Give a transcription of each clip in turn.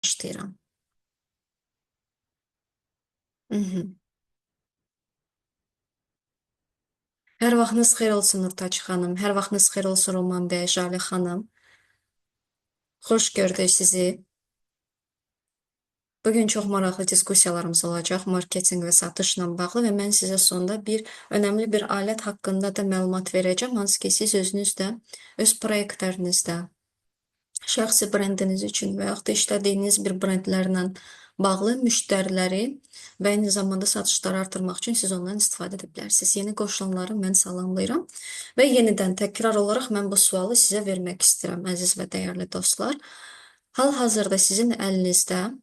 Başlayıram. Mhm. Hər vaxtınız xeyir olsun Nurtaç xanım. Hər vaxtınız xeyir olsun Roman bəy, Jale xanım. Xoş gördük sizi. Bugün çox maraqlı diskussiyalarımız olacaq marketinq və satışla bağlı və mən sizə sonda bir önəmli bir alət haqqında da məlumat verəcəm, hansı ki siz özünüz də öz proyektlərinizdə şəxsi brendiniz üçün və yaxud da işlədiyiniz bir brendlərlə bağlı müştəriləri və eyni zamanda satışları artırmaq üçün siz ondan istifadə edə bilərsiniz. Yeni qoşulanları mən salamlayıram və yenidən təkrar olaraq mən bu sualı sizə vermək istəyirəm, əziz və dəyərli dostlar. Hal-hazırda sizin əlinizdə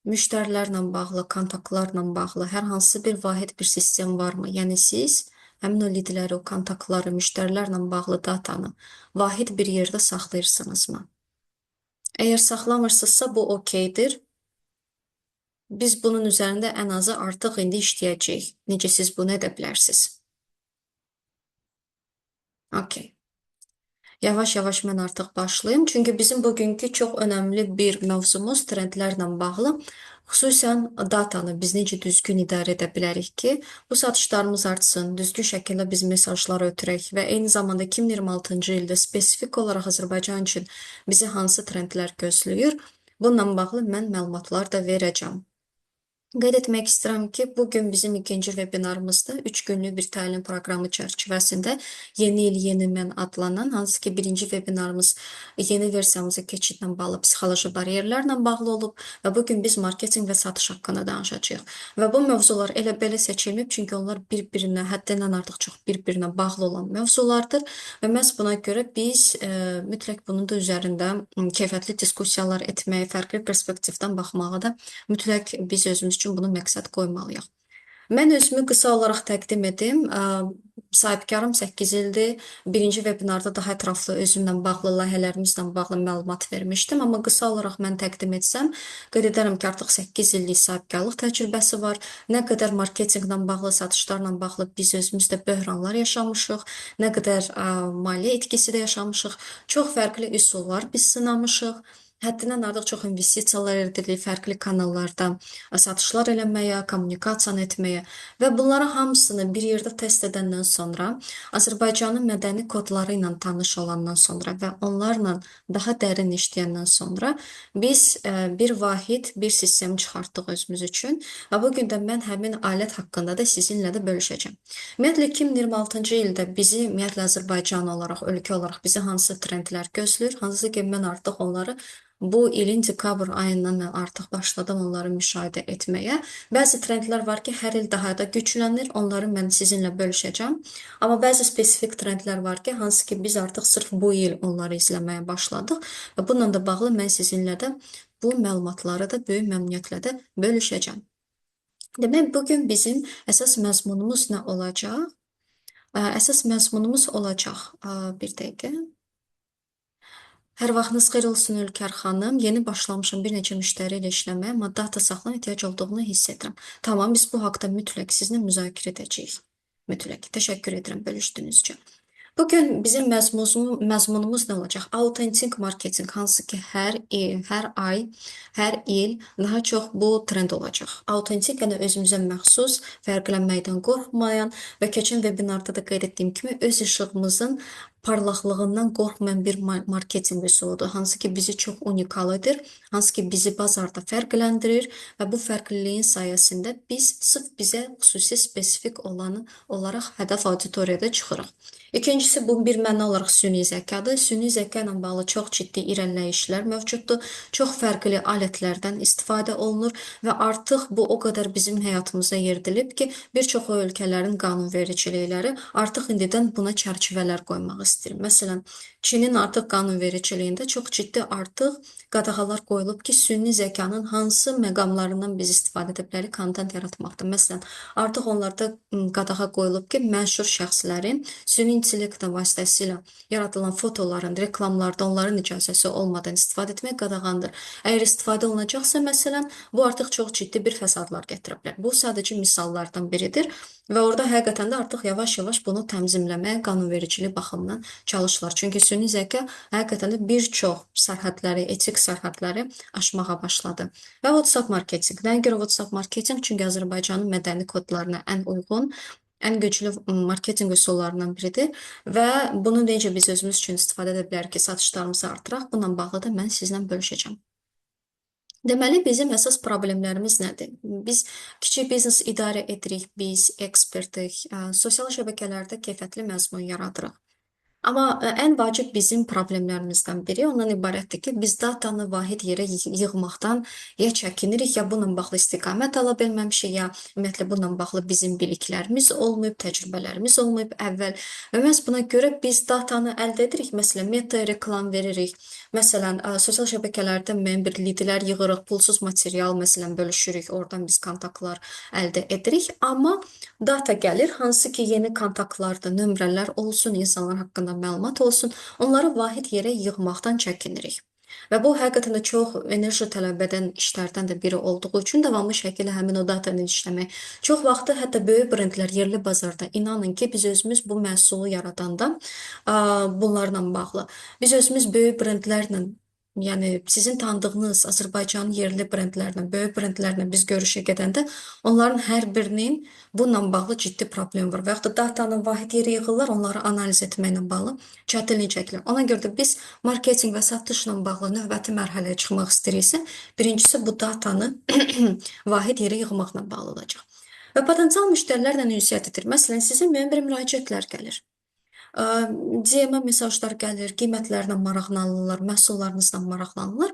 müştərilərlə bağlı, kontaktlarla bağlı hər hansı bir vahid bir sistem varmı? Yəni siz həmin o lidləri, o kontaktları, müştərilərlə bağlı datanı vahid bir yerdə saxlayırsınızmı? Əgər saxlamırsınızsa bu okeydir. Biz bunun üzərində ən azı artıq indi işləyəcəyik. Necə siz bunu edə bilərsiniz? Okey. Yavaş-yavaş mən artıq başlayım. Çünki bizim bugünkü çox önəmli bir mövzumuz trendlərlə bağlı. Xüsusən datanı biz necə düzgün idarə edə bilərik ki, bu satışlarımız artsın, düzgün şəkildə biz mesajlar ötürək və eyni zamanda 2026-cı ildə spesifik olaraq Azərbaycan üçün bizi hansı trendlər gözləyir? Bununla bağlı mən məlumatlar da verəcəm. Qeyd etmək istəyirəm ki, bugün bizim ikinci webinarımızda 3 günlük bir təlim proqramı çərçivəsində Yeni il yeni mən adlanan, hansı ki birinci webinarımız yeni versiyamıza keçidlə bağlı psixoloji bariyerlərlə bağlı olub və bugün biz marketinq və satış haqqında danışacağıq. Və bu mövzular elə belə seçilməyib, çünki onlar bir-birinə həddindən artıq çox bir-birinə bağlı olan mövzulardır və məhz buna görə biz mütləq bunun da üzərində keyfiyyətli diskussiyalar etməyə, fərqli perspektivdən baxmağa da mütləq biz özümüz üçün bunu məqsəd qoymalıyıq. Mən özümü qısa olaraq təqdim edim. Sahibkarım 8 ildir. Birinci webinarda daha ətraflı özümlə bağlı, layihələrimizlə bağlı məlumat vermişdim. Amma qısa olaraq mən təqdim etsəm, qeyd edərəm ki, artıq 8 illik sahibkarlıq təcrübəsi var. Nə qədər marketinqlə bağlı, satışlarla bağlı biz özümüz də böhranlar yaşamışıq, nə qədər maliyyə itkisi də yaşamışıq. Çox fərqli üsullar biz sınamışıq. Həddindən artıq çox investisiyalar edilir fərqli kanallarda, satışlar eləməyə, kommunikasiyanı etməyə və bunları hamısını bir yerdə test edəndən sonra, Azərbaycanın mədəni kodları ilə tanış olandan sonra və onlarla daha dərin işləyəndən sonra biz bir vahid, bir sistem çıxartdıq özümüz üçün və bugün də mən həmin alət haqqında da sizinlə də bölüşəcəm. Ümumiyyətlə 2026-cı ildə bizi, ümumiyyətlə Azərbaycan olaraq, ölkə olaraq bizi hansı trendlər gözləyir, hansı ki mən artıq onları bu ilin dekabr ayından mən artıq başladım onları müşahidə etməyə. Bəzi trendlər var ki, hər il daha da güclənir. Onları mən sizinlə bölüşəcəm. Amma bəzi spesifik trendlər var ki, hansı ki biz artıq sırf bu il onları izləməyə başladıq və bununla da bağlı mən sizinlə də bu məlumatları da böyük məmnuniyyətlə də bölüşəcəm. Demək, bugün bizim əsas məzmunumuz nə olacaq? Əsas məzmunumuz olacaq. Bir dəqiqə. Hər vaxtınız xeyir olsun Ülkər xanım. Yeni başlamışım bir neçə müştəri ilə işləməyə, amma data saxlama ehtiyac olduğunu hiss edirəm. Tamam, biz bu haqda mütləq sizinlə müzakirə edəcəyik. Mütləq. Təşəkkür edirəm bölüşdüyünüz üçün. Bugün bizim məzmunumuz nə olacaq? Autentik marketinq, hansı ki hər il, hər ay, hər il daha çox bu trend olacaq. Autentik, yəni özümüzə məxsus, fərqlənməkdən qorxmayan və keçən webinarda da qeyd etdiyim kimi öz işığımızın parlaqlığından qorxmayan bir marketinq üsuludur. Hansı ki bizi çox unikal edir, hansı ki bizi bazarda fərqləndirir və bu fərqliliyin sayəsində biz sırf bizə xüsusi spesifik olanı olaraq hədəf auditoriyada çıxırıq. İkincisi, bu bir məna olaraq süni zəkadır. Süni zəka ilə bağlı çox ciddi irəliləyişlər mövcuddur. Çox fərqli alətlərdən istifadə olunur və artıq bu o qədər bizim həyatımıza yeridilib ki, bir çox ölkələrin qanunvericilikləri artıq indidən buna çərçivələr qoymaq istəyir. Məsələn, Çinin artıq qanunvericiliyində çox ciddi artıq qadağalar qoyulub ki, süni zəkanın hansı məqamlarından biz istifadə edə bilərik kontent yaratmaqda. Məsələn, artıq onlarda qadağa qoyulub ki, məşhur şəxslərin süni intellekt vasitəsilə yaradılan fotoların, reklamlarda onların icazəsi olmadan istifadə etmək qadağandır. Əgər istifadə olunacaqsa, məsələn, bu artıq çox ciddi bir fəsadlar gətirə bilər. Bu sadəcə misallardan biridir və orada həqiqətən də artıq yavaş-yavaş bunu tənzimləməyə qanunvericilik baxımından etməyə çalışırlar. Çünki süni zəka həqiqətən də bir çox sərhədləri, etik sərhədləri aşmağa başladı. Və WhatsApp marketinq. Nəyə görə WhatsApp marketinq? Çünki Azərbaycanın mədəni kodlarına ən uyğun, ən güclü marketinq üsullarından biridir və bunu necə biz özümüz üçün istifadə edə bilərik ki, satışlarımızı artıraq? Bununla bağlı da mən sizlə bölüşəcəm. Deməli, bizim əsas problemlərimiz nədir? Biz kiçik biznes idarə edirik, biz ekspertik, sosial şəbəkələrdə keyfiyyətli məzmun yaradırıq. Amma ən vacib bizim problemlərimizdən biri ondan ibarətdir ki, biz datanı vahid yerə yığmaqdan ya çəkinirik, ya bununla bağlı istiqamət ala bilməmişik, ya ümumiyyətlə bununla bağlı bizim biliklərimiz olmayıb, təcrübələrimiz olmayıb əvvəl və məhz buna görə biz datanı əldə edirik. Məsələn, meta reklam veririk. Məsələn, sosial şəbəkələrdə müəyyən bir lidlər yığırıq, pulsuz material məsələn bölüşürük, oradan biz kontaktlar əldə edirik. Amma data gəlir, hansı ki yeni kontaktlarda nömrələr olsun, insanlar haqqında məlumat olsun, onları vahid yerə yığmaqdan çəkinirik. Və bu həqiqətən də çox enerji tələb edən işlərdən də biri olduğu üçün davamlı şəkildə həmin o datanı işləmək. Çox vaxtı hətta böyük brendlər yerli bazarda inanın ki, biz özümüz bu məhsulu yaradanda bunlarla bağlı. Biz özümüz böyük brendlərlə yəni sizin tanıdığınız Azərbaycanın yerli brendlərlə, böyük brendlərlə biz görüşə gedəndə onların hər birinin bununla bağlı ciddi problem var və yaxud da datanın vahid yeri yığırlar, onları analiz etməklə bağlı çətinlik çəkilir. Ona görə də biz marketinq və satışla bağlı növbəti mərhələyə çıxmaq istəyiriksə, birincisi bu datanı vahid yerə yığmaqla bağlı olacaq. Və potensial müştərilərlə ünsiyyət edir. Məsələn, sizə müəyyən bir müraciətlər gəlir. DM-ə mesajlar gəlir, qiymətlərlə maraqlanırlar, məhsullarınızla maraqlanırlar.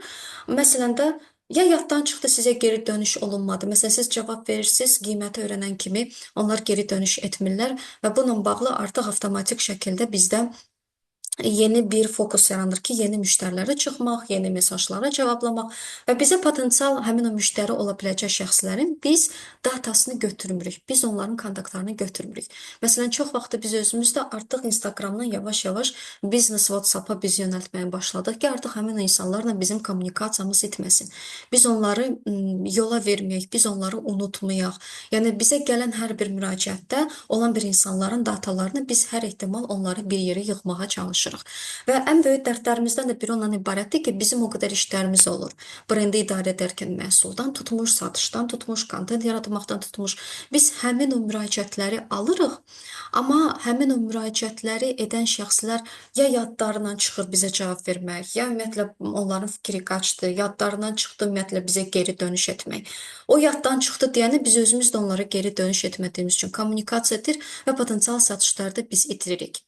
Məsələn də ya yaddan çıxdı, sizə geri dönüş olunmadı. Məsələn, siz cavab verirsiniz, qiyməti öyrənən kimi onlar geri dönüş etmirlər və bununla bağlı artıq avtomatik şəkildə bizdə yeni bir fokus yaranır ki, yeni müştərilərə çıxmaq, yeni mesajlara cavablamaq və bizə potensial həmin o müştəri ola biləcək şəxslərin biz datasını götürmürük. Biz onların kontaktlarını götürmürük. Məsələn, çox vaxtı biz özümüz də artıq Instagramdan yavaş-yavaş biznes WhatsApp-a biz yönəltməyə başladıq ki, artıq həmin o insanlarla bizim kommunikasiyamız itməsin. Biz onları yola verməyək, biz onları unutmayaq. Yəni bizə gələn hər bir müraciətdə olan bir insanların datalarını biz hər ehtimal onları bir yerə yığmağa çalışırıq. Və ən böyük dərdlərimizdən də biri ondan ibarətdir ki, bizim o qədər işlərimiz olur. Brendi idarə edərkən məhsuldan tutmuş, satışdan tutmuş, kontent yaratmaqdan tutmuş. Biz həmin o müraciətləri alırıq, amma həmin o müraciətləri edən şəxslər ya yadlarından çıxır bizə cavab vermək, ya ümumiyyətlə onların fikri qaçdı, yadlarından çıxdı ümumiyyətlə bizə geri dönüş etmək. O yaddan çıxdı deyəni biz özümüz də onlara geri dönüş etmədiyimiz üçün kommunikasiya edir və potensial satışlarda biz itiririk.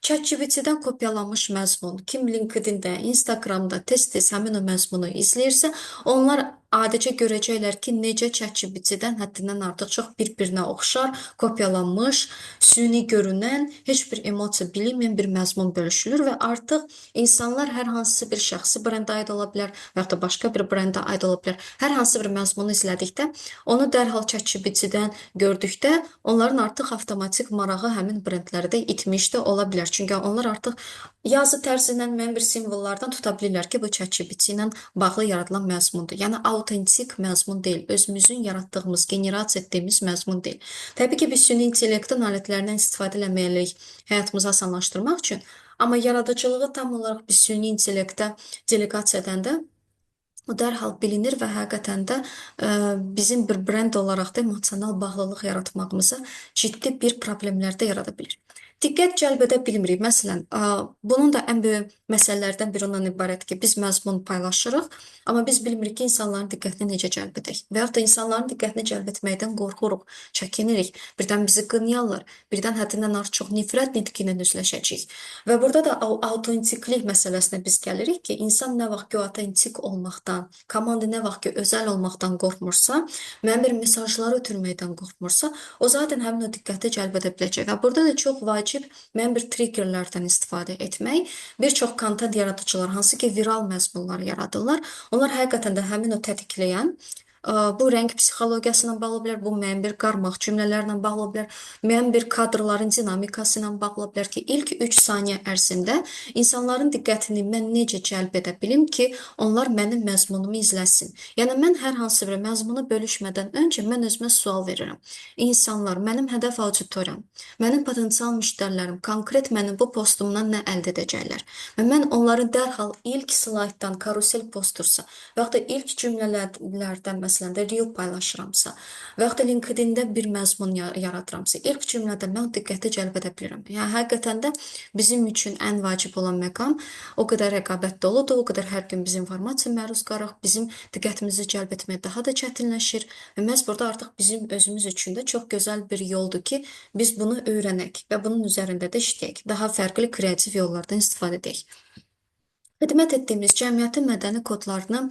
ChatGPT-dən kopyalanmış məzmun, kim LinkedIn-də, Instagram-da tez-tez həmin o məzmunu izləyirsə, onlar adicə görəcəklər ki, necə ChatGPT-dən həddindən artıq çox bir-birinə oxşar, kopyalanmış, süni görünən, heç bir emosiya bilinməyən bir məzmun bölüşülür və artıq insanlar hər hansısa bir şəxsi brendə aid ola bilər və yaxud da başqa bir brendə aid ola bilər. Hər hansı bir məzmunu izlədikdə, onu dərhal ChatGPT-dən gördükdə, onların artıq avtomatik marağı həmin brendlərdə itmiş də ola bilər. Çünki onlar artıq yazı tərzindən müəyyən bir simvollardan tuta bilirlər ki, bu ChatGPT ilə bağlı yaradılan məzmundur. Yəni autentik məzmun deyil, özümüzün yaratdığımız, generasiya etdiyimiz məzmun deyil. Təbii ki, biz süni intellektin alətlərindən istifadə eləməliyik həyatımızı asanlaşdırmaq üçün, amma yaradıcılığı tam olaraq biz süni intellektə delegasiya edəndə o dərhal bilinir və həqiqətən də bizim bir brend olaraq da emosional bağlılıq yaratmağımıza ciddi bir problemlər də yarada bilir. Diqqət cəlb edə bilmirik. Məsələn, bunun da ən böyük məsələlərdən biri ondan ibarət ki, biz məzmun paylaşırıq, amma biz bilmirik ki, insanların diqqətini necə cəlb edək. Və yaxud da insanların diqqətini cəlb etməkdən qorxuruq, çəkinirik. Birdən bizi qınayarlar, birdən həddindən artıq nifrət nitqi ilə üzləşəcəyik. Və burada da autentiklik məsələsinə biz gəlirik ki, insan nə vaxt ki, autentik olmaqdan, komanda nə vaxt ki, özəl olmaqdan qorxmursa, müəyyən bir mesajları ötürməkdən qorxmursa, o zaten həmin o diqqəti cəlb edə biləcək. Və burada da çox vacib müəyyən bir triggerlərdən istifadə etmək. Bir çox kontent yaradıcılar, hansı ki, viral məzmunlar yaradırlar. Onlar həqiqətən də həmin o tətikləyən Bu rəng psixologiyası ilə bağlı ola bilər, bu müəyyən bir qarmaq cümlələrlə bağlı ola bilər, müəyyən bir kadrların dinamikası ilə bağlı ola bilər ki, ilk 3 saniyə ərzində insanların diqqətini mən necə cəlb edə bilim ki, onlar mənim məzmunumu izləsin. Yəni mən hər hansı bir məzmunu bölüşmədən öncə mən özümə sual verirəm. İnsanlar, mənim hədəf auditoriyam, mənim potensial müştərilərim konkret mənim bu postumdan nə əldə edəcəklər? Və mən onları dərhal ilk slayddan karusel postursa və yaxud da ilk cümlələrdən məsələn də reel paylaşıramsa və yaxud da LinkedIn-də bir məzmun yaradıramsa, ilk cümlədə mən diqqəti cəlb edə bilirəm. Yəni həqiqətən də bizim üçün ən vacib olan məqam o qədər rəqabət doludur, o qədər hər gün biz informasiya məruz qalırıq, bizim diqqətimizi cəlb etmək daha da çətinləşir və məhz burada artıq bizim özümüz üçün də çox gözəl bir yoldur ki, biz bunu öyrənək və bunun üzərində də işləyək. Daha fərqli kreativ yollardan istifadə edək. Xidmət etdiyimiz cəmiyyətin mədəni kodlarını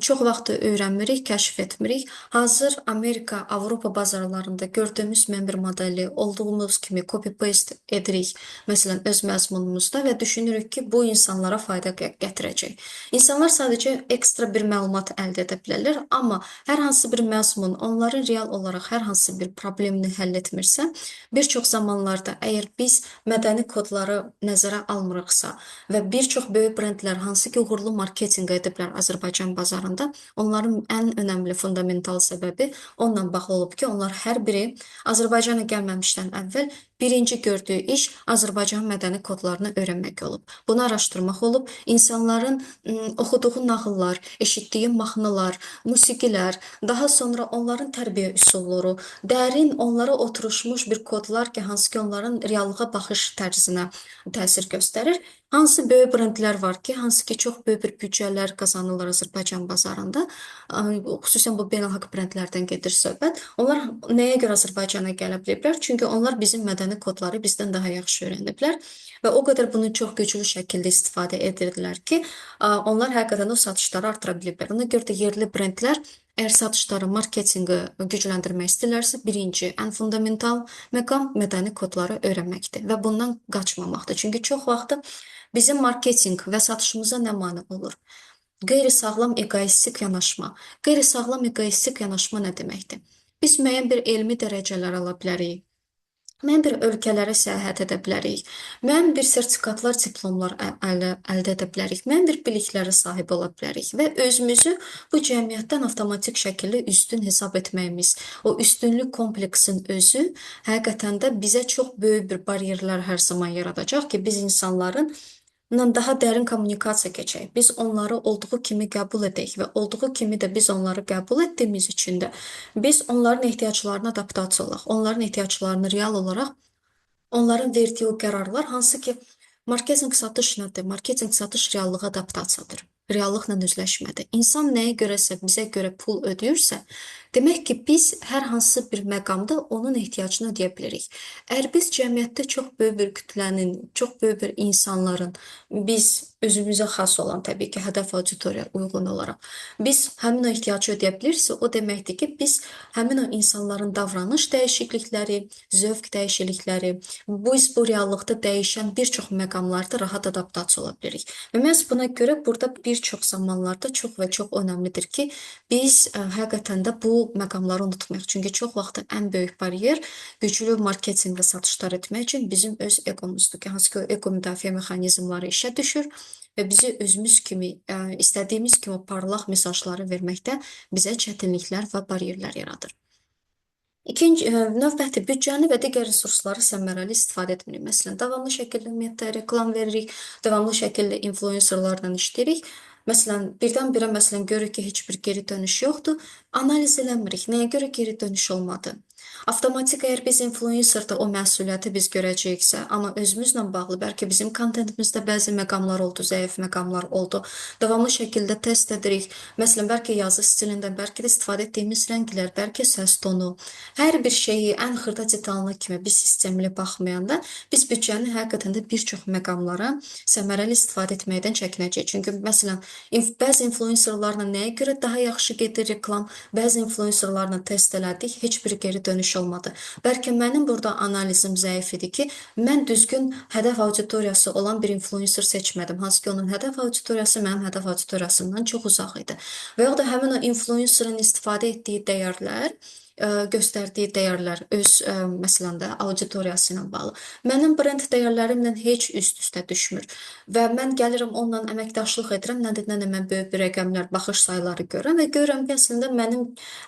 çox vaxt öyrənmirik, kəşf etmirik. Hazır Amerika, Avropa bazarlarında gördüyümüz member modeli olduğumuz kimi copy-paste edirik. Məsələn, öz məzmunumuzda və düşünürük ki, bu insanlara fayda gətirəcək. İnsanlar sadəcə ekstra bir məlumat əldə edə bilərlər, amma hər hansı bir məzmun onların real olaraq hər hansı bir problemini həll etmirsə, bir çox zamanlarda əgər biz mədəni kodları nəzərə almırıqsa və bir çox böyük brendlər hansı ki uğurlu marketinq ediblər Azərbaycan bazarında, onların ən önəmli fundamental səbəbi onunla bağlı olub ki, onlar hər biri Azərbaycana gəlməmişdən əvvəl birinci gördüyü iş Azərbaycan mədəni kodlarını öyrənmək olub. Bunu araşdırmaq olub, insanların oxuduğu nağıllar, eşitdiyi mahnılar, musiqilər, daha sonra onların tərbiyə üsulları, dərin onlara oturuşmuş bir kodlar ki, hansı ki onların reallığa baxış tərzinə təsir göstərir. Hansı böyük brendlər var ki, hansı ki çox böyük bir büdcələr qazanırlar Azərbaycan bazarında. Xüsusən bu beynəlxalq brendlərdən gedir söhbət. Onlar nəyə görə Azərbaycana gələ biliblər? Çünki onlar bizim mədəni kodları bizdən daha yaxşı öyrəniblər və o qədər bunu çox güclü şəkildə istifadə edirdilər ki, onlar həqiqətən o satışları artıra biliblər. Ona görə də yerli brendlər əgər satışları, marketinqi gücləndirmək istəyirlərsə, birinci, ən fundamental məqam mədəni kodları öyrənməkdir və bundan qaçmamaqdır. Çünki çox vaxt bizim marketinq və satışımıza nə mane olur? Qeyri-sağlam egoistik yanaşma. Qeyri-sağlam egoistik yanaşma nə deməkdir? Biz müəyyən bir elmi dərəcələr ala bilərik. Müəyyən bir ölkələrə səyahət edə bilərik. Müəyyən bir sertifikatlar, diplomlar əldə edə bilərik. Müəyyən bir biliklərə sahib ola bilərik və özümüzü bu cəmiyyətdən avtomatik şəkildə üstün hesab etməyimiz, o üstünlük kompleksin özü həqiqətən də bizə çox böyük bir bariyerlər hər zaman yaradacaq ki, biz insanların daha dərin kommunikasiya keçək. Biz onları olduğu kimi qəbul edək və olduğu kimi də biz onları qəbul etdiyimiz üçün də biz onların ehtiyaclarına adaptasiya olaq. Onların ehtiyaclarını real olaraq onların verdiyi o qərarlar hansı ki marketinq satış nədir? Marketinq satış reallığa adaptasiyadır. Reallıqla üzləşmədir. İnsan nəyə görəsə bizə görə pul ödəyirsə, demək ki, biz hər hansı bir məqamda onun ehtiyacını ödəyə bilərik. Əgər biz cəmiyyətdə çox böyük bir kütlənin, çox böyük bir insanların, biz özümüzə xas olan təbii ki, hədəf auditoriya uyğun olaraq, biz həmin o ehtiyacı ödəyə bilirsə, o deməkdir ki, biz həmin o insanların davranış dəyişiklikləri, zövq dəyişiklikləri, bu reallıqda dəyişən bir çox məqamlarda rahat adaptasiya ola bilirik. Və məhz buna görə burada bir çox zamanlarda çox və çox önəmlidir ki, biz həqiqətən də bu məqamları unutmayaq. Çünki çox vaxt ən böyük bariyer güclü marketinq və satışlar etmək üçün bizim öz egomuzdur ki, hansı ki o ego müdafiə mexanizmları işə düşür və bizi özümüz kimi, istədiyimiz kimi parlaq mesajları verməkdə bizə çətinliklər və bariyerlər yaradır. İkinci, növbəti büdcəni və digər resursları səmərəli istifadə etmirik. Məsələn, davamlı şəkildə ümumiyyətlə reklam veririk, davamlı şəkildə influencerlarla işləyirik. Məsələn, birdən-birə məsələn görürük ki, heç bir geri dönüş yoxdur. Analiz eləmirik. Nəyə görə geri dönüş olmadı? Avtomatik əgər biz influencerda o məsuliyyəti biz görəcəyiksə, amma özümüzlə bağlı bəlkə bizim kontentimizdə bəzi məqamlar oldu, zəif məqamlar oldu. Davamlı şəkildə test edirik. Məsələn, bəlkə yazı stilində, bəlkə də istifadə etdiyimiz rənglər, bəlkə səs tonu. Hər bir şeyi ən xırda detalına kimi biz sistemli baxmayanda biz büdcəni həqiqətən də bir çox məqamlara səmərəli istifadə etməkdən çəkinəcəyik. Çünki məsələn, bəzi influencerlarla nəyə görə daha yaxşı gedir reklam, bəzi influencerlarla test elədik, heç bir geri dönüş dönüş olmadı. Bəlkə mənim burada analizim zəif idi ki, mən düzgün hədəf auditoriyası olan bir influencer seçmədim. Hansı ki, onun hədəf auditoriyası mənim hədəf auditoriyasımdan çox uzaq idi. Və ya da həmin o influencerın istifadə etdiyi dəyərlər, göstərdiyi dəyərlər öz məsələn də auditoriyası ilə bağlı. Mənim brend dəyərlərimlə heç üst-üstə düşmür və mən gəlirəm onunla əməkdaşlıq edirəm, nə də mən böyük bir rəqəmlər, baxış sayları görürəm və görürəm ki, əslində mənim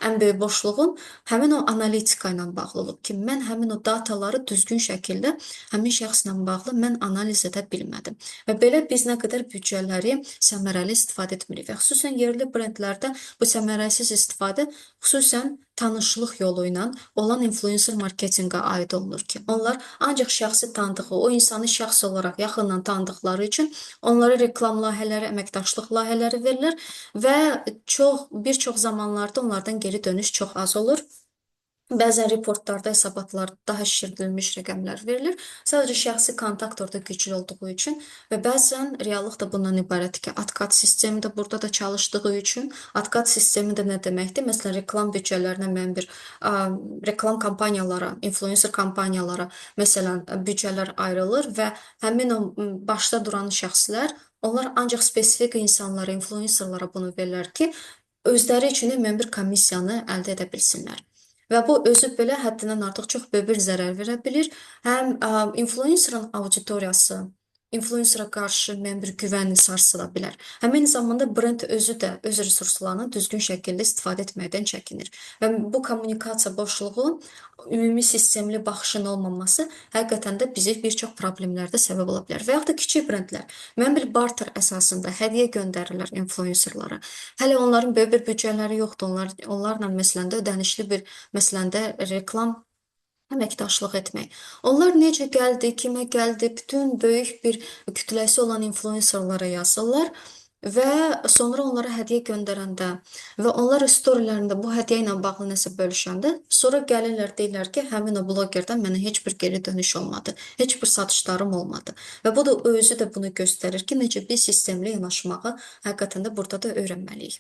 ən böyük boşluğum həmin o analitika ilə bağlı olub ki, mən həmin o dataları düzgün şəkildə həmin şəxslə bağlı mən analiz edə bilmədim. Və belə biz nə qədər büdcələri səmərəli istifadə etmirik və xüsusən yerli brendlərdə bu səmərəsiz istifadə xüsusən tanışlıq yolu ilə olan influencer marketinqə aid olunur ki, onlar ancaq şəxsi tanıdığı, o insanı şəxs olaraq yaxından tanıdıqları üçün onlara reklam layihələri, əməkdaşlıq layihələri verilir və bir çox zamanlarda onlardan geri dönüş çox az olur. Bəzən reportlarda hesabatlar daha şişirdilmiş rəqəmlər verilir. Sadəcə şəxsi kontakt orada güclü olduğu üçün və bəzən reallıq da bundan ibarətdir ki, AdCat sistemi də burada da çalışdığı üçün, AdCat sistemi də nə deməkdir? Məsələn, reklam büdcələrinə mən bir reklam kampaniyalara, influencer kampaniyalara məsələn büdcələr ayrılır və həmin o başda duran şəxslər, onlar ancaq spesifik insanlara, influencerlara bunu verirlər ki, özləri üçün mən bir komissiyanı əldə edə bilsinlər. Və bu özü belə həddindən artıq çox böyük bir zərər verə bilir. Həm influencerın auditoriyası, influencera qarşı mən bir güvəni sarsıla bilər. Həmin zamanda brend özü də öz resurslarını düzgün şəkildə istifadə etməkdən çəkinir. Və bu kommunikasiya boşluğu, ümumi sistemli baxışın olmaması həqiqətən də bizi bir çox problemlərdə səbəb ola bilər. Və yaxud da kiçik brendlər, mən bir barter əsasında hədiyyə göndərirlər influencerlara. Hələ onların böyük bir büdcələri yoxdur. Onlarla məsələn də ödənişli bir məsələn də reklam əməkdaşlıq etmək. Onlar necə gəldi, kimə gəldi, bütün böyük bir kütləsi olan influencerlara yazırlar və sonra onlara hədiyyə göndərəndə və onlar storylərində bu hədiyyə ilə bağlı nəsə bölüşəndə, sonra gəlirlər deyirlər ki, həmin o blogerdən mənə heç bir geri dönüş olmadı, heç bir satışlarım olmadı. Və bu da özü də bunu göstərir ki, necə biz sistemli yanaşmağı həqiqətən də burada da öyrənməliyik.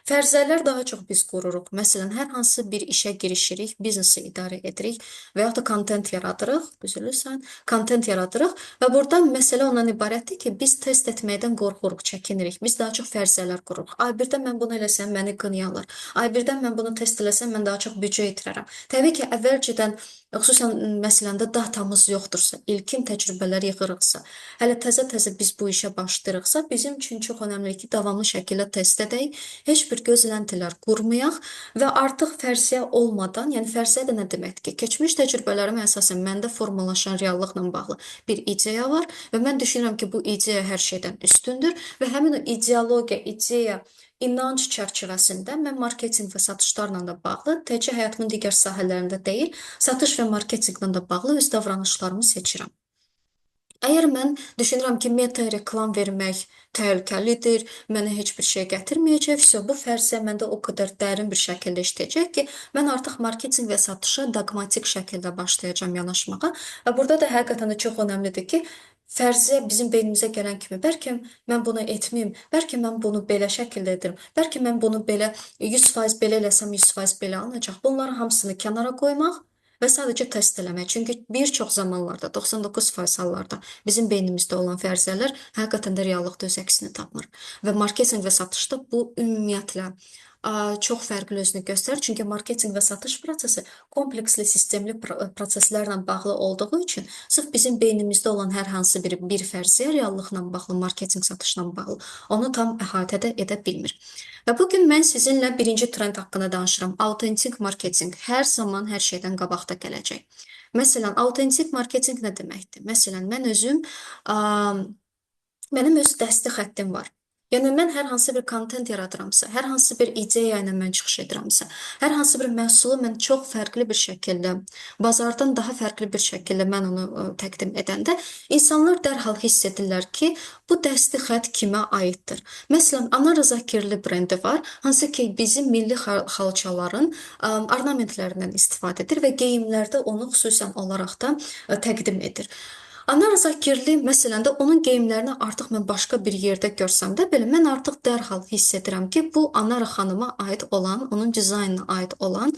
Fərzələr daha çox biz qururuq. Məsələn, hər hansı bir işə girişirik, biznesi idarə edirik və yaxud da kontent yaradırıq, düzülürsən, kontent yaradırıq və burada məsələ ondan ibarətdir ki, biz test etməkdən qorxuruq, çəkinirik. Biz daha çox fərzələr qururuq. Ay birdən mən bunu eləsəm məni qınayarlar. Ay birdən mən bunu test eləsəm mən daha çox büdcə itirərəm. Təbii ki, əvvəlcədən xüsusən məsələndə datamız yoxdursa, ilkin təcrübələr yığırıqsa, hələ təzə-təzə biz bu işə başlayırıqsa, bizim üçün çox önəmlidir ki, davamlı şəkildə test edək, heç bir gözləntilər qurmayaq və artıq fərziyə olmadan, yəni fərziyə də nə deməkdir ki, keçmiş təcrübələrimə əsasən məndə formalaşan reallıqla bağlı bir ideya var və mən düşünürəm ki, bu ideya hər şeydən üstündür və həmin o ideologiya, ideya, İnanc çərçivəsində mən marketinq və satışlarla da bağlı, təkcə həyatımın digər sahələrində deyil, satış və marketinqlə də bağlı öz davranışlarımı seçirəm. Əgər mən düşünürəm ki, meta reklam vermək təhlükəlidir, mənə heç bir şey gətirməyəcək, bu fərziyyə məndə o qədər dərin bir şəkildə işləyəcək ki, mən artıq marketinq və satışa dogmatik şəkildə başlayacağam yanaşmağa və burada da həqiqətən də çox önəmlidir ki, fərziyyə bizim beynimizə gələn kimi, bəlkə mən bunu etməyim, bəlkə mən bunu belə şəkildə edirəm, bəlkə mən bunu belə 100% belə eləsəm 100% belə alınacaq. Bunların hamısını kənara qoymaq və sadəcə test eləmək. Çünki bir çox zamanlarda, 99% hallarda bizim beynimizdə olan fərziyyələr həqiqətən də reallıqda öz əksini tapmır. Və marketinq və satışda bu ümumiyyətlə çox fərqli özünü göstərir. Çünki marketinq və satış prosesi kompleksli, sistemli proseslərlə bağlı olduğu üçün sırf bizim beynimizdə olan hər hansı bir fərziyyə reallıqla bağlı, marketinq satışla bağlı onu tam əhatə edə bilmir. Və bugün mən sizinlə birinci trend haqqında danışıram. Autentik marketinq hər zaman hər şeydən qabaqda gələcək. Məsələn, autentik marketinq nə deməkdir? Məsələn, mənim öz dəsti xəttim var. Yəni, mən hər hansı bir kontent yaradıramsa, hər hansı bir ideya ilə mən çıxış edirəmsə, hər hansı bir məhsulu mən çox fərqli bir şəkildə, bazardan daha fərqli bir şəkildə mən onu təqdim edəndə, insanlar dərhal hiss edirlər ki, bu dəsti xət kimə aiddir. Məsələn, Ana Rıza Kirli brendi var, hansı ki, bizim milli xalçaların ornamentlərindən istifadə edir və geyimlərdə onu xüsusən olaraq da təqdim edir. Anar Zakirli, məsələn də onun geyimlərini artıq mən başqa bir yerdə görsəm də belə mən artıq dərhal hiss edirəm ki, bu Anara xanıma aid olan, onun dizaynına aid olan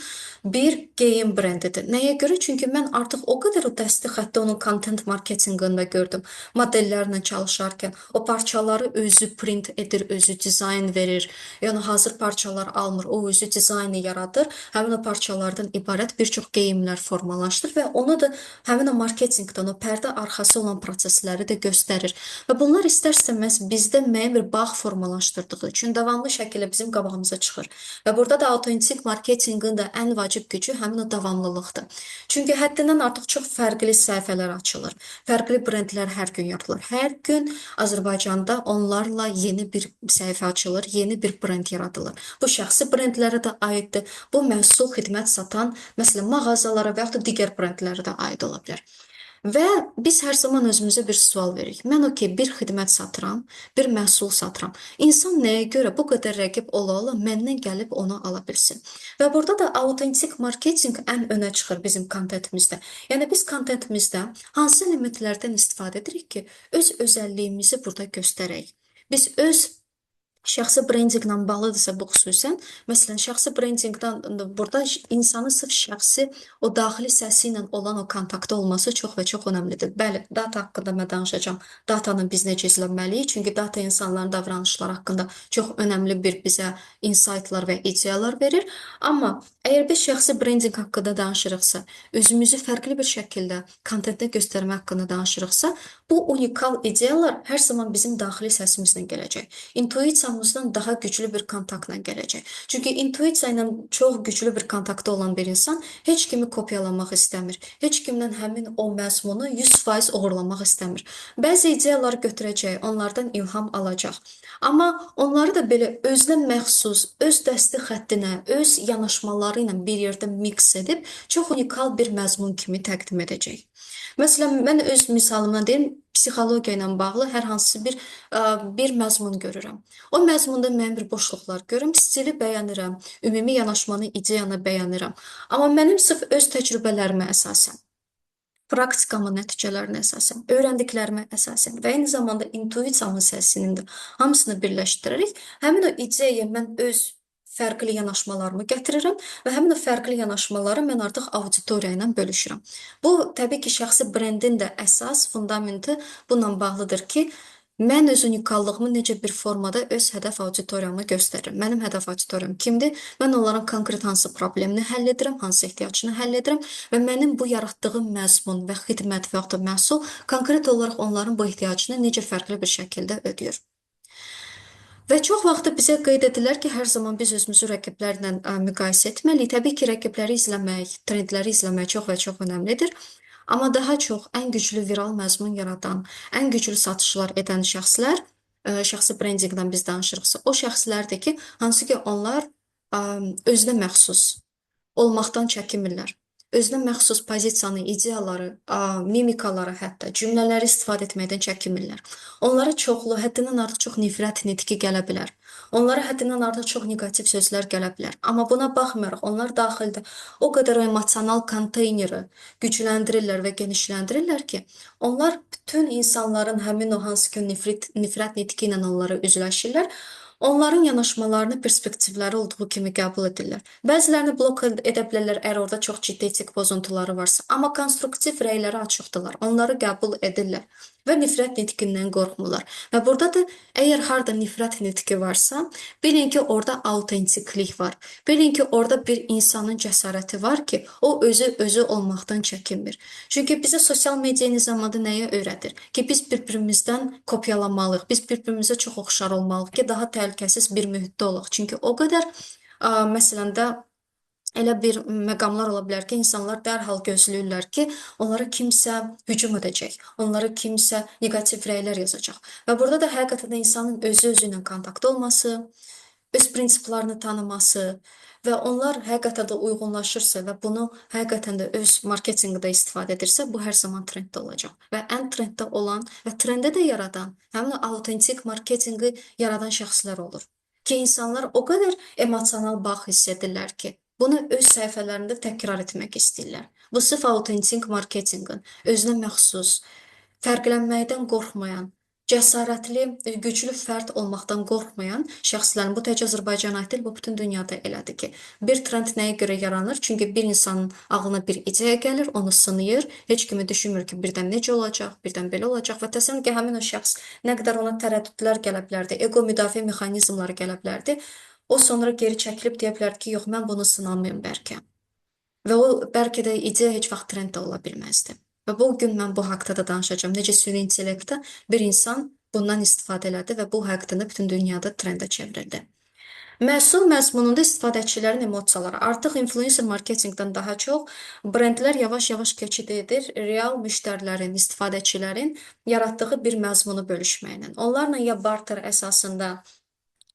bir geyim brendidir. Nəyə görə? Çünki mən artıq o qədər o dəsti xəttdə onun content marketinqində gördüm. Modellərlə çalışarkən o parçaları özü print edir, özü dizayn verir. Yəni hazır parçalar almır, o özü dizaynı yaradır. Həmin o parçalardan ibarət bir çox geyimlər formalaşdır və onu da həmin o marketinqdən, o pərdə arxası olan prosesləri də göstərir. Və bunlar istər-istəməz bizdə müəyyən bir bağ formalaşdırdığı üçün davamlı şəkildə bizim qabağımıza çıxır. Və burada da autentik marketinqin də ən vacib gücü həmin o davamlılıqdır. Çünki həddindən artıq çox fərqli səhifələr açılır. Fərqli brendlər hər gün yaradılır. Hər gün Azərbaycanda onlarla yeni bir səhifə açılır, yeni bir brend yaradılır. Bu şəxsi brendlərə də aiddir. Bu məhsul, xidmət satan, məsələn, mağazalara və yaxud da digər brendlərə də aid ola bilər. Və biz hər zaman özümüzə bir sual veririk. Mən okey, bir xidmət satıram, bir məhsul satıram. İnsan nəyə görə bu qədər rəqib ola-ola məndən gəlib onu ala bilsin? Və burada da autentik marketinq ən önə çıxır bizim kontentimizdə. Yəni biz kontentimizdə hansı elementlərdən istifadə edirik ki, öz özəlliyimizi burada göstərək. Biz öz şəxsi brendinqlə bağlıdırsa bu xüsusən, məsələn, şəxsi brendinqdən burada insanın sırf şəxsi o daxili səsi ilə olan o kontaktda olması çox və çox önəmlidir. Bəli, data haqqında mən danışacağam. Datanı biz necə izləməliyik? Çünki data insanların davranışları haqqında çox önəmli bir bizə insightlar və ideyalar verir. Amma əgər biz şəxsi brendinq haqqında danışırıqsa, özümüzü fərqli bir şəkildə kontentdə göstərmək haqqında danışırıqsa, bu unikal ideyalar hər zaman bizim daxili səsimizlə gələcək. İntuisiyamızdan daha güclü bir kontaktla gələcək. Çünki intuisiya ilə çox güclü bir kontaktda olan bir insan heç kimi kopyalamaq istəmir. Heç kimdən həmin o məzmunu 100% oğurlamaq istəmir. Bəzi ideyalar götürəcək, onlardan ilham alacaq. Amma onları da belə özünə məxsus, öz dəsti xəttinə, öz yanaşmaları ilə bir yerdə mix edib çox unikal bir məzmun kimi təqdim edəcək. Məsələn, mən öz misalımdan deyim, psixologiya ilə bağlı hər hansı bir məzmun görürəm. O məzmunda müəyyən bir boşluqlar görürəm, stili bəyənirəm, ümumi yanaşmanı, ideyanı bəyənirəm. Amma mənim sırf öz təcrübələrimə əsasən, praktikamın nəticələrinə əsasən, öyrəndiklərimə əsasən və eyni zamanda intuisiyamın səsinin də hamısını birləşdirərək həmin o ideyaya mən öz fərqli yanaşmalarımı gətirirəm və həmin o fərqli yanaşmaları mən artıq auditoriya ilə bölüşürəm. Bu, təbii ki, şəxsi brendin də əsas fundamenti bununla bağlıdır ki, mən öz unikallığımı necə bir formada öz hədəf auditoriyama göstərirəm. Mənim hədəf auditoriyam kimdir? Mən onların konkret hansı problemini həll edirəm, hansı ehtiyacını həll edirəm və mənim bu yaratdığım məzmun və xidmət və yaxud da məhsul konkret olaraq onların bu ehtiyacını necə fərqli bir şəkildə ödəyir. Və çox vaxtı bizə qeyd edirlər ki, hər zaman biz özümüzü rəqiblərlə müqayisə etməliyik. Təbii ki, rəqibləri izləmək, trendləri izləmək çox və çox önəmlidir. Amma daha çox ən güclü viral məzmun yaradan, ən güclü satışlar edən şəxslər, şəxsi brendinqdən biz danışırıqsa, o şəxslərdir ki, hansı ki onlar özünə məxsus olmaqdan çəkinmirlər. Özünə məxsus pozisiyanı, ideyaları, mimikaları, hətta cümlələri istifadə etməkdən çəkinmirlər. Onlara çoxlu, həddindən artıq çox nifrət nitqi gələ bilər. Onlara həddindən artıq çox neqativ sözlər gələ bilər. Amma buna baxmayaraq, onlar daxildə o qədər emosional konteyneri gücləndirirlər və genişləndirirlər ki, onlar bütün insanların həmin o hansı ki nifrət nitqi ilə onlara üzləşirlər. Onların yanaşmalarını perspektivləri olduğu kimi qəbul edirlər. Bəzilərini blok edə bilərlər, əgər orada çox ciddi etik pozuntuları varsa. Amma konstruktiv rəyləri açıqdırlar. Onları qəbul edirlər və nifrət nitqindən qorxmurlar. Və burada da əgər harda nifrət nitqi varsa, bilin ki, orada autentiklik var. Bilin ki, orada bir insanın cəsarəti var ki, o özü olmaqdan çəkinmir. Çünki bizə sosial media eyni zamanda nəyə öyrədir? Ki, biz bir-birimizdən kopyalamalıyıq, biz bir-birimizə çox oxşar olmalıyıq ki, daha təhlükəsiz bir mühitdə olaq. Çünki o qədər, məsələn də, elə bir məqamlar ola bilər ki, insanlar dərhal gözləyirlər ki, onlara kimsə hücum edəcək, onlara kimsə neqativ rəylər yazacaq. Və burada da həqiqətən də insanın özü ilə kontaktda olması, öz prinsiplarını tanıması və onlar həqiqətən də uyğunlaşırsa və bunu həqiqətən də öz marketinqdə istifadə edirsə, bu hər zaman trenddə olacaq. Və ən trenddə olan və trendə də yaradan, həmin autentik marketinqi yaradan şəxslər olur. Ki, insanlar o qədər emosional bağ hiss edirlər ki, bunu öz səhifələrində təkrar etmək istəyirlər. Bu sırf autentik marketinqin özünə məxsus, fərqlənməkdən qorxmayan, cəsarətli, güclü fərd olmaqdan qorxmayan şəxslərin, bu təkcə Azərbaycana aid deyil, bu bütün dünyada elədir ki, bir trend nəyə görə yaranır? Çünki bir insanın ağlına bir ideya gəlir, onu sınayır, heç kimi düşünmür ki, birdən necə olacaq, birdən belə olacaq və təsəvvür ki, həmin o şəxs nə qədər ona tərəddüdlər gələ bilərdi, ego müdafiə mexanizmları gələ bilərdi, o sonra geri çəkilib deyə bilərdi ki, yox, mən bunu sınamayım bəlkə. Və o bəlkə də ideya heç vaxt trend də ola bilməzdi. Və bu gün mən bu haqqda da danışacağam. Necə süni intellektdə bir insan bundan istifadə elədi və bu haqqında bütün dünyada trendə çevrildi. Məhsul məzmununda istifadəçilərin emosiyaları. Artıq influencer marketinqdən daha çox brendlər yavaş-yavaş keçid edir real müştərilərin, istifadəçilərin yaratdığı bir məzmunu bölüşməklə. Onlarla ya barter əsasında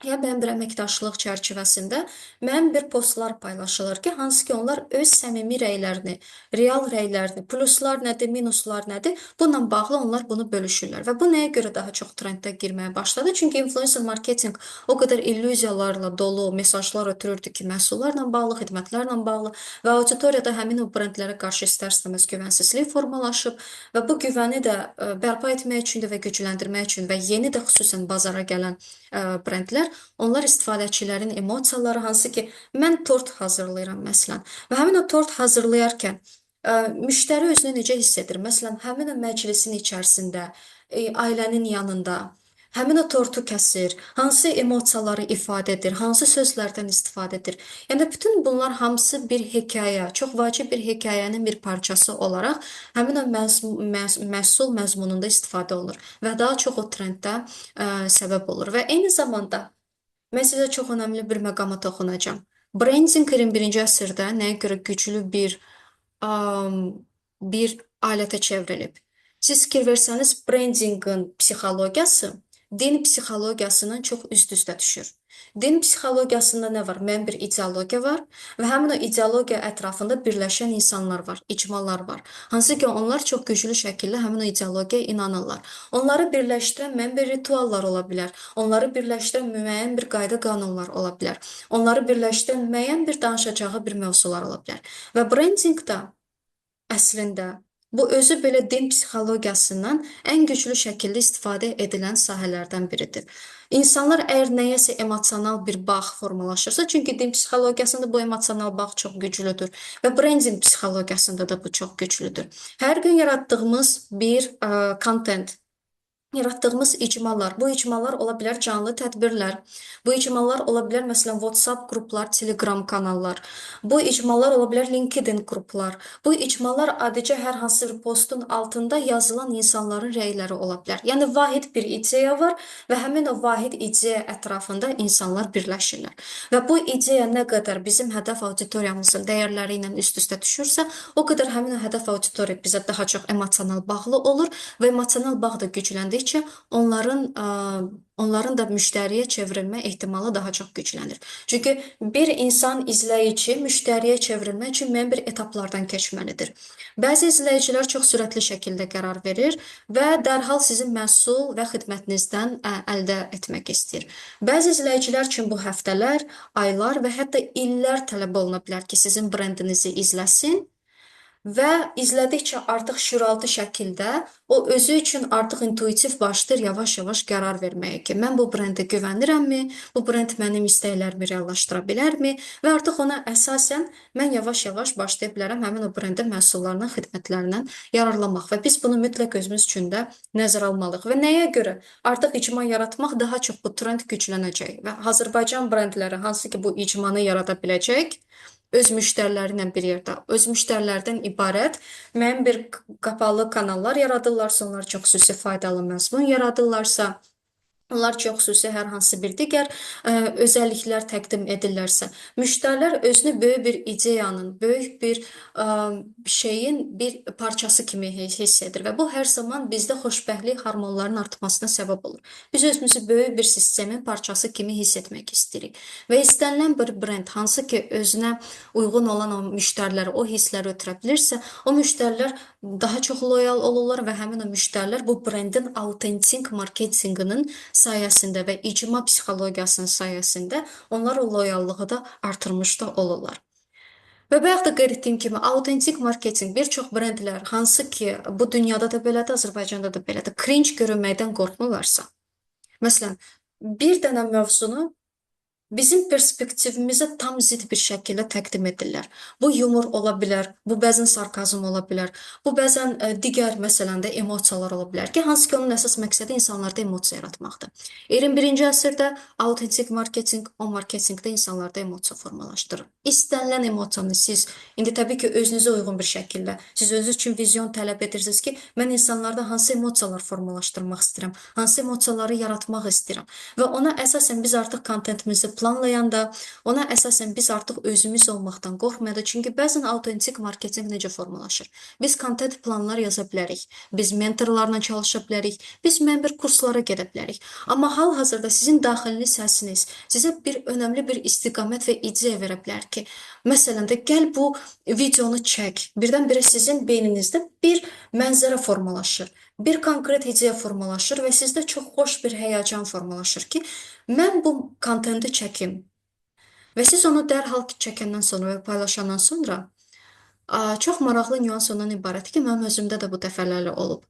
ya mənim bir əməkdaşlıq çərçivəsində mənim bir postlar paylaşılır ki, hansı ki onlar öz səmimi rəylərini, real rəylərini, pluslar nədir, minuslar nədir, bununla bağlı onlar bunu bölüşürlər. Və bu nəyə görə daha çox trenddə girməyə başladı? Çünki influencer marketinq o qədər illüziyalarla dolu mesajlar ötürürdü ki, məhsullarla bağlı, xidmətlərlə bağlı və auditoriyada həmin o brendlərə qarşı istər-istəməz güvənsizlik formalaşıb və bu güvəni də bərpa etmək üçün də və gücləndirmək üçün və yeni də xüsusən bazara gələn brendlər, onlar istifadəçilərin emosiyaları, hansı ki, mən tort hazırlayıram məsələn və həmin o tort hazırlayarkən müştəri özünü necə hiss edir? Məsələn, həmin o məclisin içərisində, ailənin yanında, həmin o tortu kəsir, hansı emosiyaları ifadə edir, hansı sözlərdən istifadə edir. Yəni, bütün bunlar hamısı bir hekayə, çox vacib bir hekayənin bir parçası olaraq həmin o məhsul məzmununda istifadə olunur və daha çox o trenddə səbəb olur. Və eyni zamanda mən sizə çox önəmli bir məqama toxunacağam. Branding 21-ci əsrdə nəyə görə güclü bir alətə çevrilib? Siz fikir versəniz, brandingin psixologiyası din psixologiyasının çox üst-üstə düşür. Din psixologiyasında nə var? Müəyyən bir ideologiya var və həmin o ideologiya ətrafında birləşən insanlar var, icmalar var. Hansı ki, onlar çox güclü şəkildə həmin o ideologiyaya inanırlar. Onları birləşdirən müəyyən bir rituallar ola bilər. Onları birləşdirən müəyyən bir qayda qanunlar ola bilər. Onları birləşdirən müəyyən bir danışacağı bir mövzular ola bilər. Və branding də əslində bu özü belə din psixologiyasından ən güclü şəkildə istifadə edilən sahələrdən biridir. İnsanlar əgər nəyəsə emosional bir bağ formalaşırsa, çünki din psixologiyasında bu emosional bağ çox güclüdür və branding psixologiyasında da bu çox güclüdür. Hər gün yaratdığımız bir content, yaratdığımız icmalar, bu icmalar ola bilər canlı tədbirlər, bu icmalar ola bilər məsələn WhatsApp qruplar, Telegram kanallar, bu icmalar ola bilər LinkedIn qruplar, bu icmalar adicə hər hansı bir postun altında yazılan insanların rəyləri ola bilər. Yəni vahid bir ideya var və həmin o vahid ideya ətrafında insanlar birləşirlər. Və bu ideya nə qədər bizim hədəf auditoriyamızın dəyərləri ilə üst-üstə düşürsə, o qədər həmin o hədəf auditoriya bizə daha çox emosional bağlı olur və emosional bağ da gücləndikcə onların da müştəriyə çevrilmə ehtimalı daha çox güclənir. Çünki bir insan izləyici müştəriyə çevrilmək üçün müəyyən bir etaplardan keçməlidir. Bəzi izləyicilər çox sürətli şəkildə qərar verir və dərhal sizin məhsul və xidmətinizdən əldə etmək istəyir. Bəzi izləyicilər üçün bu həftələr, aylar və hətta illər tələb oluna bilər ki, sizin brendinizi izləsin və izlədikcə artıq şüuraltı şəkildə o özü üçün artıq intuitiv başlayır yavaş-yavaş qərar verməyə ki, mən bu brendə güvənirəmmi, bu brend mənim istəklərimi reallaşdıra bilərmi və artıq ona əsasən mən yavaş-yavaş başlaya bilərəm həmin o brendə məhsullarından, xidmətlərindən yararlanmaq və biz bunu mütləq özümüz üçün də nəzərə almalıyıq. Və nəyə görə? Artıq icma yaratmaq daha çox bu trend güclənəcək və Azərbaycan brendləri hansı ki bu icmanı yarada biləcək, öz müştəriləri ilə bir yerdə, öz müştərilərdən ibarət müəyyən bir qapalı kanallar yaradırlarsa, onlar çox xüsusi faydalı məzmun yaradırlarsa, onlar çox xüsusi hər hansı bir digər özəlliklər təqdim edirlərsə, müştərilər özünü böyük bir ideyanın, böyük bir şeyin bir parçası kimi hiss edir və bu hər zaman bizdə xoşbəxtlik hormonlarının artmasına səbəb olur. Biz özümüzü böyük bir sistemin parçası kimi hiss etmək istəyirik və istənilən bir brend hansı ki özünə uyğun olan o müştəriləri, o hissləri ötürə bilirsə, o müştərilər daha çox loyal olurlar və həmin o müştərilər bu brendin autentik marketinqinin sayəsində və icma psixologiyasının sayəsində onlar o loyallığı da artırmış da olurlar. Və bayaq da qeyd etdiyim kimi, autentik marketinq bir çox brendlər, hansı ki, bu dünyada da belədir, Azərbaycanda da belədir, cringe görünməkdən qorxmurlarsa. Məsələn, bir dənə mövzunu bizim perspektivimizə tam zid bir şəkildə təqdim edirlər. Bu yumor ola bilər, bu bəzən sarkazm ola bilər, bu bəzən digər məsələn də emosiyalar ola bilər ki, hansı ki onun əsas məqsədi insanlarda emosiya yaratmaqdır. 21-ci əsrdə autentik marketinq, o marketinqdə insanlarda emosiya formalaşdırır. İstənilən emosiyanı siz indi təbii ki özünüzə uyğun bir şəkildə, siz özünüz üçün vizyon tələb edirsiniz ki, mən insanlarda hansı emosiyalar formalaşdırmaq istəyirəm, hansı emosiyaları yaratmaq istəyirəm və ona əsasən biz artıq kontentimizi planlayanda, ona əsasən biz artıq özümüz olmaqdan qorxmayaq. Çünki bəzən autentik marketinq necə formalaşır? Biz kontent planlar yaza bilərik, biz mentorlarla çalışa bilərik, biz member kurslara gedə bilərik. Amma hal-hazırda sizin daxili səsiniz sizə bir önəmli bir istiqamət və ideya verə bilər ki, məsələn də gəl bu videonu çək. Birdən-birə sizin beyninizdə bir mənzərə formalaşır. Bir konkret ideya formalaşır və sizdə çox xoş bir həyəcan formalaşır ki, mən bu kontenti çəkim və siz onu dərhal çəkəndən sonra və paylaşandan sonra çox maraqlı nüans ondan ibarətdir ki, mənim özümdə də bu dəfələrlə olub.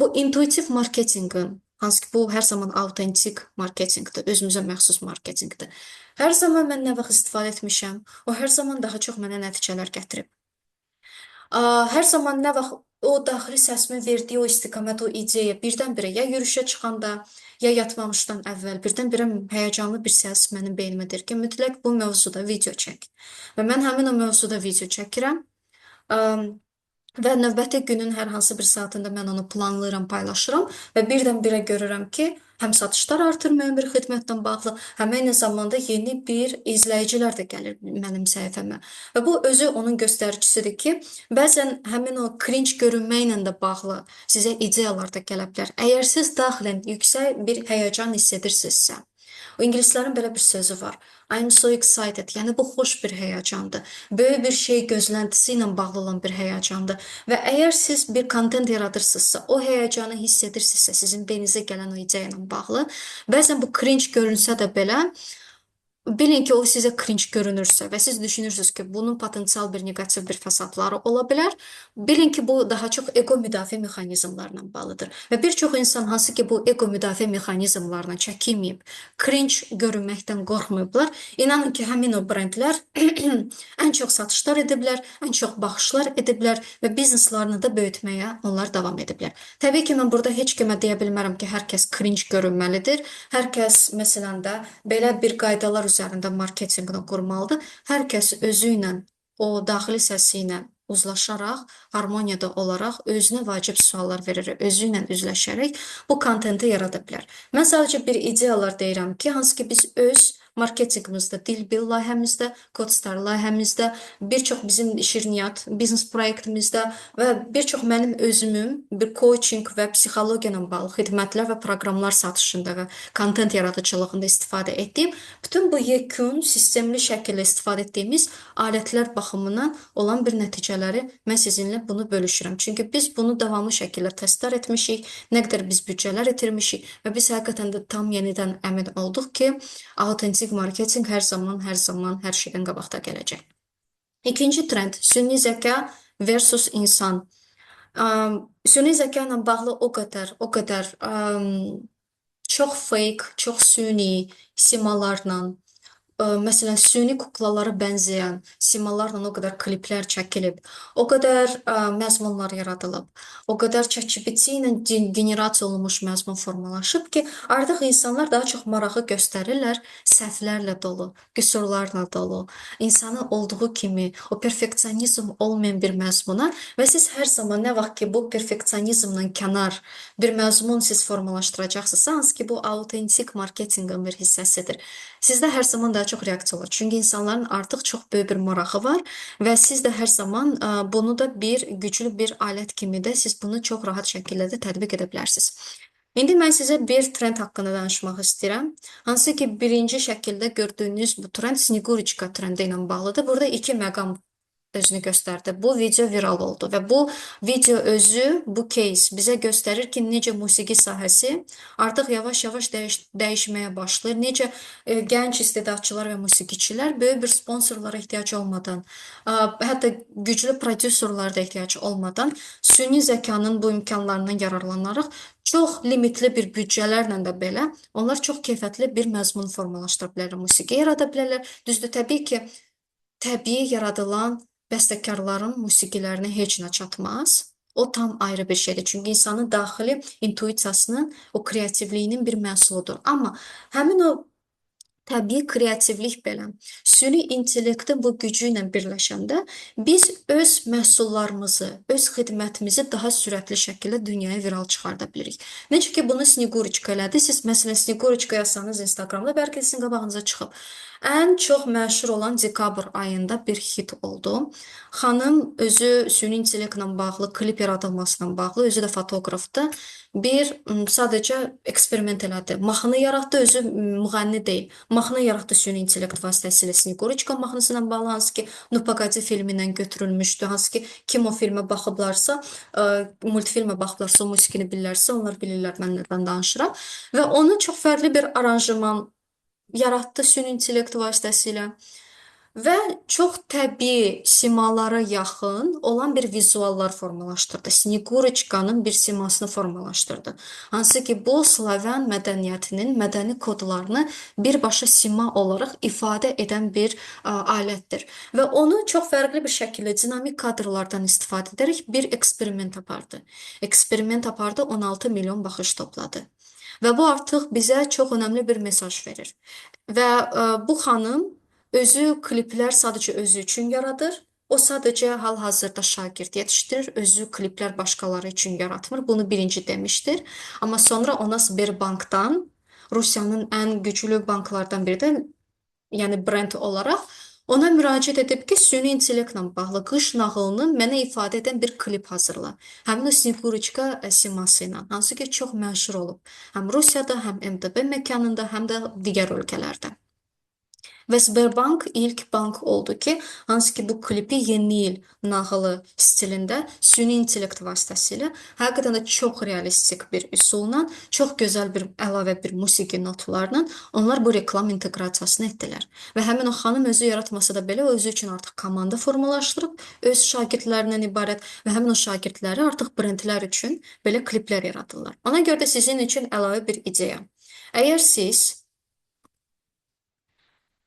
Bu intuitiv marketinqin, hansı ki bu hər zaman autentik marketinqdir, özümüzə məxsus marketinqdir. Hər zaman mən nə vaxt istifadə etmişəm, o hər zaman daha çox mənə nəticələr gətirib. Hər zaman nə vaxt o daxili səsimin verdiyi o istiqamət, o ideya birdən-birə ya yürüşə çıxanda, ya yatmamışdan əvvəl birdən-birə həyəcanlı bir səs mənim beynimə deyir ki, mütləq bu mövzuda video çək. Və mən həmin o mövzuda video çəkirəm. Və növbəti günün hər hansı bir saatında mən onu planlayıram, paylaşıram və birdən-birə görürəm ki, həm satışlar artır müəyyən bir xidmətlə bağlı, həm eyni zamanda yeni bir izləyicilər də gəlir mənim səhifəmə. Və bu özü onun göstəricisidir ki, bəzən həmin o cringe görünməklə də bağlı sizə ideyalar da gələ bilər. Əgər siz daxilən yüksək bir həyəcan hiss edirsinizsə, o ingilislərin belə bir sözü var. I'm so excited. Yəni bu xoş bir həyəcandır. Böyük bir şey gözləntisi ilə bağlı olan bir həyəcandır. Və əgər siz bir kontent yaradırsınızsa, o həyəcanı hiss edirsinizsə, sizin beyninizə gələn o ideya ilə bağlı, bəzən bu cringe görünsə də belə, bilin ki, o sizə cringe görünürsə və siz düşünürsünüz ki, bunun potensial bir neqativ bir fəsadları ola bilər, bilin ki, bu daha çox ego müdafiə mexanizmlarla bağlıdır. Və bir çox insan hansı ki, bu ego müdafiə mexanizmlarına çəkinməyib, cringe görünməkdən qorxmayıblar, inanın ki, həmin o brendlər ən çox satışlar ediblər, ən çox baxışlar ediblər və bizneslarını da böyütməyə onlar davam ediblər. Təbii ki, mən burada heç kimə deyə bilmərəm ki, hər kəs cringe görünməlidir. Hər kəs, məsələn də, belə bir qaydalar üzərində marketinqini qurmalıdır. Hər kəs özü ilə, o daxili səsi ilə uzlaşaraq, harmoniyada olaraq özünə vacib suallar verərək, özü ilə üzləşərək bu kontenti yarada bilər. Mən sadəcə bir ideyalar deyirəm ki, hansı ki biz öz marketinqimizdə, Dilbil layihəmizdə, Codstar layihəmizdə, bir çox bizim şirniyyat biznes proyektimizdə və bir çox mənim özümün bir coaching və psixologiya ilə bağlı xidmətlər və proqramlar satışında və kontent yaradıcılığında istifadə etdiyim, bütün bu yekun sistemli şəkildə istifadə etdiyimiz alətlər baxımından olan bir nəticələri mən sizinlə bunu bölüşürəm. Çünki biz bunu davamlı şəkildə testlər etmişik, nə qədər biz büdcələr itirmişik və biz həqiqətən də tam yenidən əmin olduq ki, autentik marketinq hər zaman hər şeydən qabaqda gələcək. İkinci trend süni zəka versus insan. Süni zəka ilə bağlı o qədər çox fake, çox süni simalarla, məsələn, süni kuklalara bənzəyən simalarla o qədər kliplər çəkilib, o qədər məzmunlar yaradılıb, o qədər ChatGPT ilə generasiya olunmuş məzmun formalaşıb ki, artıq insanlar daha çox marağı göstərirlər səhvlərlə dolu, qüsurlarla dolu, insanın olduğu kimi o perfeksionizm olmayan bir məzmuna və siz hər zaman nə vaxt ki, bu perfeksionizmdən kənar bir məzmun siz formalaşdıracaqsınızsa, hansı ki, bu autentik marketinqin bir hissəsidir. Sizdə hər zaman daha çox reaksiya olur. Çünki insanların artıq çox böyük bir marağı var və siz də hər zaman bunu da bir güclü bir alət kimi də siz bunu çox rahat şəkildə də tətbiq edə bilərsiniz. İndi mən sizə bir trend haqqında danışmaq istəyirəm. Hansı ki, birinci şəkildə gördüyünüz bu trend Snegurichka trendi ilə bağlıdır. Burada iki məqam özünü göstərdi. Bu video viral oldu və bu video özü, bu case bizə göstərir ki, necə musiqi sahəsi artıq yavaş-yavaş dəyişməyə başlayır. Necə gənc istedadçılar və musiqiçilər böyük bir sponsorlara ehtiyac olmadan, hətta güclü prodüserlara da ehtiyac olmadan süni zəkanın bu imkanlarından yararlanaraq çox limitli bir büdcələrlə də belə onlar çox keyfiyyətli bir məzmun formalaşdıra bilərlər, musiqi yarada bilərlər. Düzdür, təbii ki, təbii yaradılan bəstəkarların musiqilərinə heç nə çatmaz. O tam ayrı bir şeydir. Çünki insanın daxili intuisiyasının, o kreativliyinin bir məhsuludur. Amma həmin o təbii kreativlik belə süni intellektin bu gücü ilə birləşəndə biz öz məhsullarımızı, öz xidmətimizi daha sürətli şəkildə dünyaya viral çıxarda bilirik. Necə ki, bunu Sneguriçka elədi. Siz məsələn Sneguriçka yazsanız Instagramda bəlkə sizin qabağınıza çıxıb. Ən çox məşhur olan dekabr ayında bir hit oldu. Xanım özü süni intellektlə bağlı, klip yaradılmasına bağlı, özü də fotoqrafdır. Bir sadəcə eksperiment elədi. Mahnı yaratdı, özü müğənni deyil. Mahnı yaratdı süni intellekt vasitəsilə Sneguriçka mahnısı ilə bağlı, hansı ki, Ну Погоди filmindən götürülmüşdü. Hansı ki, kim o filmə baxıblarsa, multfilmə baxıblarsa, o musiqini bilirlərsə, onlar bilirlər mən nədən danışıram. Və onu çox fərqli bir aranjman yaratdı süni intellekt vasitəsilə və çox təbii, simalara yaxın olan bir vizuallar formalaşdırdı. Sneguriçkanın bir simasını formalaşdırdı. Hansı ki, bu Slaven mədəniyyətinin mədəni kodlarını birbaşa sima olaraq ifadə edən bir alətdir. Və onu çox fərqli bir şəkildə dinamik kadrlardan istifadə edərək bir eksperiment apardı. Eksperiment apardı, 16 milyon baxış topladı. Və bu artıq bizə çox önəmli bir mesaj verir. Və bu xanım özü kliplər sadəcə özü üçün yaradır. O sadəcə hal-hazırda şagird yetişdirir, özü kliplər başqaları üçün yaratmır. Bunu birinci demişdir. Amma sonra ona Sberbankdan, Rusiyanın ən güclü banklardan biri də, yəni brend olaraq ona müraciət edib ki, süni intellektlə bağlı qış nağılını mənə ifadə edən bir klip hazırla. Həmin o Sneguriçka siması ilə, hansı ki, çox məşhur olub. Həm Rusiyada, həm MDB məkanında, həm də digər ölkələrdə. Və Sberbank ilk bank oldu ki, hansı ki, bu klipi yeni il nağılı stilində süni intellekt vasitəsilə həqiqətən də çox realistik bir üsulla, çox gözəl bir əlavə bir musiqi notlarla onlar bu reklam inteqrasiyasını etdilər. Və həmin o xanım özü yaratmasa da belə, o özü üçün artıq komanda formalaşdırıb, öz şagirdlərindən ibarət və həmin o şagirdləri artıq brendlər üçün belə kliplər yaradırlar. Ona görə də sizin üçün əlavə bir ideya. Əgər siz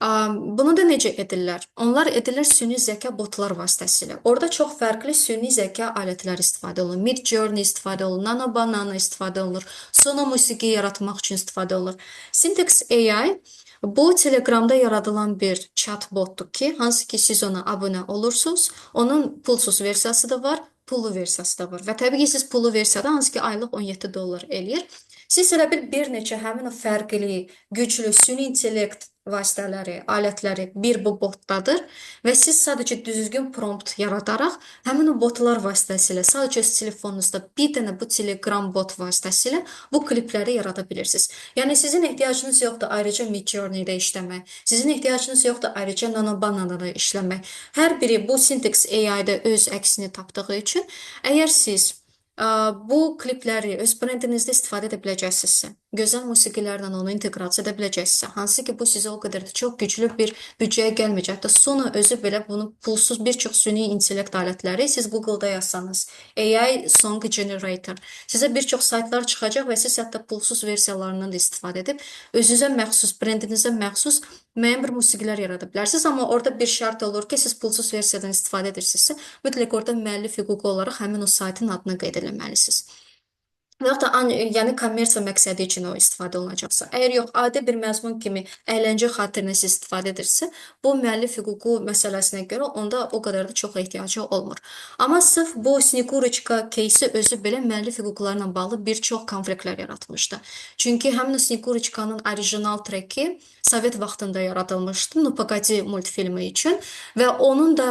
bunu da necə edirlər? Onlar edirlər süni zəka botlar vasitəsilə. Orada çox fərqli süni zəka alətləri istifadə olunur. Midjourney istifadə olunur, Nano Banana istifadə olunur, Sono musiqi yaratmaq üçün istifadə olunur. Syntax AI bu Telegramda yaradılan bir chatbotdur ki, hansı ki siz ona abunə olursunuz. Onun pulsuz versiyası da var, pullu versiyası da var. Və təbii ki, siz pullu versiyada hansı ki aylıq 17 dollar eləyir. Siz elə bir neçə həmin o fərqli, güclü süni intellekt vasitələri, alətləri bir bu botdadır və siz sadəcə düzgün prompt yaradaraq həmin o botlar vasitəsilə sadəcə öz telefonunuzda bir dənə bu Telegram bot vasitəsilə bu klipləri yarada bilirsiniz. Yəni sizin ehtiyacınız yoxdur ayrıca Midjourney-də işləmək. Sizin ehtiyacınız yoxdur ayrıca Nano Banana-da işləmək. Hər biri bu Syntax AI-da öz əksini tapdığı üçün əgər siz bu klipləri öz brendinizdə istifadə edə biləcəksinizsə, gözəl musiqilərlə onu inteqrasiya edə biləcəksinizsə, hansı ki, bu sizə o qədər də çox güclü bir büdcəyə gəlməyəcək. Hətta Sono özü belə bunu pulsuz bir çox süni intellekt alətləri siz Google-da yazsanız, AI Song Generator, sizə bir çox saytlar çıxacaq və siz hətta pulsuz versiyalarından da istifadə edib özünüzə məxsus, brendinizə məxsus müəyyən bir musiqilər yarada bilərsiniz. Amma orada bir şərt olur ki, siz pulsuz versiyadan istifadə edirsinizsə, mütləq orada müəllif hüququ olaraq həmin o saytın adını qeyd eləməlisiniz. Və yaxud da yəni kommersiya məqsədi üçün o istifadə olunacaqsa. Əgər yox, adi bir məzmun kimi əyləncə xatirinə siz istifadə edirsə, bu müəllif hüququ məsələsinə görə onda o qədər də çox ehtiyacı olmur. Amma sırf bu Sneguriçka кейsi özü belə müəllif hüquqlarına bağlı bir çox konfliktlər yaratmışdı. Çünki həmin o Sneguriçkanın orijinal treki Sovet vaxtında yaradılmışdı, Ну Погоди multfilmi üçün və onun da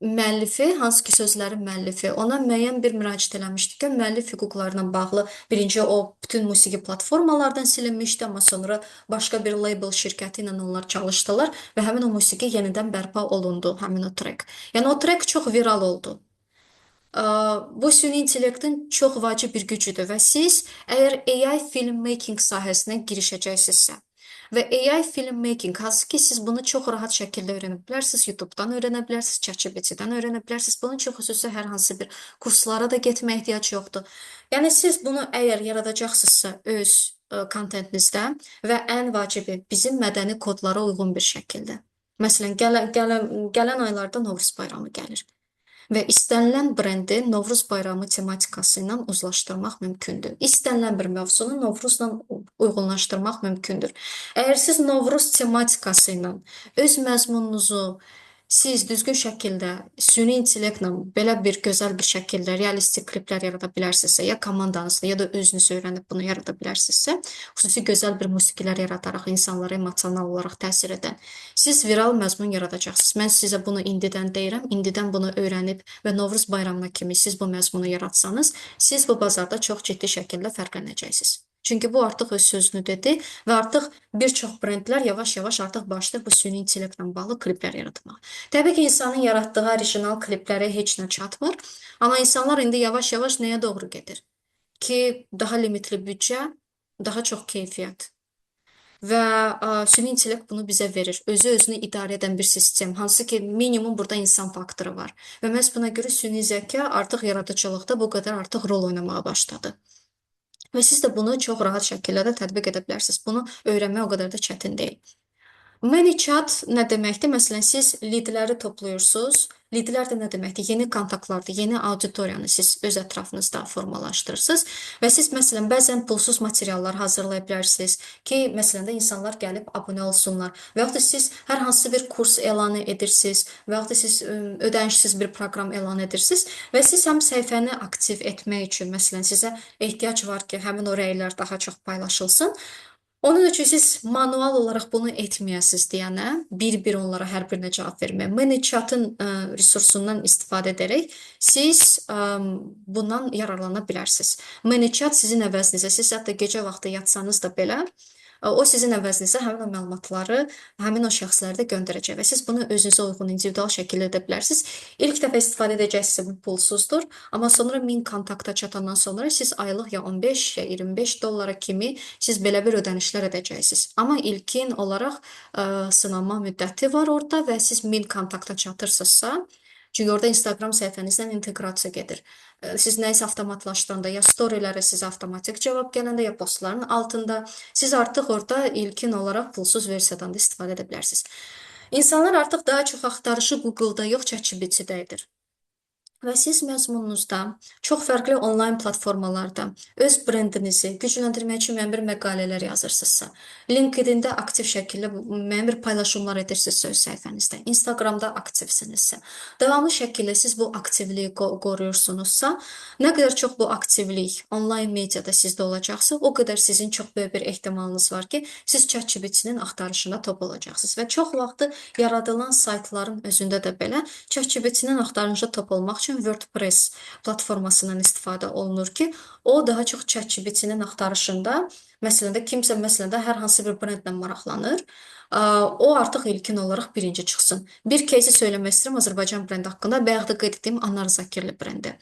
müəllifi, hansı ki sözlərin müəllifi, ona müəyyən bir müraciət eləmişdi ki, müəllif hüquqlarına bağlı birinci o bütün musiqi platformalardan silinmişdi, amma sonra başqa bir label şirkəti ilə onlar çalışdılar və həmin o musiqi yenidən bərpa olundu, həmin o trek. Yəni o trek çox viral oldu. Bu süni intellektin çox vacib bir gücüdür və siz əgər AI filmmaking sahəsinə girişəcəksinizsə və AI filmmaking, hansı ki siz bunu çox rahat şəkildə öyrənə bilərsiniz, YouTube-dan öyrənə bilərsiniz, ChatGPT-dən öyrənə bilərsiniz. Bunun üçün xüsusi hər hansı bir kurslara da getməyə ehtiyac yoxdur. Yəni siz bunu əgər yaradacaqsınızsa öz kontentinizdə və ən vacibi bizim mədəni kodlara uyğun bir şəkildə. Məsələn, gələn aylarda Novruz bayramı gəlir. Və istənilən brendi Novruz bayramı tematikası ilə uzlaşdırmaq mümkündür. İstənilən bir mövzunu Novruzla uyğunlaşdırmaq mümkündür. Əgər siz Novruz tematikası ilə öz məzmununuzu siz düzgün şəkildə süni intellektlə belə bir gözəl bir şəkildə realistik kliplər yarada bilərsinizsə, ya komandanızla, ya da özünüz öyrənib bunu yarada bilərsinizsə, xüsusi gözəl bir musiqilər yaradaraq insanlara emosional olaraq təsir edən, siz viral məzmun yaradacaqsınız. Mən sizə bunu indidən deyirəm, indidən bunu öyrənib və Novruz bayramına kimi siz bu məzmunu yaratsanız, siz bu bazarda çox ciddi şəkildə fərqlənəcəksiniz. Çünki bu artıq öz sözünü dedi və artıq bir çox brendlər yavaş-yavaş artıq başlayır bu süni intellektlə bağlı kliplər yaratmağa. Təbii ki, insanın yaratdığı orijinal kliplərə heç nə çatmır, amma insanlar indi yavaş-yavaş nəyə doğru gedir? Ki, daha limitli büdcə, daha çox keyfiyyət. Və süni intellekt bunu bizə verir. Özü özünü idarə edən bir sistem, hansı ki minimum burada insan faktoru var. Və məhz buna görə süni zəka artıq yaradıcılıqda bu qədər artıq rol oynamağa başladı. Və siz də bunu çox rahat şəkildə də tətbiq edə bilərsiniz. Bunu öyrənmək o qədər də çətin deyil. ManyChat nə deməkdir? Məsələn, siz leadləri toplayırsınız. Leadlər də nə deməkdir? Yeni kontaktlardır, yeni auditoriyanı siz öz ətrafınızda formalaşdırırsınız və siz məsələn bəzən pulsuz materiallar hazırlaya bilərsiniz ki, məsələn də insanlar gəlib abunə olsunlar və yaxud da siz hər hansı bir kurs elan edirsiniz və yaxud da siz ödənişsiz bir proqram elan edirsiniz və siz həm səhifəni aktiv etmək üçün məsələn sizə ehtiyac var ki, həmin o rəylər daha çox paylaşılsın. Onun üçün siz manual olaraq bunu etməyəsiniz deyənə, bir-bir onlara hər birinə cavab vermək. ManyChat'ın resursundan istifadə edərək siz bundan yararlana bilərsiniz. ManyChat sizin əvəzinizə, siz hətta gecə vaxtı yatsanız da belə, o sizin əvəzinizə həmin o məlumatları həmin o şəxslərə də göndərəcək və siz bunu özünüzə uyğun individual şəkildə edə bilərsiniz. İlk dəfə istifadə edəcəksinizsə bu pulsuzdur, amma sonra 1000 kontakta çatandan sonra siz aylıq ya 15 ya 25 dollara kimi siz belə bir ödənişlər edəcəksiniz. Amma ilkin olaraq sınanma müddəti var orada və siz 1000 kontakta çatırsınızsa, çünki orada Instagram səhifənizlə inteqrasiya gedir. Siz nəyisə avtomatlaşdıranda, ya storylərə sizə avtomatik cavab gələndə, ya postların altında siz artıq orada ilkin olaraq pulsuz versiyadan da istifadə edə bilərsiniz. İnsanlar artıq daha çox axtarışı Google-da yox, ChatGPT-də edir. Və siz məzmununuzda çox fərqli onlayn platformalarda öz brendinizi gücləndirmək üçün müəyyən bir məqalələr yazırsınızsa, LinkedIn-də aktiv şəkildə müəyyən bir paylaşımlar edirsinizsə öz səhifənizdə, Instagram-da aktivsinizsə, davamlı şəkildə siz bu aktivliyi qoruyursunuzsa, nə qədər çox bu aktivlik onlayn mediada sizdə olacaqsa, o qədər sizin çox böyük bir ehtimalınız var ki, siz ChatGPT-nin axtarışında top olacaqsınız. Və çox vaxtı yaradılan saytların özündə də belə ChatGPT-nin axtarışında top olmaq üçün WordPress platformasından istifadə olunur ki, o daha çox ChatGPT-nin axtarışında, məsələn də kimsə məsələn də hər hansı bir brendlə maraqlanır, o artıq ilkin olaraq birinci çıxsın. Bir кейsi söyləmək istəyirəm Azərbaycan brendi haqqında, bayaq da qeyd etdiyim Anar Zakirli brendi.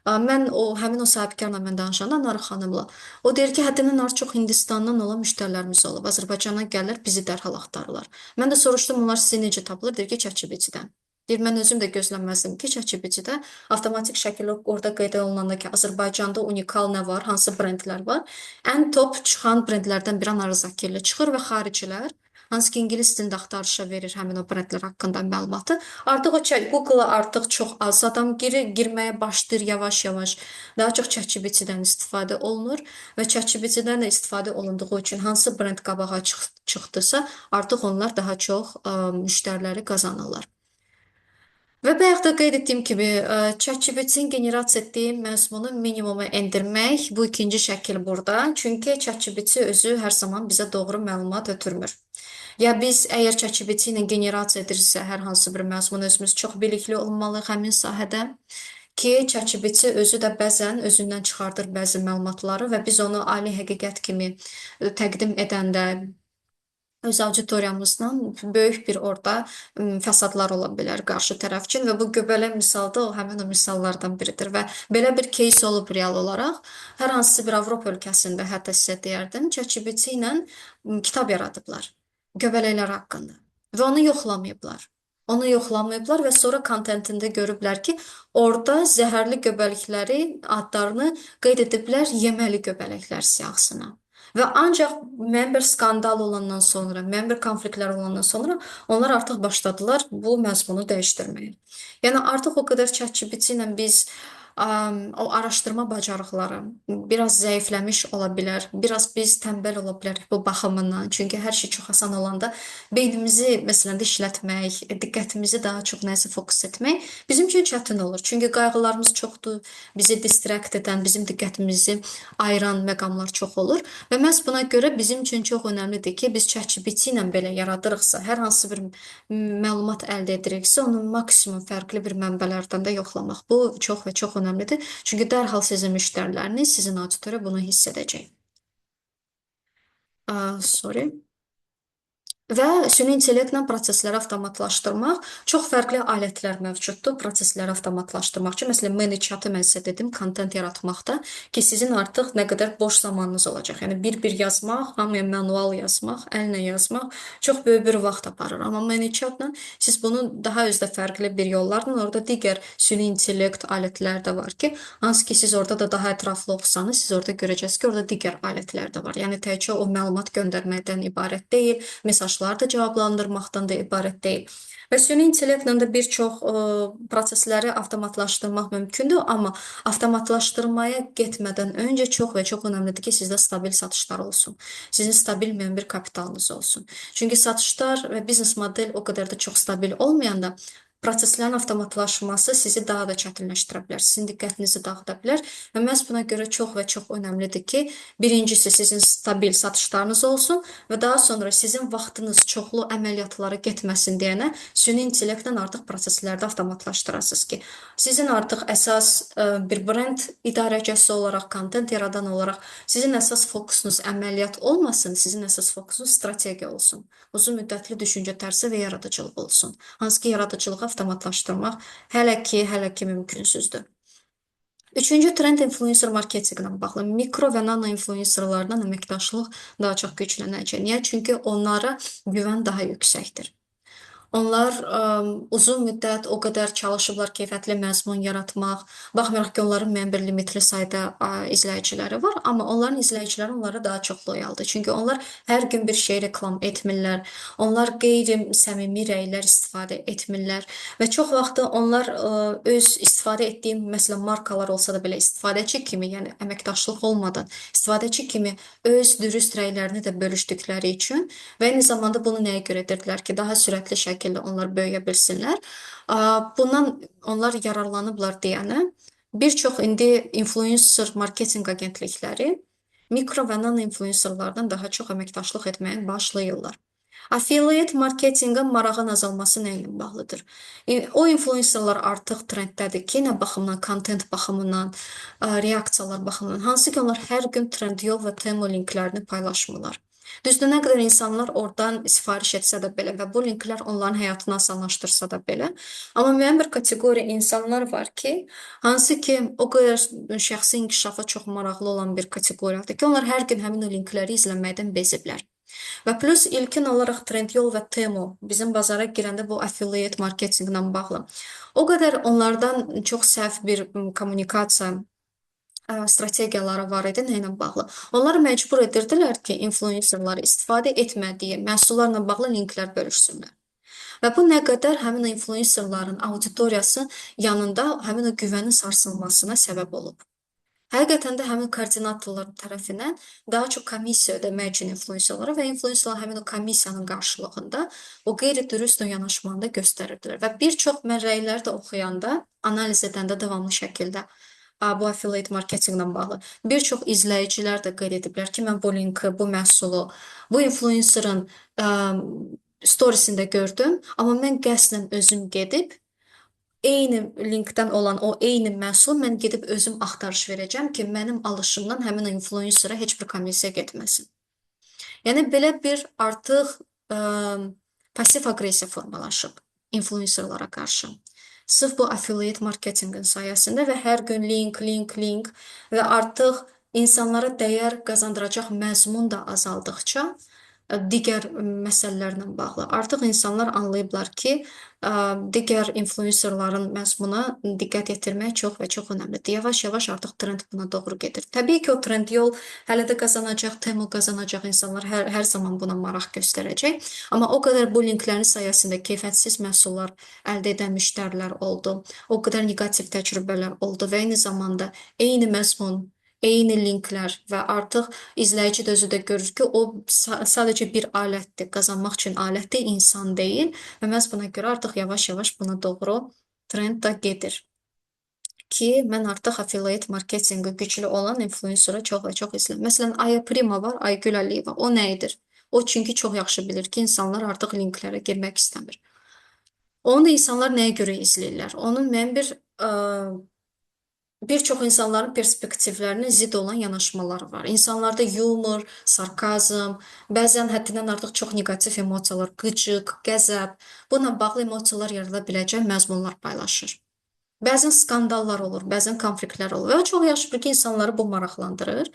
Mən həmin o sahibkarla mən danışanda Anar xanımla, o deyir ki, həddindən artıq çox Hindistandan olan müştərilərimiz olub. Azərbaycana gəlirlər, bizi dərhal axtarırlar. Mən də soruşdum, onlar sizi necə tapılır? Deyir ki, ChatGPT-dən. Deyir, mən özüm də gözləməzdim ki, ChatGPT-də avtomatik şəkildə orada qeyd olunanda ki, Azərbaycanda unikal nə var, hansı brendlər var. Ən top çıxan brendlərdən biri Anar Zakirli çıxır və xaricilər, hansı ki ingilis dilində axtarışa verir həmin o brendlər haqqında məlumatı. Artıq o Google-a artıq çox az adam girməyə başlayır yavaş-yavaş. Daha çox ChatGPT-dən istifadə olunur və ChatGPT-dən də istifadə olunduğu üçün hansı brend qabağa çıxdısa, artıq onlar daha çox müştəriləri qazanırlar. Və bayaq da qeyd etdiyim kimi, ChatGPT-in generasiya etdiyi məzmunu minimuma endirmək bu ikinci şəkil burada. Çünki ChatGPT özü hər zaman bizə doğru məlumat ötürmür. Ya biz əgər ChatGPT ilə generasiya edirsə hər hansı bir məzmun özümüz çox bilikli olmalıyıq həmin sahədə ki, ChatGPT özü də bəzən özündən çıxardır bəzi məlumatları və biz onu ali həqiqət kimi təqdim edəndə öz auditoriyamızdan böyük bir orada fəsadlar ola bilər qarşı tərəf üçün və bu göbələk misal da o həmin o misallardan biridir və belə bir case olub real olaraq hər hansı bir Avropa ölkəsində hətta sizə deyərdim ChatGPT ilə kitab yaradıblar göbələklər haqqında və onu yoxlamayıblar. Onu yoxlamayıblar və sonra kontentində görüblər ki, orada zəhərli göbələkləri adlarını qeyd ediblər yeməli göbələklər siyahısına. Və ancaq müəyyən bir skandal olandan sonra, müəyyən bir konfliktlər olandan sonra onlar artıq başladılar bu məzmunu dəyişdirməyə. Yəni artıq o qədər ChatGPT ilə biz o araşdırma bacarıqları biraz zəifləmiş ola bilər. Biraz biz tənbəl ola bilərik bu baxımından. Çünki hər şey çox asan olanda beynimizi məsələn də işlətmək, diqqətimizi daha çox nəsə fokus etmək bizim üçün çətin olur. Çünki qayğılarımız çoxdur, bizi distrakt edən, bizim diqqətimizi ayıran məqamlar çox olur. Və məhz buna görə bizim üçün çox önəmlidir ki, biz ChatGPT ilə belə yaradırıqsa, hər hansı bir məlumat əldə ediriksə, onu maksimum fərqli bir mənbələrdən də yoxlamaq. Bu çox və çox önəmlidir. Çünki dərhal sizin müştəriləriniz, sizin auditoriya bunu hiss edəcək. Sorry. Və süni intellektlə prosesləri avtomatlaşdırmaq çox fərqli alətlər mövcuddur. Prosesləri avtomatlaşdırmaq üçün, məsələn, ManyChat-ı mən sizə dedim, kontent yaratmaqda ki, sizin artıq nə qədər boş zamanınız olacaq. Yəni bir-bir yazmaq, hamıya manual yazmaq, əllə yazmaq çox böyük bir vaxt aparır. Amma ManyChat-la siz bunu daha özdə fərqli bir yollarla, orada digər süni intellekt alətlər də var ki, hansı ki siz orada da daha ətraflı oxusanız, siz orada görəcəksiniz ki, orada digər alətlər də var. Yəni təkcə o məlumat göndərməkdən ibarət deyil, mesajlar da cavablandırmaqdan da ibarət deyil. Və süni intellektlə də bir çox prosesləri avtomatlaşdırmaq mümkündür, amma avtomatlaşdırmaya getmədən öncə çox və çox önəmlidir ki, sizdə stabil satışlar olsun. Sizin stabil müəyyən bir kapitalınız olsun. Çünki satışlar və biznes model o qədər də çox stabil olmayanda proseslərin avtomatlaşması sizi daha da çətinləşdirə bilər, sizin diqqətinizi dağıda bilər və məhz buna görə çox və çox önəmlidir ki, birincisi sizin stabil satışlarınız olsun və daha sonra sizin vaxtınız çoxlu əməliyyatlara getməsin deyənə süni intellektlə artıq proseslərdə avtomatlaşdırasınız ki, sizin artıq əsas bir brend idarəçisi olaraq, kontent yaradan olaraq sizin əsas fokusunuz əməliyyat olmasın, sizin əsas fokusunuz strategiya olsun. Uzun müddətli düşüncə tərzi və yaradıcılıq olsun. Hansı ki, yaradıcılığı avtomatlaşdırmaq hələ ki mümkünsüzdür. Üçüncü trend influencer marketinqlə bağlı. Mikro və nano influencerlardan əməkdaşlıq daha çox güclənəcək. Niyə? Çünki onlara güvən daha yüksəkdir. Onlar uzun müddət o qədər çalışıblar keyfiyyətli məzmun yaratmaq. Baxmayaraq ki, onların müəyyən bir limitli sayda izləyiciləri var, amma onların izləyiciləri onlara daha çox loyaldır. Çünki onlar hər gün bir şey reklam etmirlər. Onlar qeyri-səmimi rəylər istifadə etmirlər və çox vaxtı onlar öz istifadə etdiyi məsələn markalar olsa da belə istifadəçi kimi, yəni əməkdaşlıq olmadan istifadəçi kimi öz dürüst rəylərini də bölüşdükləri üçün və eyni zamanda bunu nəyə görə edirdilər ki, daha sürətli şəkildə onlar böyüyə bilsinlər. Bundan onlar yararlanıblar deyənə bir çox indi influencer marketinq agentlikləri mikro və nano influencerlardan daha çox əməkdaşlıq etməyə başlayırlar. Affiliate marketinqin marağın azalması nə ilə bağlıdır? O influencerlar artıq trenddədir ki, nə baxımdan, kontent baxımından, reaksiyalar baxımından, hansı ki onlar hər gün Trendyol və Temu linklərini paylaşmırlar. Düzdür, nə qədər insanlar oradan sifariş etsə də belə və bu linklər onların həyatını asanlaşdırsa da belə, amma müəyyən bir kateqoriya insanlar var ki, hansı ki o qədər şəxsi inkişafa çox maraqlı olan bir kateqoriyadır ki, onlar hər gün həmin o linkləri izləməkdən beziblər. Və plus ilkin olaraq Trendyol və Temu bizim bazara girəndə bu affiliate marketinqlə bağlı. O qədər onlardan çox səhv bir kommunikasiya strategiyaları var idi nə ilə bağlı. Onları məcbur edirdilər ki, influencerları istifadə etmədiyi məhsullarla bağlı linklər bölüşsünlər. Və bu nə qədər həmin influencerların auditoriyası yanında həmin o güvənin sarsılmasına səbəb olub. Həqiqətən də həmin koordinatorlar tərəfindən daha çox komissiya ödəmək üçün influencerlara və influencerlar həmin o komissiyanın qarşılığında o qeyri-dürüst yanaşmanı da göstərirdilər. Və bir çox mən rəyləri də oxuyanda, analiz edəndə davamlı şəkildə bu affiliate marketinqlə bağlı. Bir çox izləyicilər də qeyd ediblər ki, mən bu linki, bu məhsulu, bu influencerın ə, storiesində gördüm, amma mən qəsdən özüm gedib eyni linkdən olan o eyni məhsul mən gedib özüm axtarış verəcəm ki, mənim alışımdan həmin o influencera heç bir komissiya getməsin. Yəni belə bir artıq ə, pasiv aqressiya formalaşıb influencerlara qarşı. Sırf bu affiliate marketinqin sayəsində və hər gün link və artıq insanlara dəyər qazandıracaq məzmun da azaldıqca digər məsələlərlə bağlı. Artıq insanlar anlayıblar ki, digər influencerların məzmuna diqqət yetirmək çox və çox önəmlidir. Yavaş-yavaş artıq trend buna doğru gedir. Təbii ki, o trend yol hələ də qazanacaq, Temu qazanacaq, insanlar hər zaman buna maraq göstərəcək. Amma o qədər bu linklərin sayəsində keyfiyyətsiz məhsullar əldə edən müştərilər oldu. O qədər neqativ təcrübələr oldu və eyni zamanda eyni məzmun, eyni linklər və artıq izləyici də özü də görür ki, o sadəcə bir alətdir, qazanmaq üçün alətdir, insan deyil və məhz buna görə artıq yavaş-yavaş buna doğru trend də gedir ki, mən artıq affiliate marketinqi güclü olan influencera çox və çox izləyirəm. Məsələn, Aya Prima var, Aygül Əliyeva. O nə edir? O çünki çox yaxşı bilir ki, insanlar artıq linklərə girmək istəmir. Onu da insanlar nəyə görə izləyirlər? Onun müəyyən bir çox insanların perspektivlərinə zidd olan yanaşmaları var. İnsanlarda yumor, sarkazm, bəzən həddindən artıq çox neqativ emosiyalar, qıcıq, qəzəb, bununla bağlı emosiyalar yarada biləcək məzmunlar paylaşır. Bəzən skandallar olur, bəzən konfliktlər olur və çox yaxşı bir ki, insanları bu maraqlandırır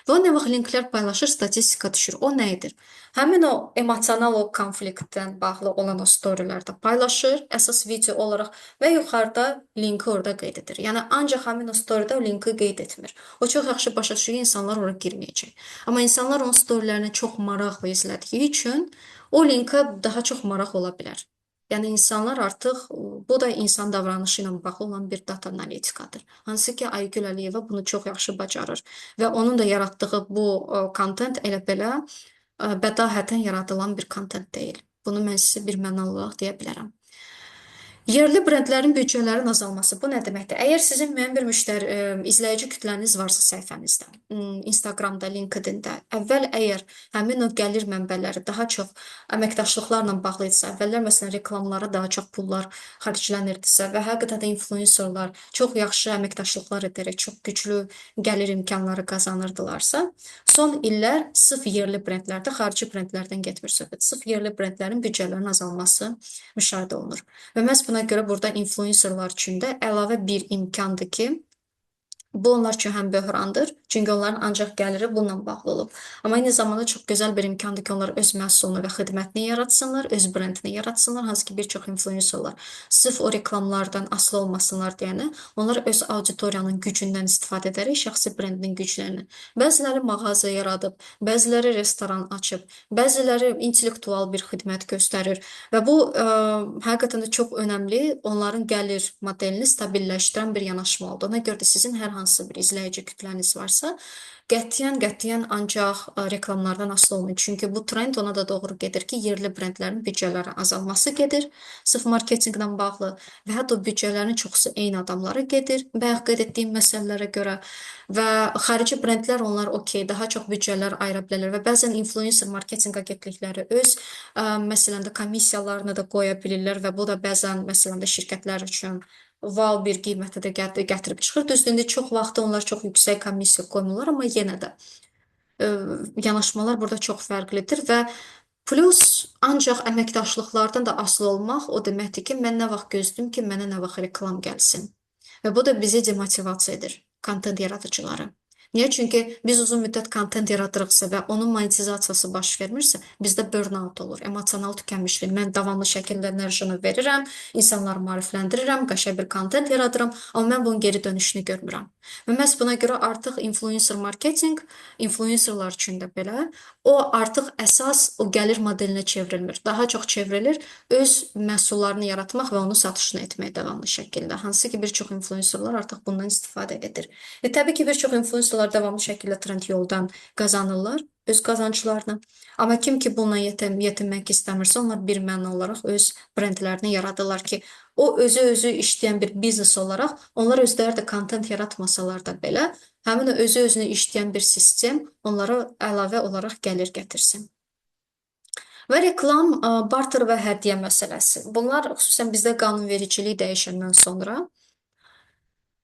və o nə vaxt linklər paylaşır, statistika düşür. O nə edir? Həmin o emosional o konfliktdən bağlı olan o storylərdə paylaşır, əsas video olaraq və yuxarıda linki orada qeyd edir. Yəni ancaq həmin o storydə o linki qeyd etmir. O çox yaxşı başa düşür ki, insanlar ora girməyəcək. Amma insanlar onun storylərini çox maraqla izlədiyi üçün o linka daha çox maraq ola bilər. Yəni insanlar artıq bu da insan davranışı ilə bağlı olan bir data analitikadır. Hansı ki Aygül Əliyeva bunu çox yaxşı bacarır və onun da yaratdığı bu kontent elə belə bədahətən yaradılan bir kontent deyil. Bunu mən sizə bir mənalı olaraq deyə bilərəm. Yerli brendlərin büdcələrinin azalması bu nə deməkdir? Əgər sizin müəyyən bir izləyici kütləniz varsa səhifənizdə, Instagramda, LinkedIn-də, əvvəl əgər həmin o gəlir mənbələri daha çox əməkdaşlıqlarla bağlı idisə, əvvəllər məsələn reklamlara daha çox pullar xərclənirdisə və həqiqətən də influencerlar çox yaxşı əməkdaşlıqlar edərək çox güclü gəlir imkanları qazanırdılarsa, son illər sırf yerli brendlərdə, xarici brendlərdən getmir söhbət. Sırf yerli brendlərin büdcələrinin azalması müşahidə olunur. Və məhz buna görə burada influencerlar üçün də əlavə bir imkandır ki, bu onlar üçün həm böhrandır, çünki onların ancaq gəliri bununla bağlı olub. Amma eyni zamanda çox gözəl bir imkandır ki, onlar öz məhsulunu və xidmətini yaratsınlar, öz brendini yaratsınlar, hansı ki bir çox influencerlar sırf o reklamlardan asılı olmasınlar deyənə, onlar öz auditoriyanın gücündən istifadə edərək şəxsi brendinin güclərini. Bəziləri mağaza yaradıb, bəziləri restoran açıb, bəziləri intellektual bir xidmət göstərir və bu həqiqətən də çox önəmli, onların gəlir modelini stabilləşdirən bir yanaşma oldu. Ona görə də sizin hər hansı bir izləyici kütləniz varsa, qətiyyən ancaq reklamlardan asılı olmayın. Çünki bu trend ona da doğru gedir ki, yerli brendlərin büdcələri azalması gedir, sırf marketinqlə bağlı və hətta o büdcələrin çoxusu eyni adamlara gedir, bayaq qeyd etdiyim məsələlərə görə və xarici brendlər onlar okey, daha çox büdcələr ayıra bilərlər və bəzən influencer marketinq agentlikləri öz məsələn də komissiyalarını da qoya bilirlər və bu da bəzən məsələn də şirkətlər üçün wow bir qiyməti də gətirib çıxır. Düzdür, çox vaxt onlar çox yüksək komissiya qoymurlar, amma yenə də yanaşmalar burada çox fərqlidir və plus ancaq əməkdaşlıqlardan da asılı olmaq o deməkdir ki, mən nə vaxt gözləyim ki, mənə nə vaxt reklam gəlsin. Və bu da bizi demotivasiya edir, kontent yaradıcıları. Niyə? Çünki biz uzun müddət kontent yaradırıqsa və onun monetizasiyası baş vermirsə, bizdə burnout olur, emosional tükənmişlik. Mən davamlı şəkildə enerjini verirəm, insanları maarifləndirirəm, qəşəng bir kontent yaradıram, amma mən bunun geri dönüşünü görmürəm. Və məhz buna görə artıq influencer marketinq, influencerlar üçün də belə, o artıq əsas o gəlir modelinə çevrilmir. Daha çox çevrilir öz məhsullarını yaratmaq və onun satışını etmək davamlı şəkildə. Hansı ki, bir çox influencerlar artıq bundan istifadə edir. Təbii ki, bir çox influencerlar davamlı şəkildə trend yoldan qazanırlar. öz qazanclarını. Amma kim ki bununla yetinmək istəmirsə, onlar birmənalı olaraq öz brendlərini yaradırlar ki, o özü işləyən bir biznes olaraq onlar özləri də kontent yaratmasalar da belə, həmin o özü-özünü işləyən bir sistem onlara əlavə olaraq gəlir gətirsin. Və reklam, barter və hədiyyə məsələsi. Bunlar xüsusən bizdə qanunvericilik dəyişəndən sonra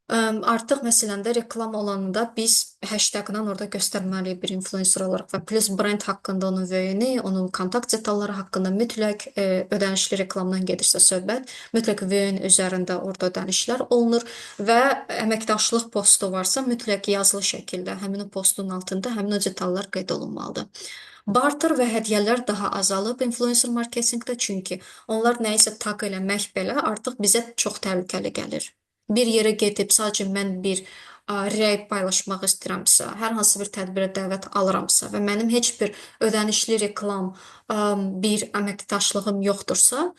artıq məsələn də reklam olanda biz hashtagla orada göstərməliyik bir influencer olaraq və plus brend haqqında onun veyini, onun kontakt detalları haqqında mütləq ödənişli reklamdan gedirsə söhbət, mütləq veyin üzərində orada ödənişlər olunur və əməkdaşlıq postu varsa mütləq yazılı şəkildə həmin o postun altında həmin o detallar qeyd olunmalıdır. Barter və hədiyyələr daha azalıb influencer marketinqdə, çünki onlar nəyisə taq eləmək belə artıq bizə çox təhlükəli gəlir. Bir yerə gedib sadəcə mən bir rəy paylaşmaq istəyirəmsə, hər hansı bir tədbirə dəvət alıramsa və mənim heç bir ödənişli reklam, bir əməkdaşlığım yoxdursa,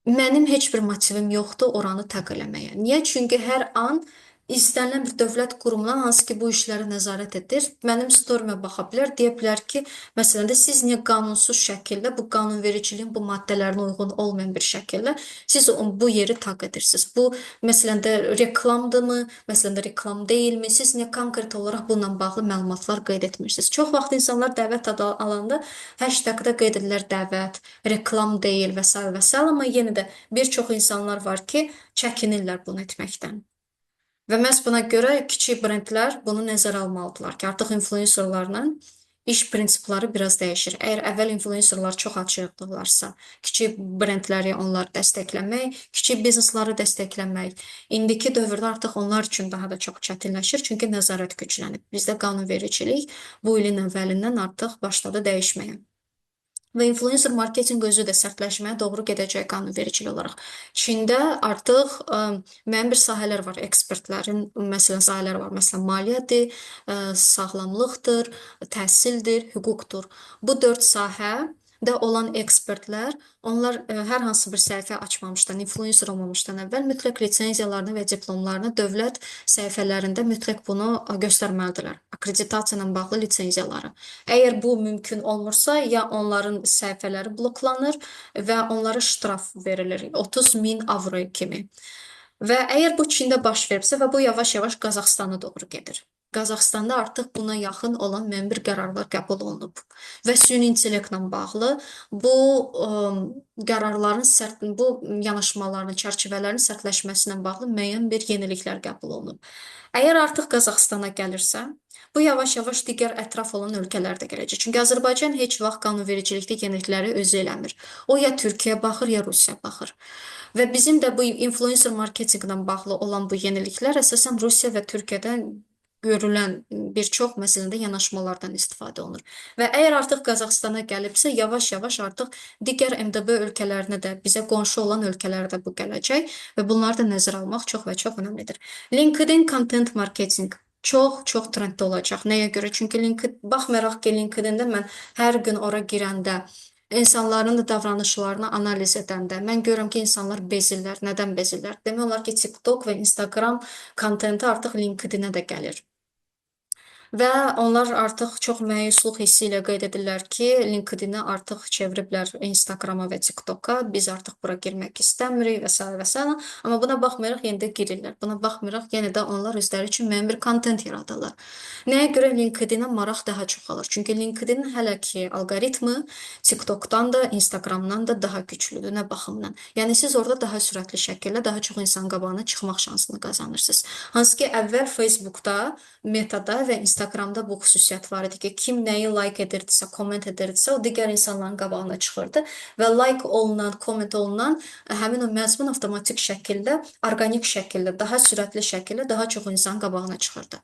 mənim heç bir motivim yoxdur oranı taq eləməyə. Niyə? Çünki hər an istənilən bir dövlət qurumundan hansı ki bu işləri nəzarət edir, mənim storimə baxa bilər, deyə bilər ki, məsələn də siz niyə qanunsuz şəkildə bu qanunvericiliyin bu maddələrinə uyğun olmayan bir şəkildə siz bu yeri taq edirsiniz. Bu məsələn də reklamdırmı, məsələn də reklam deyilmi? Siz niyə konkret olaraq bununla bağlı məlumatlar qeyd etmirsiniz? Çox vaxt insanlar dəvət adı alanda hashtagda qeyd edirlər dəvət, reklam deyil və s. və s. Amma yenə də bir çox insanlar var ki, çəkinirlər bunu etməkdən. Və məhz buna görə kiçik brendlər bunu nəzərə almalıdırlar ki, artıq influencerlarla iş prinsipləri biraz dəyişir. Əgər əvvəl influencerlar çox açıqdılarsa, kiçik brendləri onlar dəstəkləmək, kiçik biznesləri dəstəkləmək, indiki dövrdə artıq onlar üçün daha da çox çətinləşir, çünki nəzarət güclənib. Bizdə qanunvericilik bu ilin əvvəlindən artıq başladı dəyişməyə. Və influencer marketinq özü də sərtləşməyə doğru gedəcək qanunvericilik olaraq. Çində artıq müəyyən bir sahələr var, ekspertlərin məsələn sahələri var. Məsələn, maliyyədir, sağlamlıqdır, təhsildir, hüquqdur. Bu 4 sahə də olan ekspertlər, onlar hər hansı bir səhifə açmamışdan, influencer olmamışdan əvvəl mütləq lisenziyalarını və diplomlarını dövlət səhifələrində mütləq bunu göstərməlidirlər. Akkreditasiya ilə bağlı lisenziyaları. Əgər bu mümkün olmursa, ya onların səhifələri bloklanır və onlara ştraf verilir 30 min avro kimi. Və əgər bu Çində baş veribsə və bu yavaş-yavaş Qazaxstana doğru gedir. Qazaxstanda artıq buna yaxın olan müəyyən bir qərarlar qəbul olunub. Və süni intellektlə bağlı bu qərarların bu yanaşmaların, çərçivələrin sərtləşməsi ilə bağlı müəyyən bir yeniliklər qəbul olunub. Əgər artıq Qazaxstana gəlirsə, bu yavaş-yavaş digər ətraf olan ölkələrdə gələcək. Çünki Azərbaycan heç vaxt qanunvericilikdə yenilikləri özü eləmir. O ya Türkiyəyə baxır, ya Rusiyaya baxır. Və bizim də bu influencer marketinqlə bağlı olan bu yeniliklər əsasən Rusiya və Türkiyədən görülən bir çox məsələdə yanaşmalardan istifadə olunur. Və əgər artıq Qazaxstana gəlibsə, yavaş-yavaş artıq digər MDB ölkələrinə də, bizə qonşu olan ölkələrə də bu gələcək və bunları da nəzərə almaq çox və çox önəmlidir. LinkedIn content marketing çox trenddə olacaq. Nəyə görə? Çünki baxmayaraq ki, LinkedIn-də mən hər gün ora girəndə İnsanların da davranışlarını analiz edəndə mən görürəm ki, insanlar bezirlər. Nədən bezirlər? Demək olar ki, TikTok və Instagram kontenti artıq LinkedIn-ə də gəlir. Və onlar artıq çox məyusluq hissi ilə qeyd edirlər ki, LinkedIn-i artıq çeviriblər Instagrama və TikToka. Biz artıq bura girmək istəmirik və s. və s. Amma buna baxmayaraq yenə də girirlər. Buna baxmayaraq yenə də onlar özləri üçün müəyyən bir kontent yaradırlar. Nəyə görə LinkedIn-ə maraq daha çoxalır? Çünki LinkedIn hələ ki alqoritmi TikTokdan da, Instagramdan da daha güclüdür. Nə baxımdan? Yəni siz orada daha sürətli şəkildə daha çox insan qabağına çıxmaq şansını qazanırsınız. Hansı ki əvvəl Facebookda, Metada və Instagramda bu xüsusiyyət var idi ki, kim nəyi like edirdisə, komment edirdisə, o digər insanların qabağına çıxırdı və like olunan, komment olunan həmin o məzmun avtomatik şəkildə, orqanik şəkildə, daha sürətli şəkildə daha çox insan qabağına çıxırdı.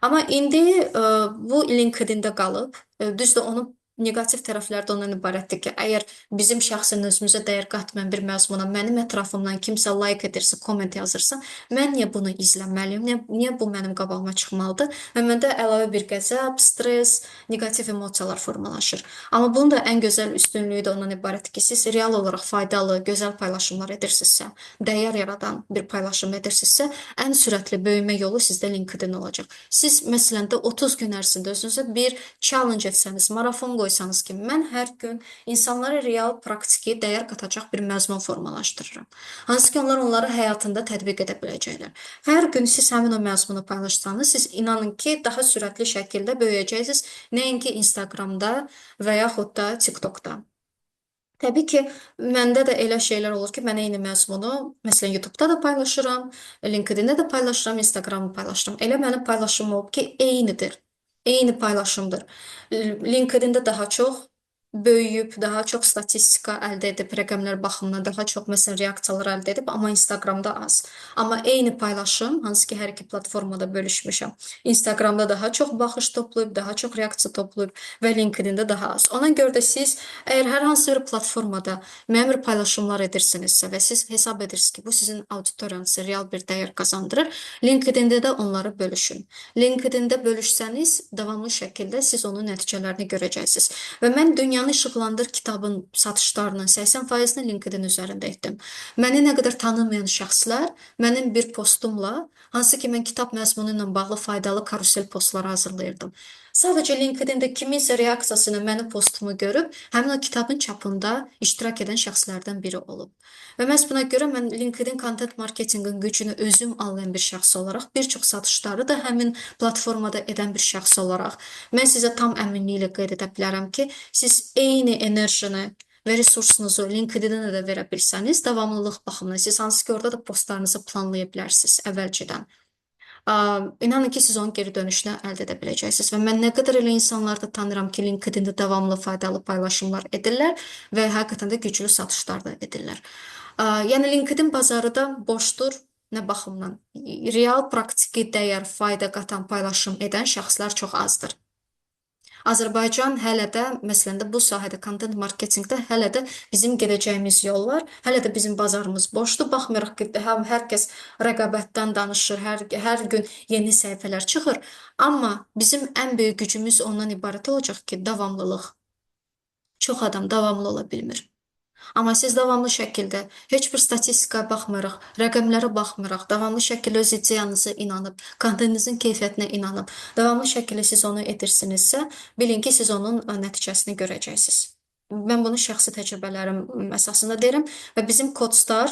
Amma indi bu LinkedIn-də qalıb. Düzdür, onu Negativ tərəfləri də ondan ibarətdir ki, əgər bizim şəxsən özümüzə dəyər qatmayan bir məzmuna mənim ətrafımdan kimsə like edirsə, komment yazırsa, mən niyə bunu izləməliyəm? Niyə bu mənim qabağıma çıxmalıdır? Və məndə əlavə bir qəzəb, stres, negativ emosiyalar formalaşır. Amma bunun da ən gözəl üstünlüyü də ondan ibarətdir ki, siz real olaraq faydalı, gözəl paylaşımlar edirsinizsə, dəyər yaradan bir paylaşım edirsinizsə, ən sürətli böyümə yolu sizdə LinkedIn olacaq. Siz məsələn də 30 gün ərzində özünüzə bir challenge etsəniz, marafon qoysanız ki, mən hər gün insanlara real, praktiki dəyər qatacaq bir məzmun formalaşdırıram. Hansı ki, onlar onları həyatında tətbiq edə biləcəklər. Hər gün siz həmin o məzmunu paylaşsanız, siz inanın ki, daha sürətli şəkildə böyüyəcəksiniz, nəinki Instagramda və yaxud da TikTokda. Təbii ki, məndə də elə şeylər olur ki, mən eyni məzmunu, məsələn, YouTube-da da paylaşıram, LinkedIn-də də paylaşıram, Instagram-da paylaşıram. Elə mənim paylaşımım olub ki, eynidir. Eyni paylaşımdır. LinkedIn-də daha çox böyüyüb, daha çox statistika əldə edib, rəqəmlər baxımından daha çox məsələn reaksiyalar əldə edib, amma Instagramda az. Amma eyni paylaşım, hansı ki, hər iki platformada bölüşmüşəm. Instagramda daha çox baxış toplayıb, daha çox reaksiya toplayıb və LinkedIn-də daha az. Ona görə də siz əgər hər hansı bir platformada müəyyən bir paylaşımlar edirsinizsə və siz hesab edirsiniz ki, bu sizin auditoriyanızı real bir dəyər qazandırır, LinkedIn-də də onları bölüşün. LinkedIn-də bölüşsəniz, davamlı şəkildə siz onun nəticələrini görəcəksiniz. Və mən Dünyanı İşıqlandır kitabın satışlarının 80%-ni LinkedIn üzərində etdim. Məni nə qədər tanımayan şəxslər mənim bir postumla, hansı ki mən kitab məzmunu ilə bağlı faydalı karusel postları hazırlayırdım. Sadəcə LinkedIn-də kiminsə reaksiyasını mənim postumu görüb, həmin o kitabın çapında iştirak edən şəxslərdən biri olub. Və məhz buna görə mən LinkedIn content marketinqin gücünü özüm anlayan bir şəxs olaraq, bir çox satışları da həmin platformada edən bir şəxs olaraq, mən sizə tam əminliklə qeyd edə bilərəm ki, siz eyni enerjini və resursunuzu LinkedIn-ə də verə bilsəniz, davamlılıq baxımından siz hansı ki, orada da postlarınızı planlaya bilərsiniz əvvəlcədən. İnanın ki, siz onun geri dönüşünü əldə edə biləcəksiniz. Və mən nə qədər elə insanlar da tanıram ki, LinkedIn-də davamlı faydalı paylaşımlar edirlər və həqiqətən də güclü satışlar da edirlər. Yəni LinkedIn bazarı da boşdur. Nə baxımdan? Real, praktiki dəyər, fayda qatan paylaşım edən şəxslər çox azdır. Azərbaycan hələ də, məsələn də bu sahədə, content marketinqdə hələ də bizim gedəcəyimiz yol var. Hələ də bizim bazarımız boşdur. Baxmayaraq ki, hər kəs rəqabətdən danışır, hər gün yeni səhifələr çıxır. Amma bizim ən böyük gücümüz ondan ibarət olacaq ki, davamlılıq. Çox adam davamlı ola bilmir. Amma siz davamlı şəkildə heç bir statistikaya baxmırıq, rəqəmlərə baxmırıq, davamlı şəkildə öz ideyanıza inanıb, kontentinizin keyfiyyətinə inanıb, davamlı şəkildə siz onu edirsinizsə, bilin ki, siz onun nəticəsini görəcəksiniz. Mən bunu şəxsi təcrübələrim əsasında deyirəm və bizim Codstar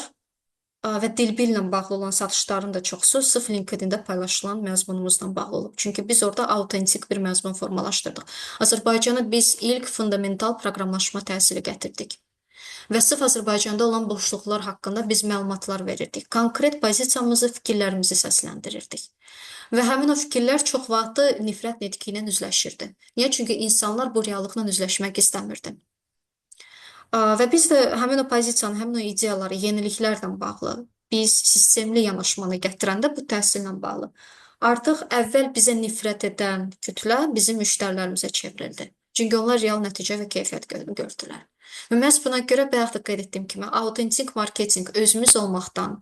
və Dilbillə bağlı olan satışların da çoxusu sırf LinkedIn-də paylaşılan məzmunumuzla bağlı olub. Çünki biz orada autentik bir məzmun formalaşdırdıq. Azərbaycana biz ilk fundamental proqramlaşma təhsili gətirdik. Və sırf Azərbaycanda olan boşluqlar haqqında biz məlumatlar verirdik. Konkret pozisiyamızı, fikirlərimizi səsləndirirdik. Və həmin o fikirlər çox vaxtı nifrət nitqi ilə üzləşirdi. Niyə? Çünki insanlar bu reallıqla üzləşmək istəmirdi. Və biz də həmin o pozisiyanı, həmin o ideyaları, yeniliklərlə bağlı, biz sistemli yanaşmanı gətirəndə bu təhsillə bağlı. Artıq əvvəl bizə nifrət edən kütlə bizim müştərilərimizə çevrildi. Çünki onlar real nəticə və keyfiyyət gördülər. Və məhz buna görə bayaq da qeyd etdiyim kimi, autentik marketinq özümüz olmaqdan,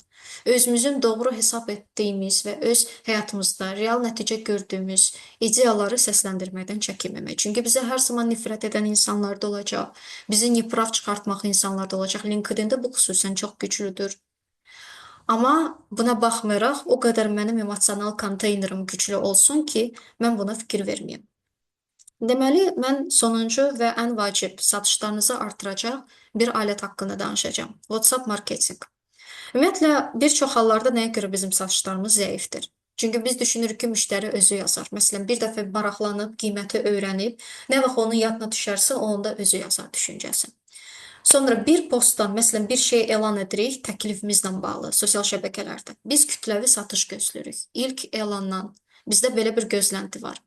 özümüzün doğru hesab etdiyimiz və öz həyatımızda real nəticə gördüyümüz ideyaları səsləndirməkdən çəkinməmək. Çünki bizə hər zaman nifrət edən insanlar da olacaq, bizi nifrət çıxartmaq insanlar da olacaq. LinkedIn-də bu xüsusən çox güclüdür. Amma buna baxmayaraq, o qədər mənim emosional konteynerim güclü olsun ki, mən buna fikir verməyim. Deməli, mən sonuncu və ən vacib satışlarınızı artıracaq bir alət haqqında danışacağam. WhatsApp marketinq. Ümumiyyətlə, bir çox hallarda nəyə görə bizim satışlarımız zəifdir? Çünki biz düşünürük ki, müştəri özü yazar. Məsələn, bir dəfə maraqlanıb, qiyməti öyrənib, nə vaxt onun yadına düşərsə, o onda özü yazar düşüncəsi. Sonra bir postdan, məsələn, bir şey elan edirik təklifimizlə bağlı sosial şəbəkələrdə. Biz kütləvi satış gözləyirik. İlk elandan bizdə belə bir gözlənti var.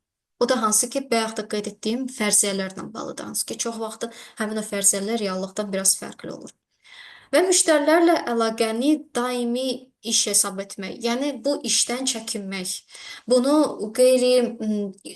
O da hansı ki, bayaq da qeyd etdiyim fərziyyələrlə bağlıdır. Hansı ki, çox vaxt həmin o fərziyyələr reallıqdan biraz fərqli olur. Və müştərilərlə əlaqəni daimi iş hesab etmək. Yəni bu işdən çəkinmək. Bunu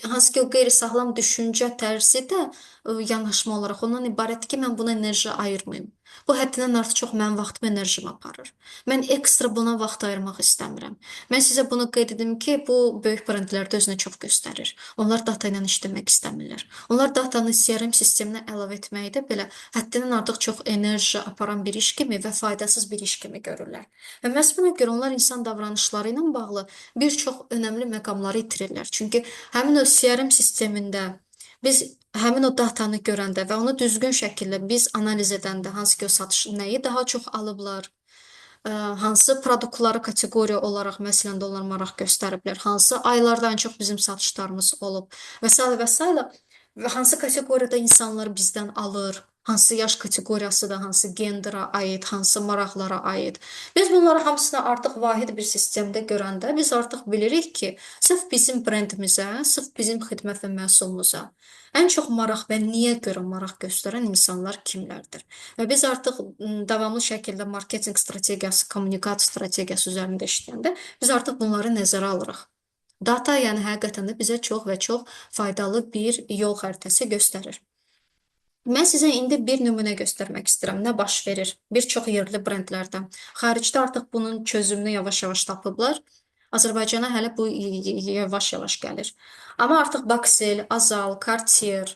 hansı ki o qeyri-sağlam düşüncə tərzi də yanaşma olaraq ondan ibarətdir ki, mən buna enerji ayırmayım. Bu həddindən artıq çox mənim vaxtımı, enerjimi aparır. Mən ekstra buna vaxt ayırmaq istəmirəm. Mən sizə bunu qeyd edim ki, bu böyük brendlərdə özünü çox göstərir. Onlar data ilə işləmək istəmirlər. Onlar datanı CRM sisteminə əlavə etməyi də belə həddindən artıq çox enerji aparan bir iş kimi və faydasız bir iş kimi görürlər. Və məhz buna görə onlar insan davranışları ilə bağlı bir çox önəmli məqamları itirirlər. Çünki həmin o CRM sistemində biz həmin o datanı görəndə və onu düzgün şəkildə biz analiz edəndə hansı ki o satış nəyi daha çox alıblar, hansı produktları kateqoriya olaraq məsələn də onlar maraq göstəriblər, hansı aylarda ən çox bizim satışlarımız olub və s. və s. və hansı kateqoriyada insanlar bizdən alır, hansı yaş kateqoriyası da, hansı gendera aid, hansı maraqlara aid. Biz bunları hamısını artıq vahid bir sistemdə görəndə biz artıq bilirik ki, sırf bizim brendimizə, sırf bizim xidmət və məhsulumuza ən çox maraq və niyə görə maraq göstərən insanlar kimlərdir? Və biz artıq davamlı şəkildə marketinq strategiyası, kommunikasiya strategiyası üzərində işləyəndə biz artıq bunları nəzərə alırıq. Data, yəni həqiqətən də bizə çox və çox faydalı bir yol xəritəsi göstərir. Mən sizə indi bir nümunə göstərmək istəyirəm. Nə baş verir bir çox yerli brendlərdə. Xaricdə artıq bunun çözümünü yavaş-yavaş tapıblar. Azərbaycana hələ bu yavaş-yavaş gəlir. Amma artıq Baxel, Azal, Cartier,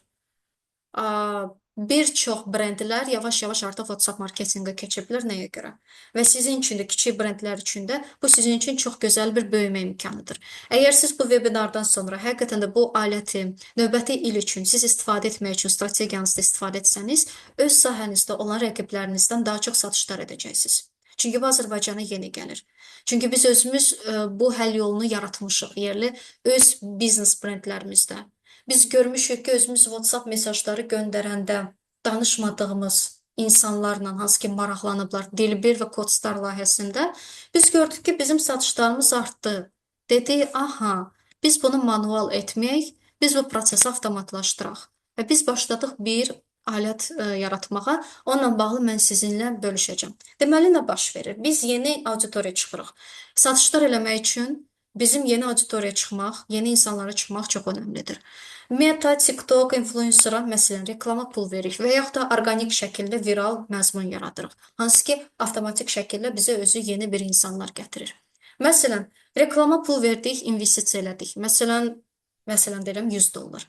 bir çox brendlər yavaş-yavaş artıq WhatsApp marketinqə keçiblər. Nəyə görə? Və sizin üçün də, kiçik brendlər üçün də bu sizin üçün çox gözəl bir böyümə imkanıdır. Əgər siz bu vebinardan sonra həqiqətən də bu aləti növbəti il üçün siz istifadə etmək üçün strategiyanızda istifadə etsəniz, öz sahənizdə olan rəqiblərinizdən daha çox satışlar edəcəksiniz. Çünki bu Azərbaycana yeni gəlir. Çünki biz özümüz bu həll yolunu yaratmışıq yerli öz biznes brendlərimizdə. Biz görmüşük ki, özümüz WhatsApp mesajları göndərəndə danışmadığımız insanlarla, hansı ki maraqlanıblar Dilbir və Kodstar layihəsində, biz gördük ki, bizim satışlarımız artdı. Dedi, aha, biz bunu manual etməyək, biz bu prosesi avtomatlaşdıraq. Və biz başladıq bir alət yaratmağa. Onunla bağlı mən sizinlə bölüşəcəm. Deməli, nə baş verir? Biz yeni auditoriya çıxırıq. Satışlar eləmək üçün bizim yeni auditoriyaya çıxmaq, yeni insanlara çıxmaq çox önəmlidir. Meta, TikTok, influencer'a məsələn reklama pul veririk və yaxud da orqanik şəkildə viral məzmun yaradırıq. Hansı ki, avtomatik şəkildə bizə özü yeni bir insanlar gətirir. Məsələn, reklama pul verdik, investisiya elədik. Məsələn deyirəm $100.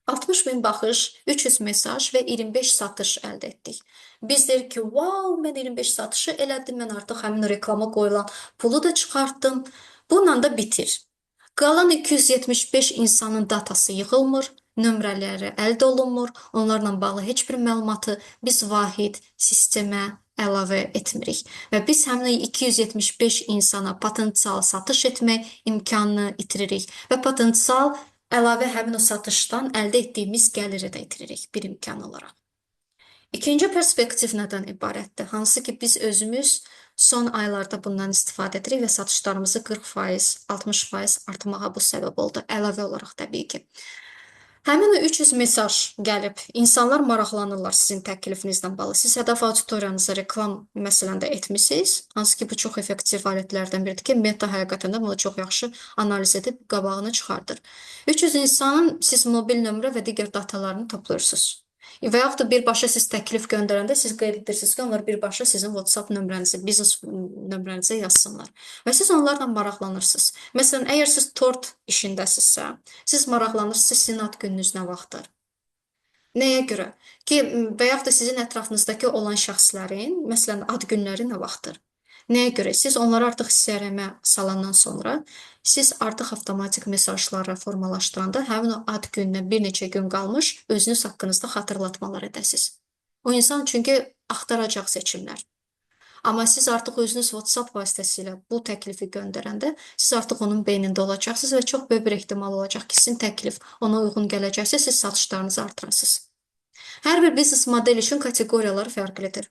60 min baxış, 300 mesaj və 25 satış əldə etdik. Biz deyirik ki, wow, mən 25 satışı elədim, mən artıq həmin reklama qoyulan pulu da çıxartdım. Bununla da bitir. Qalan 275 insanın datası yığılmır, nömrələri əldə olunmur, onlarla bağlı heç bir məlumatı biz vahid sistemə əlavə etmirik. Və biz həmin 275 insana potensial satış etmək imkanını itiririk və potensial əlavə həmin o satışdan əldə etdiyimiz gəliri də itiririk bir imkan olaraq. İkinci perspektiv nədən ibarətdir? Hansı ki, biz özümüz son aylarda bundan istifadə edirik və satışlarımızı 40%, 60% artmağa bu səbəb oldu. Əlavə olaraq təbii ki. Həmin o 300 mesaj gəlib, insanlar maraqlanırlar sizin təklifinizlə bağlı. Siz hədəf auditoriyanıza reklam məsələndə etmisiniz. Hansı ki, bu çox effektiv alətlərdən biridir ki, Meta həqiqətən də bunu çox yaxşı analiz edib qabağını çıxardır. 300 insanın siz mobil nömrə və digər datalarını toplayırsınız. Və yaxud da birbaşa siz təklif göndərəndə siz qeyd edirsiniz ki, onlar birbaşa sizin WhatsApp nömrənizi, biznes nömrənizə yazsınlar. Və siz onlarla maraqlanırsınız. Məsələn, əgər siz tort işindəsinizsə, siz maraqlanırsınız, sizin ad gününüz nə vaxtdır? Nəyə görə? Ki, və yaxud da sizin ətrafınızdakı olan şəxslərin, məsələn, ad günləri nə vaxtdır? Nəyə görə? Siz onları artıq CRM-ə salandan sonra, siz artıq avtomatik mesajları formalaşdıranda həmin o ad gününə bir neçə gün qalmış özünüz haqqınızda xatırlatmalar edəsiniz. O insan çünki axtaracaq seçimlər. Amma siz artıq özünüz WhatsApp vasitəsilə bu təklifi göndərəndə, siz artıq onun beynində olacaqsınız və çox böyük bir ehtimal olacaq ki, sizin təklif ona uyğun gələcəksə, siz satışlarınızı artırasınız. Hər bir biznes model üçün kateqoriyalar fərqlidir.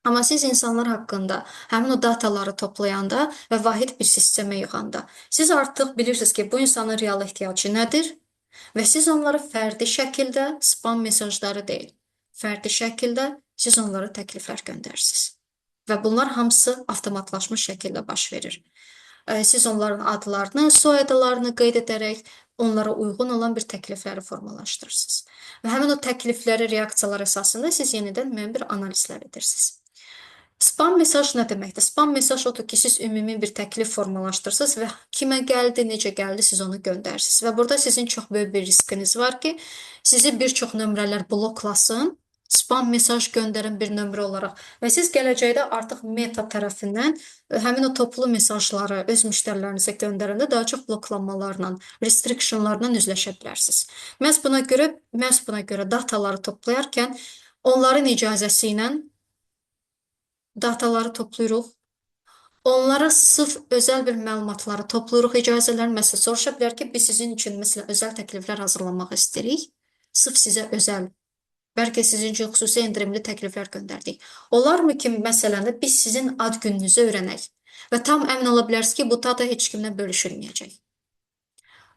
Amma siz insanlar haqqında həmin o dataları toplayanda və vahid bir sistemə yığanda, siz artıq bilirsiniz ki, bu insanın real ehtiyacı nədir və siz onlara fərdi şəkildə spam mesajları deyil, fərdi şəkildə siz onlara təkliflər göndərirsiniz. və bunlar hamısı avtomatlaşmış şəkildə baş verir. Siz onların adlarını, soyadlarını qeyd edərək onlara uyğun olan bir təklifləri formalaşdırırsınız. Və həmin o təklifləri, reaksiyalar əsasında siz yenidən müəyyən bir analizlər edirsiniz. Spam mesaj nə deməkdir? Spam mesaj odur ki, siz ümumi bir təklif formalaşdırırsınız və kimə gəldi, necə gəldi, siz onu göndərirsiniz. Və burada sizin çox böyük bir riskiniz var ki, sizi bir çox nömrələr bloklasın, spam mesaj göndərən bir nömrə olaraq və siz gələcəkdə artıq meta tərəfindən həmin o toplu mesajları öz müştərilərinizə göndərəndə daha çox bloklanmalarla, restrictionlarla üzləşə bilərsiniz. Məhz buna görə dataları toplayarkən onların icazəsi ilə dataları toplayırıq. Onlara sırf özəl bir məlumatları toplayırıq, icazələrini məsələn soruşa bilər ki, biz sizin üçün məsələn özəl təkliflər hazırlamaq istəyirik. Sırf sizə özəl, bəlkə sizin üçün xüsusi endirimli təkliflər göndərdik. Olarmı ki, məsələn də biz sizin ad gününüzü öyrənək və tam əmin ola bilərsiniz ki, bu data heç kimlə bölüşülməyəcək.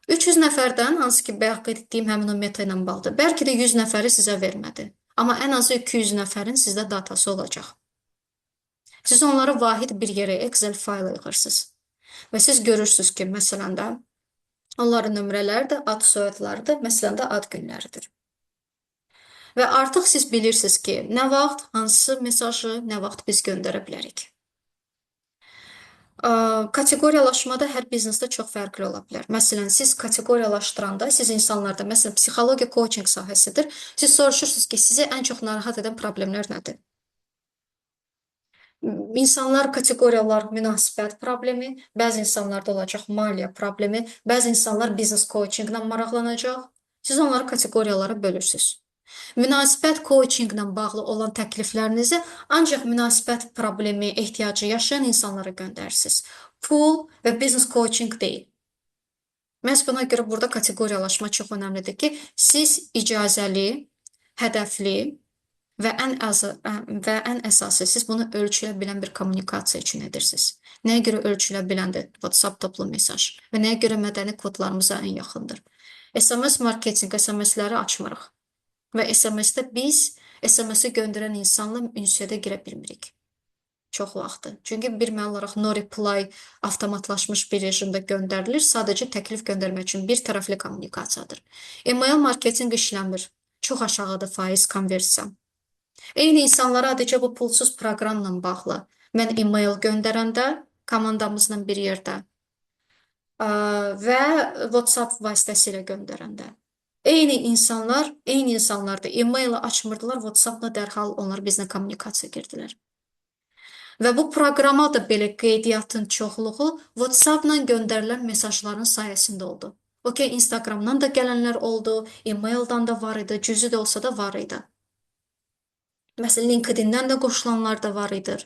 300 nəfərdən, hansı ki, bayaq qeyd etdiyim həmin o meta ilə bağlıdır. Bəlkə də 100 nəfəri sizə vermədi. Amma ən azı 200 nəfərin sizdə datası olacaq. Siz onları vahid bir yerə Excel fayla yığırsınız. Və siz görürsünüz ki, məsələn də onların nömrələri də, ad soyadları da, məsələn də ad günləridir. Və artıq siz bilirsiniz ki, nə vaxt, hansı mesajı, nə vaxt biz göndərə bilərik. Kateqoriyalaşmada hər biznesdə çox fərqli ola bilər. Məsələn, siz kateqoriyalaşdıranda, siz insanlarda, məsələn, psixologiya coaching sahəsidir. Siz soruşursunuz ki, sizi ən çox narahat edən problemlər nədir? İnsanlar kateqoriyalar münasibət problemi, bəzi insanlarda olacaq maliyyə problemi, bəzi insanlar biznes coachinglə maraqlanacaq. Siz onları kateqoriyalara bölürsünüz. Münasibət coachinglə bağlı olan təkliflərinizi ancaq münasibət problemi, ehtiyacı yaşayan insanlara göndərirsiniz. Pul və biznes coaching deyil. Məhz buna görə burada kateqoriyalaşma çox önəmlidir ki, siz icazəli, hədəfli və ən əsası siz bunu ölçülə bilən bir kommunikasiya üçün edirsiniz. Nəyə görə ölçülə biləndir? WhatsApp toplu mesaj və nəyə görə mədəni kodlarımıza ən yaxındır? SMS marketinq, SMS-ləri açmırıq və SMS-də biz SMS-i göndərən insanla ünsiyyətə girə bilmirik. Çox vaxtı. Çünki bir məna olaraq no reply avtomatlaşmış bir rejimdə göndərilir. Sadəcə təklif göndərmək üçün bir tərəfli kommunikasiyadır. Email marketinq işləmir. Çox aşağıdır faiz konversiya. Eyni insanlara adicə bu pulsuz proqramla bağlı mən e-mail göndərəndə komandamızla bir yerdə və WhatsApp vasitəsilə göndərəndə. Eyni insanlar da e-maili açmırdılar, WhatsAppla dərhal onlar bizlə kommunikasiya girdilər. Və bu proqrama da belə qeydiyyatın çoxluğu WhatsApp-la göndərilən mesajların sayəsində oldu. Okey, Instagramdan da gələnlər oldu, e-maildan da var idi, cüzi də olsa da var idi. Məsələn, LinkedIn-dən də qoşulanlar da var idi.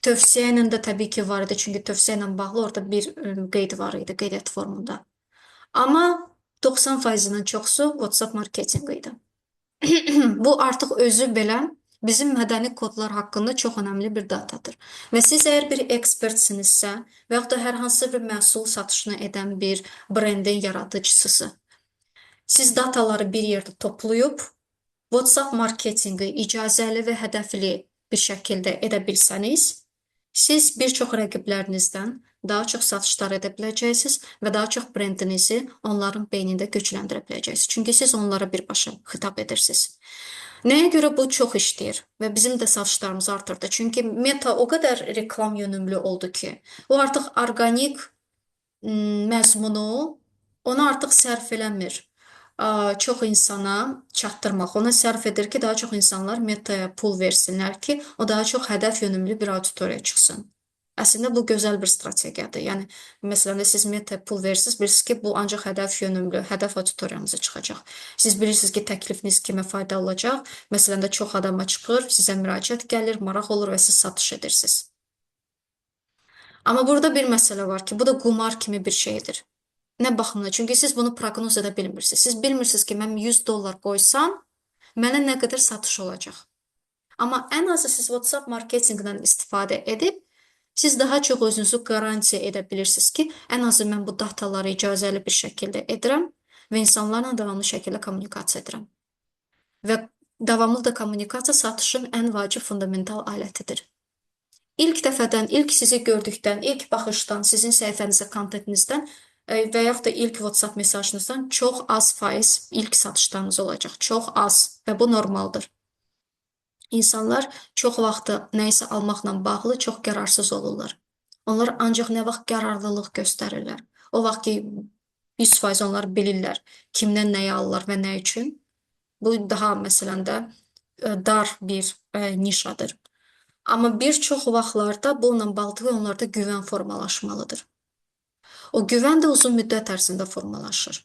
Tövsiyə ilə də təbii ki var idi, çünki tövsiyə ilə bağlı orada bir qeyd var idi, qeydiyyat formunda. Amma 90%-dən çoxsu WhatsApp marketinq idi. Bu artıq özü belə bizim mədəni kodlar haqqında çox önəmli bir datadır. Və siz əgər bir ekspertsinizsə və yaxud da hər hansı bir məhsul satışını edən bir brendin yaradıcısısı, siz dataları bir yerdə toplayıb WhatsApp marketinqi icazəli və hədəfli bir şəkildə edə bilsəniz, siz bir çox rəqiblərinizdən daha çox satışlar edə biləcəksiniz və daha çox brendinizi onların beynində gücləndirə biləcəksiniz. Çünki siz onlara birbaşa xitab edirsiniz. Nəyə görə bu çox işləyir və bizim də satışlarımız artırdı? Çünki meta o qədər reklam yönümlü oldu ki, o artıq orqanik məzmunu ona artıq sərf eləmir. Çox insana çatdırmaq, ona sərf edir ki, daha çox insanlar metaya pul versinlər ki, o daha çox hədəf yönümlü bir auditoriya çıxsın. Əslində bu gözəl bir strategiyadır. Yəni, məsələn də siz metaya pul verirsiniz, bilirsiniz ki, bu ancaq hədəf yönümlü, hədəf auditoriyamıza çıxacaq. Siz bilirsiniz ki, təklifiniz kimə fayda olacaq. Məsələn də çox adama çıxır, sizə müraciət gəlir, maraq olur və siz satış edirsiniz. Amma burada bir məsələ var ki, bu da qumar kimi bir şeydir. Nə baxımdan? Çünki siz bunu proqnoz edə bilmirsiniz. Siz bilmirsiniz ki, mən 100 dollar qoysam, mənə nə qədər satış olacaq. Amma ən azı siz WhatsApp marketinqdən istifadə edib, siz daha çox özünüzü qarantiya edə bilirsiniz ki, ən azı mən bu dataları icazəli bir şəkildə edirəm və insanlarla davamlı şəkildə kommunikasiya edirəm. Və davamlı da kommunikasiya satışın ən vacib fundamental alətidir. İlk dəfədən, ilk sizi gördükdən, ilk baxışdan, sizin səhifənizə, kontentinizdən və yaxud da ilk WhatsApp mesajınızdan çox az faiz ilk satışlarınız olacaq. Çox az və bu normaldır. İnsanlar çox vaxtı nəyisə almaqla bağlı çox qərarsız olurlar. Onlar ancaq nə vaxt qərarlılıq göstərirlər. O vaxt ki 100% onlar bilirlər kimdən nəyi alırlar və nə üçün. Bu daha məsələn də dar bir nişadır. Amma bir çox vaxtlarda bununla bağlı onlarda güvən formalaşmalıdır. O güvən də uzun müddət ərzində formalaşır.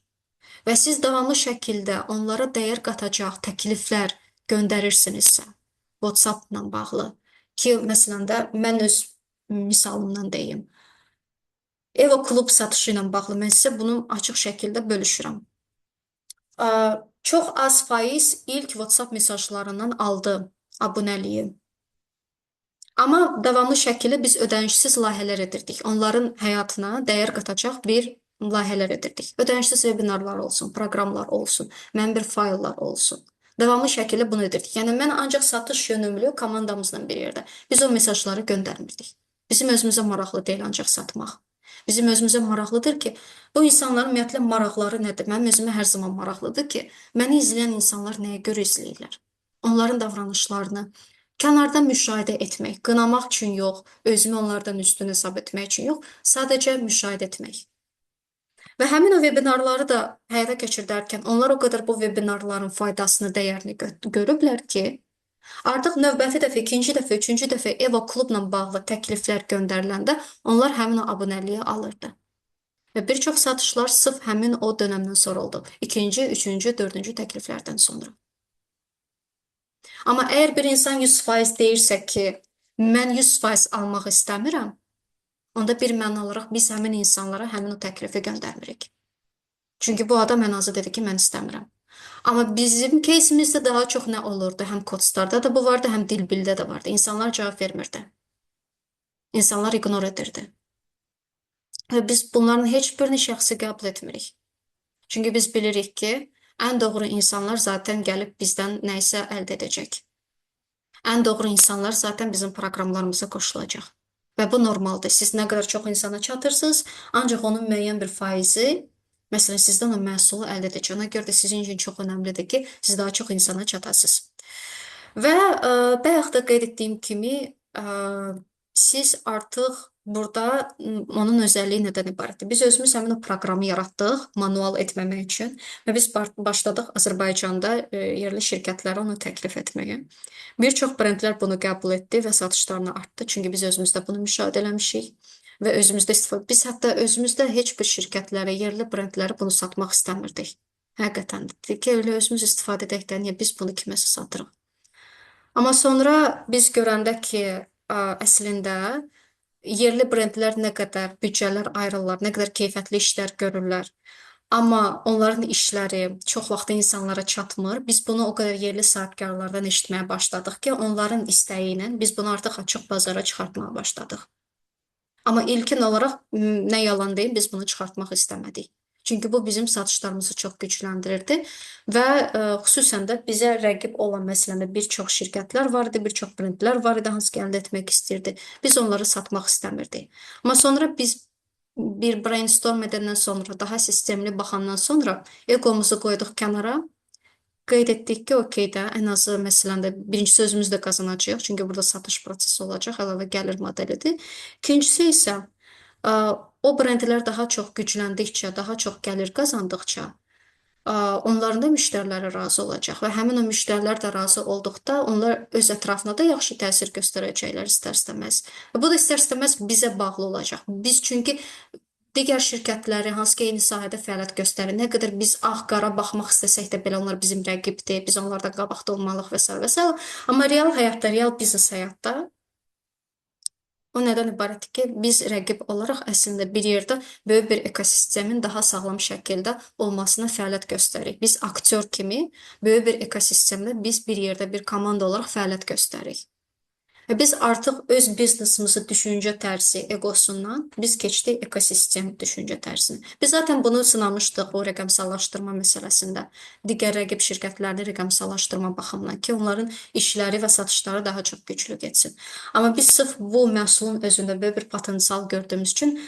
Və siz davamlı şəkildə onlara dəyər qatacaq təkliflər göndərirsinizsə, WhatsApp-la bağlı ki, məsələn də mən öz misalımdan deyim. Eva klub satışı ilə bağlı mən sizə bunu açıq şəkildə bölüşürəm. Çox az faiz ilk WhatsApp mesajlarından aldı abunəliyi. Amma davamlı şəkildə biz ödənişsiz layihələr edirdik. Onların həyatına dəyər qatacaq bir layihələr edirdik. Ödənişsiz webinarlar olsun, proqramlar olsun, mənbə fayllar olsun. Davamlı şəkildə bunu edirdik. Yəni mən ancaq satış yönümlü komandamızla bir yerdə. Biz o mesajları göndərmirdik. Bizim özümüzə maraqlı deyil ancaq satmaq. Bizim özümüzə maraqlıdır ki, bu insanların ümumiyyətlə maraqları nədir? Mənim özümə hər zaman maraqlıdır ki, məni izləyən insanlar nəyə görə izləyirlər? Onların davranışlarını kənardan müşahidə etmək, qınamaq üçün yox, özümü onlardan üstün hesab etmək üçün yox, sadəcə müşahidə etmək. Və həmin o webinarları da həyata keçirdərkən onlar o qədər bu webinarların faydasını, dəyərini görüblər ki, artıq növbəti dəfə, ikinci dəfə, üçüncü dəfə Eva klubla bağlı təkliflər göndəriləndə onlar həmin o abunəliyi alırdı. Və bir çox satışlar sırf həmin o dönəmdən sonra oldu. İkinci, üçüncü, dördüncü təkliflərdən sonra. Amma əgər bir insan 100% deyirsə ki, mən 100% almaq istəmirəm, onda bir məna olaraq biz həmin insanlara həmin o təklifi göndərmirik. Çünki bu adam ən azı dedi ki, mən istəmirəm. Amma bizim кейsimizdə daha çox nə olurdu? Həm Codstarda da bu vardı, həm Dilbildə də vardı. İnsanlar cavab vermirdi. İnsanlar ignor edirdi. Və biz bunların heç birini şəxsi qəbul etmirik. Çünki biz bilirik ki, ən doğru insanlar zaten gəlib bizdən nəyisə əldə edəcək. Ən doğru insanlar zaten bizim proqramlarımıza qoşulacaq. Və bu normaldır. Siz nə qədər çox insana çatırsınız, ancaq onun müəyyən bir faizi, məsələn, sizdən o məhsulu əldə edəcək. Ona görə də sizin üçün çox önəmlidir ki, siz daha çox insana çatasınız. Və bayaq da qeyd etdiyim kimi, siz artıq burada onun özəlliyi nədən ibarətdir? Biz özümüz həmin o proqramı yaratdıq manual etməmək üçün və biz başladıq Azərbaycanda yerli şirkətlərə onu təklif etməyə. Bir çox brendlər bunu qəbul etdi və satışlarını artdı. Çünki biz özümüzdə bunu müşahidə eləmişik və özümüzdə istifadə. Biz hətta özümüzdə heç bir şirkətlərə, yerli brendlərə bunu satmaq istəmirdik. Həqiqətən dedik ki, elə özümüz istifadə edək də, niyə biz bunu kiməsə satırıq? Amma sonra biz görəndə ki, əslində yerli brendlər nə qədər büdcələr ayırırlar, nə qədər keyfiyyətli işlər görürlər. Amma onların işləri çox vaxt insanlara çatmır. Biz bunu o qədər yerli sahibkarlardan eşitməyə başladıq ki, onların istəyi ilə biz bunu artıq açıq bazara çıxartmağa başladıq. Amma ilkin olaraq nə yalan deyim, biz bunu çıxartmaq istəmədik. Çünki bu bizim satışlarımızı çox gücləndirirdi və xüsusən də bizə rəqib olan məsələndə bir çox şirkətlər var idi, bir çox brendlər var idi, hansı ki əldə etmək istirdi. Biz onları satmaq istəmirdik. Amma sonra biz bir brainstorm edəndən sonra, daha sistemli baxandan sonra egomuzu qoyduq kənara. Qeyd etdik ki, okey də, ən azı məsələn də birincisi özümüz də qazanacağıq, çünki burada satış prosesi olacaq, əlavə gəlir modelidir. İkincisi isə o brendlər daha çox gücləndikcə, daha çox gəlir qazandıqca, onların da müştəriləri razı olacaq və həmin o müştərilər də razı olduqda onlar öz ətrafına da yaxşı təsir göstərəcəklər istər-istəməz. Və bu da istər-istəməz bizə bağlı olacaq. Biz çünki digər şirkətləri, hansı ki eyni sahədə fəaliyyət göstərir, nə qədər biz ağ-qara baxmaq istəsək də belə onlar bizim rəqibdir, biz onlardan qabaqda olmalıyıq və s. və s. Amma real həyatda, real biznes həyatda o nədən ibarətdir ki, biz rəqib olaraq əslində bir yerdə böyük bir ekosistemin daha sağlam şəkildə olmasına fəaliyyət göstəririk. Biz aktyor kimi böyük bir ekosistemdə biz bir yerdə bir komanda olaraq fəaliyyət göstəririk. Biz artıq öz biznesimizi düşüncə tərzi egosundan biz keçdik ekosistem düşüncə tərzinə. Biz zaten bunu sınamışdıq o rəqəmsallaşdırma məsələsində. Digər rəqib şirkətlərdə rəqəmsallaşdırma baxımından ki, onların işləri və satışları daha çox güclü getsin. Amma biz sırf bu məhsulun özündə belə bir potensial gördüyümüz üçün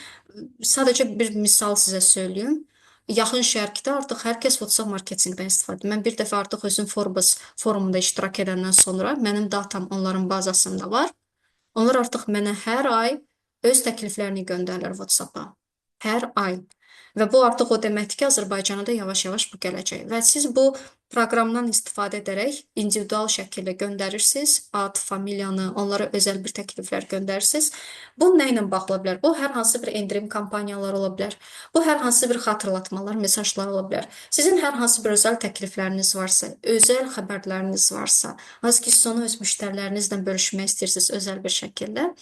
sadəcə bir misal sizə söyləyim. Yaxın Şərqdə artıq hər kəs WhatsApp marketinqdən istifadə edir. Mən bir dəfə artıq özüm Forbes forumunda iştirak edəndən sonra mənim datam onların bazasında var. Onlar artıq mənə hər ay öz təkliflərini göndərirlər WhatsApp-a. Hər ay. Və bu artıq o deməkdir ki, Azərbaycana da yavaş-yavaş bu gələcək. Və siz bu proqramdan istifadə edərək individual şəkildə göndərirsiniz, ad, familiyanı, onlara özəl bir təkliflər göndərirsiniz. Bu nə ilə bağlı bilər? Bu hər hansı bir endirim kampaniyaları ola bilər. Bu hər hansı bir xatırlatmalar, mesajlar ola bilər. Sizin hər hansı bir özəl təklifləriniz varsa, özəl xəbərləriniz varsa, hansı ki, siz onu öz müştərilərinizlə bölüşmək istəyirsiniz özəl bir şəkildə.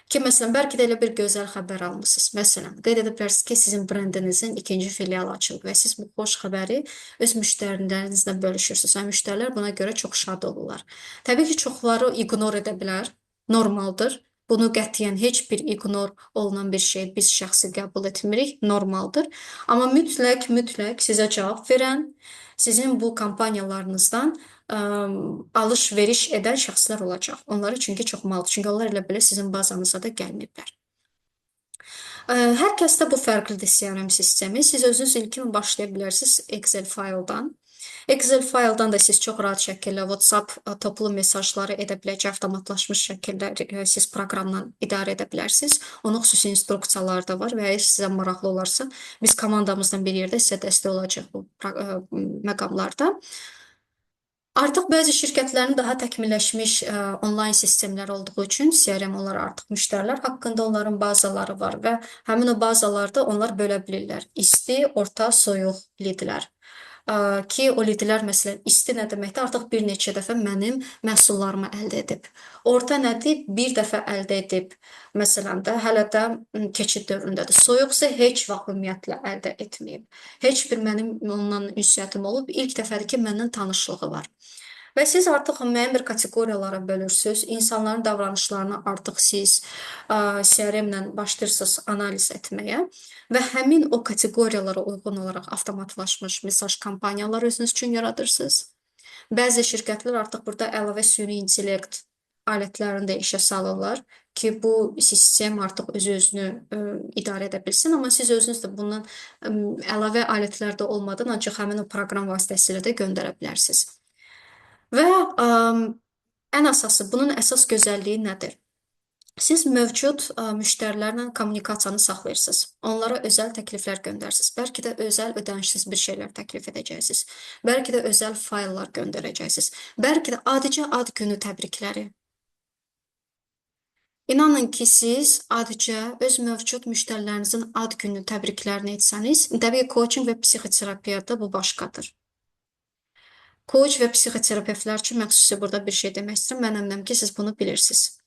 Ki, məsələn, bəlkə də elə bir gözəl xəbər almısınız. Məsələn, qeyd edə bilərsiniz ki, sizin brendinizin ikinci filialı açılıb və siz bu xoş xəbəri öz müştərilərinizlə bölüşürsünüz və müştərilər buna görə çox şad olurlar. Təbii ki, çoxları ignor edə bilər, normaldır. Bunu qətiyyən heç bir ignor olunan bir şey biz şəxsi qəbul etmirik, normaldır. Amma mütləq sizə cavab verən, sizin bu kampaniyalarınızdan alış-veriş edən şəxslər olacaq. Onları çünki çox maldır. Çünki onlar elə belə sizin bazanıza da gəlməyiblər. Hər kəsdə bu fərqlidir CRM sistemi. Siz özünüz ilkin başlaya bilərsiniz Excel fayldan. Excel fayldan da siz çox rahat şəkildə WhatsApp toplu mesajları edə biləcək avtomatlaşmış şəkildə siz proqramla idarə edə bilərsiniz. Onun xüsusi instruksiyaları da var və əgər sizə maraqlı olarsa, biz komandamızdan bir yerdə sizə dəstək olacaq bu məqamlarda. Artıq bəzi şirkətlərin daha təkmilləşmiş onlayn sistemləri olduğu üçün CRM onlar artıq müştərilər haqqında onların bazaları var və həmin o bazalarda onlar bölə bilirlər. İsti, orta, soyuq lidlər. Ki o lidlər məsələn isti nə deməkdir? Artıq bir neçə dəfə mənim məhsullarımı əldə edib. Orta nədir? Bir dəfə əldə edib. Məsələn də hələ də keçid dövründədir. Soyuqsa heç vaxt ümumiyyətlə əldə etməyib. Heç bir mənim ondan ünsiyyətim olub. İlk dəfədir ki, məndən tanışlığı var. Və siz artıq müəyyən bir kateqoriyalara bölürsünüz. İnsanların davranışlarını artıq siz CRM-lə başlayırsınız analiz etməyə və həmin o kateqoriyalara uyğun olaraq avtomatlaşmış mesaj kampaniyaları özünüz üçün yaradırsınız. Bəzi şirkətlər artıq burada əlavə süni intellekt alətlərini də işə salırlar ki, bu sistem artıq özünü idarə edə bilsin, amma siz özünüz də bundan əlavə alətlər də olmadan ancaq həmin o proqram vasitəsilə də göndərə bilərsiniz. Və ən əsası, bunun əsas gözəlliyi nədir? Siz mövcud müştərilərlə kommunikasiyanı saxlayırsınız. Onlara özəl təkliflər göndərirsiniz. Bəlkə də özəl ödənişsiz bir şeylər təklif edəcəksiniz. Bəlkə də özəl fayllar göndərəcəksiniz. Bəlkə də adicə ad günü təbrikləri. İnanın ki, siz adicə öz mövcud müştərilərinizin ad günü təbriklərini etsəniz, təbii coaching və psixoterapiyada bu başqadır. Coach və psixoterapevtlər üçün mən xüsusi burada bir şey demək istəyirəm. Mən əminəm ki, siz bunu bilirsiniz.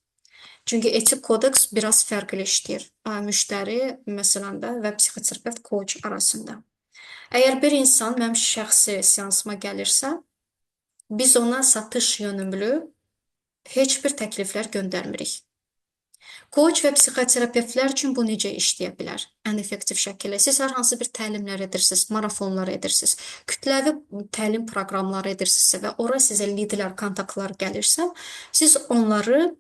Çünki etik kodeks biraz fərqli işləyir. Müştəri, məsələn də və psixoterapevt coach arasında. Əgər bir insan mənim şəxsi seansıma gəlirsə, biz ona satış yönümlü heç bir təkliflər göndərmirik. Coach və psixoterapevtlər üçün bu necə işləyə bilər? Ən effektiv şəkildə. Siz hər hansı bir təlimlər edirsiniz, marafonlar edirsiniz, kütləvi təlim proqramları edirsinizsə və ora sizə lidlər, kontaktlar gəlirsə, siz onları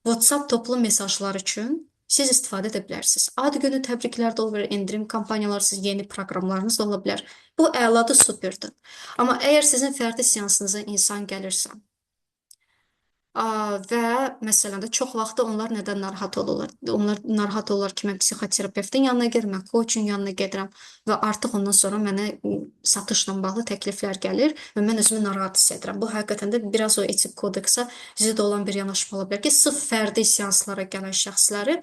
WhatsApp toplu mesajlar üçün siz istifadə edə bilərsiniz. Ad günü təbriklər də ola bilər, endirim kampaniyaları, siz yeni proqramlarınız da ola bilər. Bu əladır, superdir. Amma əgər sizin fərdi seansınıza insan gəlirsə, və məsələn də çox vaxt onlar nədən narahat olurlar? Onlar narahat olurlar ki, mən psixoterapevtin yanına gedirəm, mən coachun yanına gedirəm və artıq ondan sonra mənə satışla bağlı təkliflər gəlir və mən özümü narahat hiss edirəm. Bu həqiqətən də biraz o etik kodeksə zid olan bir yanaşma ola bilər ki, sırf fərdi seanslara gələn şəxsləri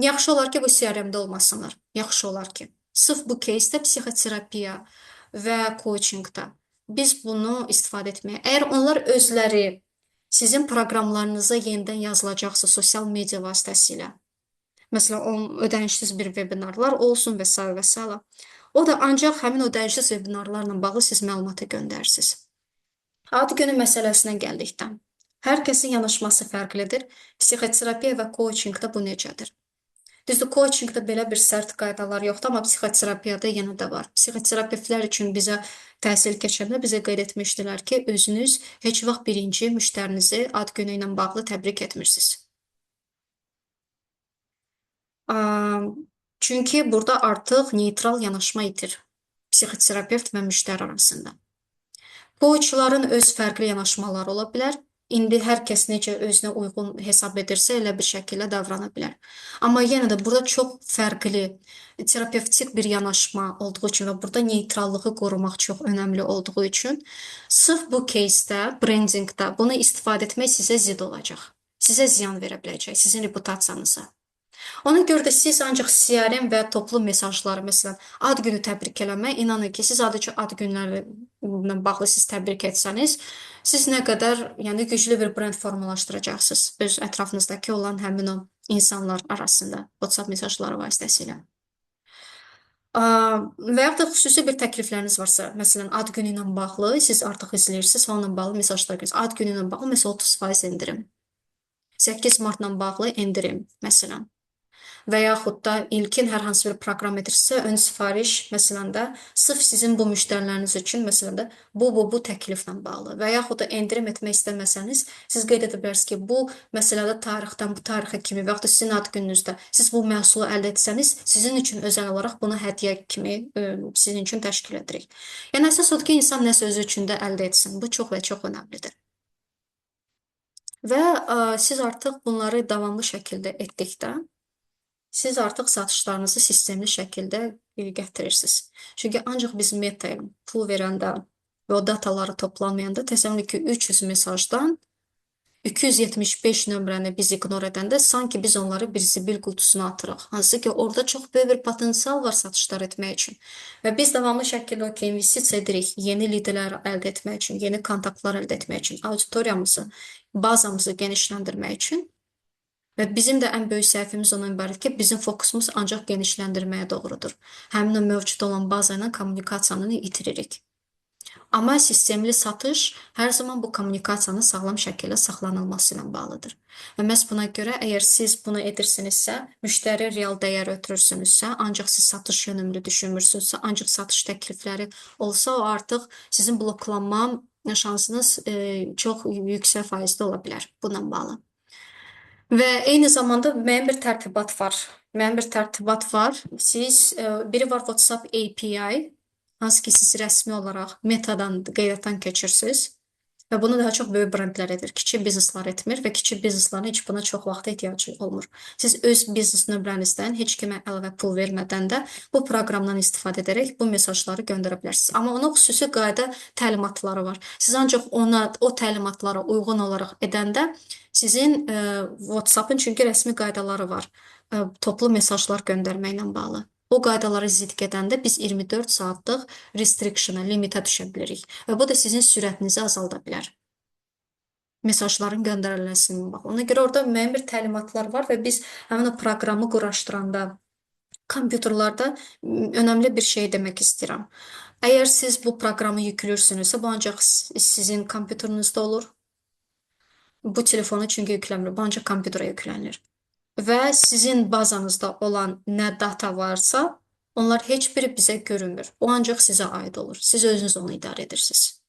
yaxşı olar ki, bu CRM-də olmasınlar. Yaxşı olar ki, sırf bu кейsdə psixoterapiya və coachingda biz bunu istifadə etməyə. Əgər onlar özləri sizin proqramlarınıza yenidən yazılacaqsa sosial media vasitəsilə, məsələn, o ödənişsiz bir vebinarlar olsun və s. və s. O da ancaq həmin ödənişsiz vebinarlarla bağlı siz məlumatı göndərirsiniz. Ad günü məsələsinə gəldikdən. Hər kəsin yanaşması fərqlidir. Psixoterapiya və coachingdə bu necədir? Düzdür, coachingdə belə bir sərt qaydalar yoxdur, amma psixoterapiyada yenə də var. Psixoterapevtlər üçün bizə təhsil keçəndə bizə qeyd etmişdilər ki, özünüz heç vaxt birinci müştərinizi ad günü ilə bağlı təbrik etmirsiniz. Çünki burada artıq neytral yanaşma itir psixoterapevt və müştəri arasında. Coachların öz fərqli yanaşmaları ola bilər. İndi hər kəs necə özünə uyğun hesab edirsə, elə bir şəkildə davrana bilər. Amma yenə də burada çox fərqli terapevtik bir yanaşma olduğu üçün və burada neytrallığı qorumaq çox önəmli olduğu üçün sırf bu кейsdə, brendinqdə bunu istifadə etmək sizə zidd olacaq. Sizə ziyan verə biləcək, sizin reputasiyanıza. Ona görə də siz ancaq CRM və toplu mesajları, məsələn, ad günü təbrik eləmək, inanın ki, siz adicə ad günləri ilə bağlı siz təbrik etsəniz, siz nə qədər, yəni güclü bir brend formalaşdıracaqsınız öz ətrafınızdakı olan həmin o insanlar arasında WhatsApp mesajları vasitəsilə. Və yaxud da xüsusi bir təklifləriniz varsa, məsələn, ad günü ilə bağlı siz artıq izləyirsiniz, onunla bağlı mesajlar görürsünüz. Ad günü ilə bağlı məsələn 30% endirim. 8 martla bağlı endirim, məsələn. Və yaxud da ilkin hər hansı bir proqram edirsə, ön sifariş, məsələn də, sırf sizin bu müştəriləriniz üçün, məsələn də, bu təkliflə bağlı və yaxud da endirim etmək istəməsəniz, siz qeyd edə bilərsiniz ki, bu məsələdə tarixdən bu tarixə kimi və yaxud da sizin ad gününüzdə siz bu məhsulu əldə etsəniz, sizin üçün özəl olaraq bunu hədiyyə kimi sizin üçün təşkil edirik. Yəni, əsas odur ki, insan nəsə özü üçün də əldə etsin. Bu çox və çox önəmlidir. Və siz artıq bunları davamlı şəkildə etdikdə, siz artıq satışlarınızı sistemli şəkildə gətirirsiniz. Çünki ancaq biz metaya pul verəndə və o dataları toplanmayanda təsəvvür ki, 300 mesajdan 275 nömrəni biz ignor edəndə sanki biz onları bir zibil qutusuna atırıq. Hansı ki, orada çox böyük bir potensial var satışlar etmək üçün. Və biz davamlı şəkildə o ki, investisiya edirik yeni liderlər əldə etmək üçün, yeni kontaktlar əldə etmək üçün, auditoriyamızı, bazamızı genişləndirmək üçün. Və bizim də ən böyük səhvimiz ondan ibarət ki, bizim fokusumuz ancaq genişləndirməyə doğrudur. Həmin o mövcud olan baza ilə kommunikasiyanı itiririk. Amma sistemli satış hər zaman bu kommunikasiyanın sağlam şəkildə saxlanılması ilə bağlıdır. Və məhz buna görə, əgər siz bunu edirsinizsə, müştəri real dəyər ötürürsünüzsə, ancaq siz satış yönümlü düşünmürsünüzsə, ancaq satış təklifləri olsa, o artıq sizin bloklanma şansınız çox yüksək faizdə ola bilər bununla bağlı. Və eyni zamanda müəyyən bir tərtibat var. Müəyyən bir tərtibat var. Biri var WhatsApp API, hansı ki siz rəsmi olaraq metadan qeydiyyatdan keçirsiniz. Və bunu daha çox böyük brendlər edir. Kiçik bizneslər etmir və kiçik bizneslərin heç buna çox vaxt ehtiyacı olmur. Siz öz biznes nömrənizdən heç kimə əlavə pul vermədən də bu proqramdan istifadə edərək bu mesajları göndərə bilərsiniz. Amma onun xüsusi qayda təlimatları var. Siz ancaq o təlimatlara uyğun olaraq edəndə sizin WhatsApp-ın çünki rəsmi qaydaları var. Toplu mesajlar göndərməklə bağlı. O qaydalara zidd gedəndə biz 24 saatlıq restriction-a, limitə düşə bilirik. Və bu da sizin sürətinizi azalda bilər. Mesajların göndərilməsinin bax. Ona görə orada müəyyən bir təlimatlar var və biz həmin o proqramı quraşdıranda kompüterlarda önəmli bir şey demək istəyirəm. Əgər siz bu proqramı yüklürsünüzsə, bu ancaq sizin kompüterinizdə olur. Bu telefona çünki yüklənmir, bu ancaq kompüterə yüklənir. Və sizin bazanızda olan nə data varsa, onlar heç biri bizə görünmür. O ancaq sizə aid olur. Siz özünüz onu idarə edirsiniz.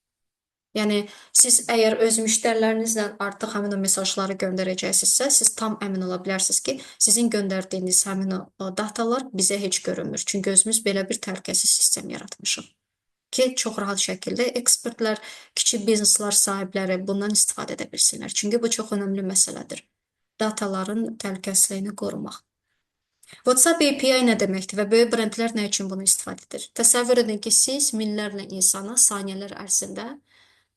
Yəni, siz əgər öz müştərilərinizlə artıq həmin o mesajları göndərəcəksinizsə, siz tam əmin ola bilərsiniz ki, sizin göndərdiyiniz həmin o datalar bizə heç görünmür. Çünki özümüz belə bir təhlükəsiz sistem yaratmışıq. Ki, çox rahat şəkildə ekspertlər, kiçik bizneslər sahibləri bundan istifadə edə bilsinlər. Çünki bu çox önəmli məsələdir. Dataların təhlükəsizliyini qorumaq. WhatsApp API nə deməkdir və böyük brendlər nə üçün bunu istifadə edir? Təsəvvür edin ki, siz minlərlə insana saniyələr ərzində,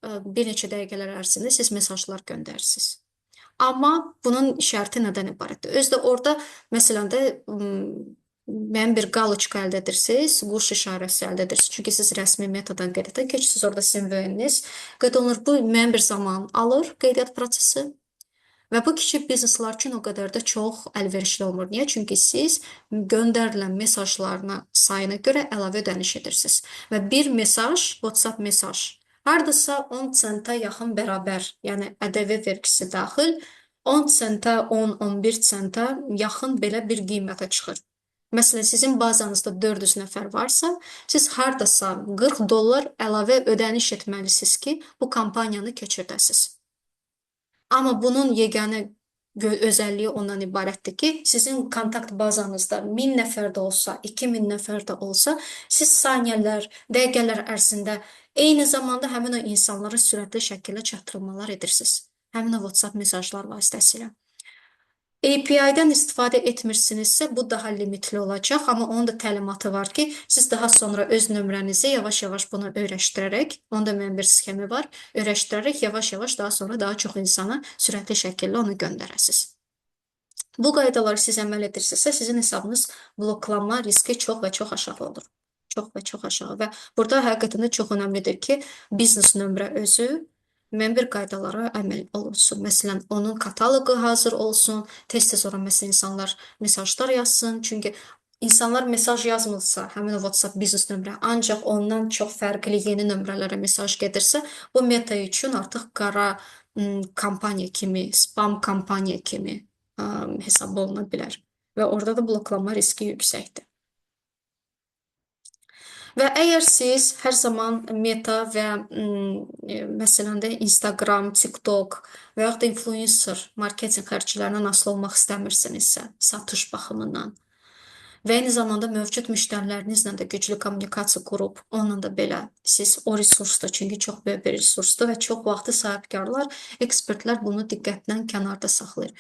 bir neçə dəqiqələr ərzində siz mesajlar göndərirsiniz. Amma bunun şərti nədən ibarətdir? Özdə orada, məsələn də, müəyyən bir qaloçka əldə edirsiniz, quş işarəsi əldə edirsiniz. Çünki siz rəsmi metodan qeydiyyata keçirsiniz, orada sizin vəniz qeyd olunur. Bu müəyyən bir zaman alır qeydiyyat prosesi. Və bu kiçik bizneslər üçün o qədər də çox əlverişli olmur. Niyə? Çünki siz göndərilən mesajlarına sayına görə əlavə ödəniş edirsiniz. Və bir mesaj, WhatsApp mesaj Hardasa 10 sentə yaxın bərabər, yəni ƏDV vergisi daxil 10 sentə, 10-11 sentə yaxın belə bir qiymətə çıxır. Məsələn, sizin bazanızda 400 nəfər varsa, siz hardasa 40 dollar əlavə ödəniş etməlisiniz ki, bu kampaniyanı keçirdəsiniz. Amma bunun yeganə özəlliyi ondan ibarətdir ki, sizin kontakt bazanızda 1000 nəfər də olsa, 2000 nəfər də olsa, siz saniyələr, dəqiqələr ərzində eyni zamanda həmin o insanlara sürətli şəkildə çatdırmalar edirsiniz. Həmin o WhatsApp mesajlar vasitəsilə. API-dən istifadə etmirsinizsə, bu daha limitli olacaq, amma onun da təlimatı var ki, siz daha sonra öz nömrənizi yavaş-yavaş bunu öyrəşdirərək, onun da müəyyən bir sxemi var, öyrəşdirərək yavaş-yavaş daha sonra daha çox insana sürətli şəkildə onu göndərəsiniz. Bu qaydaları siz əməl edirsinizsə, sizin hesabınız bloklanma riski çox və çox aşağı olur. Çox və çox aşağı və burada həqiqətən də çox önəmlidir ki, biznes nömrə özü müəyyən bir qaydalara əməl olunsun. Məsələn, onun kataloqu hazır olsun, tez-tez ora məsələn insanlar mesajlar yazsın. Çünki insanlar mesaj yazmırsa, həmin o WhatsApp biznes nömrə ancaq ondan çox fərqli yeni nömrələrə mesaj gedirsə, bu meta üçün artıq qara kampaniya kimi, spam kampaniya kimi hesab oluna bilər və orada da bloklanma riski yüksəkdir. Və əgər siz hər zaman Meta və məsələn də Instagram, TikTok və yaxud da influencer marketinq xərclərindən asılı olmaq istəmirsinizsə, satış baxımından və eyni zamanda mövcud müştərilərinizlə də güclü kommunikasiya qurub, onunla da belə siz o resursdur, çünki çox böyük bir resursdur və çox vaxtı sahibkarlar, ekspertlər bunu diqqətdən kənarda saxlayır.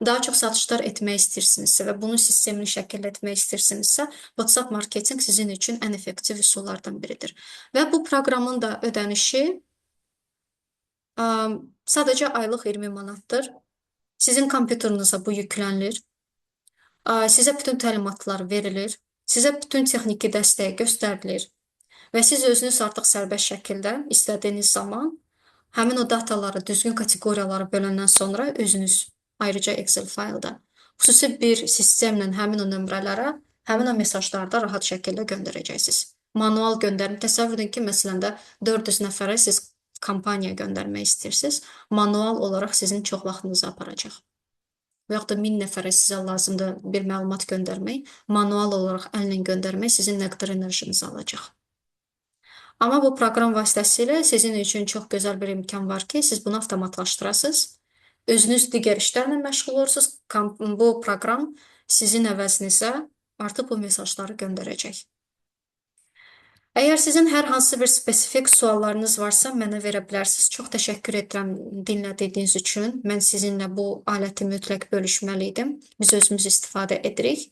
Daha çox satışlar etmək istəyirsinizsə və bunu sistemli şəkildə etmək istəyirsinizsə, WhatsApp marketinq sizin üçün ən effektiv üsullardan biridir. Və bu proqramın da ödənişi sadəcə aylıq 20 manatdır. Sizin kompüteriniza bu yüklənilir. Sizə bütün təlimatlar verilir. Sizə bütün texniki dəstək göstərilir. Və siz özünüz artıq sərbəst şəkildə istədiyiniz zaman həmin o dataları düzgün kateqoriyalara böləndən sonra özünüz ayrıca Excel faylda xüsusi bir sistemlə həmin o nömrələrə, həmin o mesajlarda rahat şəkildə göndərəcəksiniz. Manual göndərin. Təsəvvür edin ki, məsələn də 400 nəfərə siz kampaniya göndərmək istəyirsiniz. Manual olaraq sizin çox vaxtınızı aparacaq. Və yaxud da 1000 nəfərə sizə lazımdır bir məlumat göndərmək, manual olaraq əllə göndərmək sizin nə qədər enerjinizi alacaq. Amma bu proqram vasitəsilə sizin üçün çox gözəl bir imkan var ki, siz bunu avtomatlaşdırasınız. Özünüz digər işlərlə məşğul olursunuz. Bu proqram sizin əvəzinizə artıq bu mesajları göndərəcək. Əgər sizin hər hansı bir spesifik suallarınız varsa, mənə verə bilərsiniz. Çox təşəkkür edirəm dinlədiyiniz üçün. Mən sizinlə bu aləti mütləq bölüşməli idim. Biz özümüz istifadə edirik.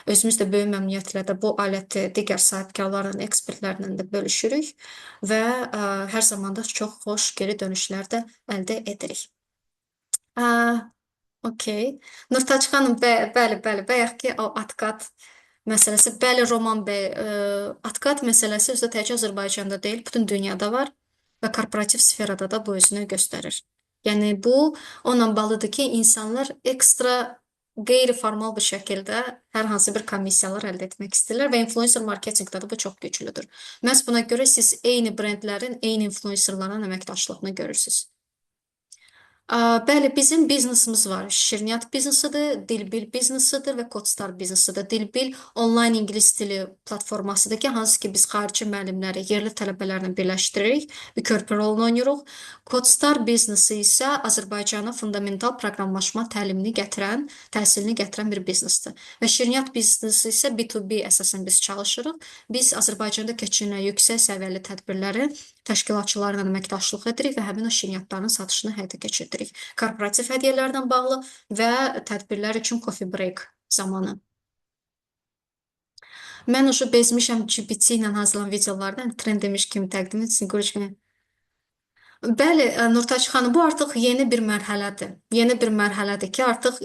Özümüz də böyük məmnuniyyətlə də bu aləti digər sahibkarlarla, ekspertlərlə də bölüşürük və hər zaman da çox xoş geri dönüşlər də əldə edirik. Okey. Nurtaç xanım, bəli, bayaqki o atqat məsələsi, bəli, Roman bəy, atqat məsələsi özü də təkcə Azərbaycanda deyil, bütün dünyada var və korporativ sferada da bu özünü göstərir. Yəni bu onunla bağlıdır ki, insanlar ekstra qeyri-formal bir şəkildə hər hansı bir komissiyalar əldə etmək istəyirlər və influencer marketinqdə də bu çox güclüdür. Məhz buna görə siz eyni brendlərin, eyni influencerların əməkdaşlığını görürsünüz. Bəli, bizim biznesimiz var. Şirniyyat biznesidir, Dilbil biznesidir və Kodstar biznesidir. Dilbil onlayn ingilis dili platformasıdır ki, hansı ki biz xarici müəllimləri yerli tələbələrlə birləşdiririk, bir körpü rolunu oynayırıq. Kodstar biznesi isə Azərbaycana fundamental proqramlaşma təlimini gətirən, təhsilini gətirən bir biznesdir. Və şirniyyat biznesi isə B2B əsasən biz çalışırıq. Biz Azərbaycanda keçirilən yüksək səviyyəli tədbirləri təşkilatçılarla əməkdaşlıq edirik və həmin o şirniyyatların satışını həyata keçiririk. Korporativ hədiyyələrlə bağlı və tədbirlər üçün coffee break zamanı. Mən ucu bezmişəm GPT ilə hazırlanan videolardan trend demiş kimi təqdim etsin, görüşmək. Bəli, Nurtaç xanım, bu artıq yeni bir mərhələdir. Yeni bir mərhələdir ki, artıq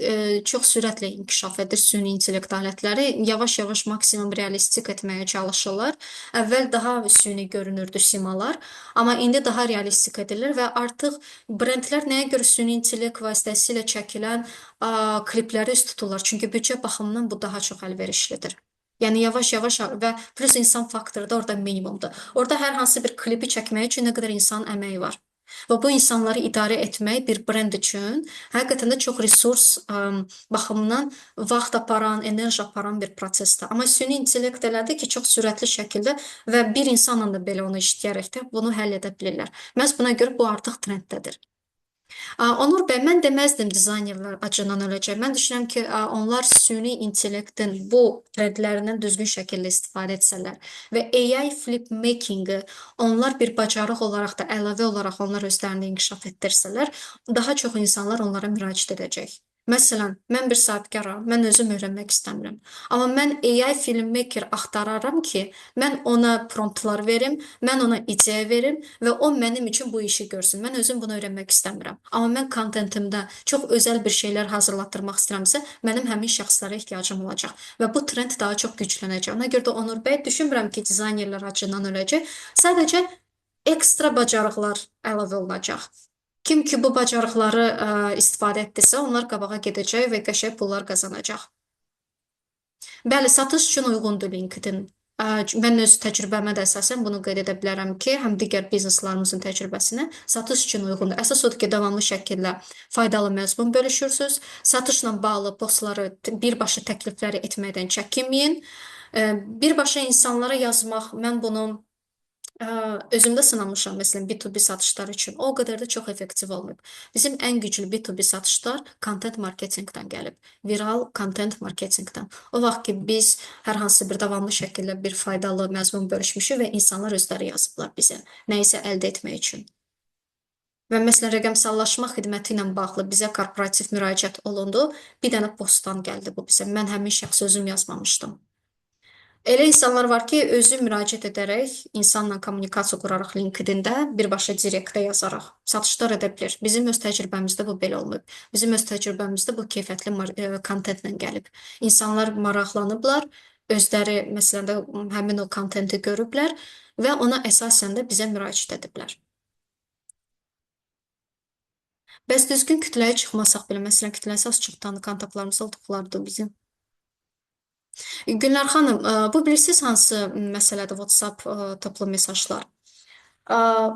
çox sürətlə inkişaf edir süni intellekt alətləri. Yavaş-yavaş maksimum realistik etməyə çalışırlar. Əvvəl daha süni görünürdü simalar, amma indi daha realistik edilir və artıq brendlər nəyə görə süni intellekt vasitəsilə çəkilən klipləri üst tuturlar? Çünki büdcə baxımından bu daha çox əlverişlidir. Yəni yavaş-yavaş və plus insan faktoru da orada minimumdur. Orada hər hansı bir klipi çəkmək üçün nə qədər insanın əməyi var. Və bu insanları idarə etmək bir brend üçün həqiqətən də çox resurs baxımından vaxt aparan, enerji aparan bir prosesdir. Amma süni intellekt elədir ki, çox sürətli şəkildə və bir insanla da belə onu işləyərək də bunu həll edə bilirlər. Məhz buna görə bu artıq trenddədir. Onur bəy, mən deməzdim dizaynerlər acından öləcək. Mən düşünürəm ki, onlar süni intellektin bu trendlərindən düzgün şəkildə istifadə etsələr və AI flip makingi onlar bir bacarıq olaraq da əlavə olaraq onlar özlərini inkişaf etdirsələr, daha çox insanlar onlara müraciət edəcək. Məsələn, mən bir sahibkaram, mən özüm öyrənmək istəmirəm. Amma mən AI filmmaker axtararam ki, mən ona promptlar verim, mən ona ideya verim və o mənim üçün bu işi görsün. Mən özüm bunu öyrənmək istəmirəm. Amma mən kontentimdə çox özəl bir şeylər hazırlatdırmaq istəyirəmsə, mənim həmin şəxslərə ehtiyacım olacaq və bu trend daha çox güclənəcək. Ona görə də Onur bəy düşünmürəm ki, dizaynerlər acından öləcək. Sadəcə ekstra bacarıqlar əlavə olunacaq. Kim ki bu bacarıqları istifadə etdirsə, onlar qabağa gedəcək və qəşəng pullar qazanacaq. Bəli, satış üçün uyğundur LinkedIn. Mən öz təcrübəmə də əsasən bunu qeyd edə bilərəm ki, həm digər bizneslərimizin təcrübəsinə satış üçün uyğundur. Əsas odur ki, davamlı şəkildə faydalı məzmun bölüşürsüz. Satışla bağlı postları, birbaşa təklifləri etməkdən çəkinməyin. Birbaşa insanlara yazmaq, mən bunu özümdə sınamışam, məsələn, B2B satışlar üçün. O qədər də çox effektiv olmayıb. Bizim ən güclü B2B satışlar content marketinqdən gəlib. Viral content marketinqdən. O vaxt ki, biz hər hansı bir davamlı şəkildə bir faydalı məzmun bölüşmüşük və insanlar özləri yazıblar bizə nəyisə əldə etmək üçün. Və məsələn, rəqəmsallaşma xidməti ilə bağlı bizə korporativ müraciət olundu. Bir dənə postdan gəldi bu bizə. Mən həmin şəxsi özüm yazmamışdım. Elə insanlar var ki, özü müraciət edərək, insanla kommunikasiya quraraq LinkedIn-də birbaşa direktə yazaraq satışlar edə bilir. Bizim öz təcrübəmizdə bu belə olmayıb. Bizim öz təcrübəmizdə bu keyfiyyətli kontentlə gəlib. İnsanlar maraqlanıblar, özləri məsələn də həmin o kontenti görüblər və ona əsasən də bizə müraciət ediblər. Bəs düzgün kütləyə çıxmasaq belə, məsələn, kütləsi az çox tanı kontaktlarımız olduqlardır bizim. Gülnar xanım, bu bilirsiniz hansı məsələdir WhatsApp toplu mesajlar?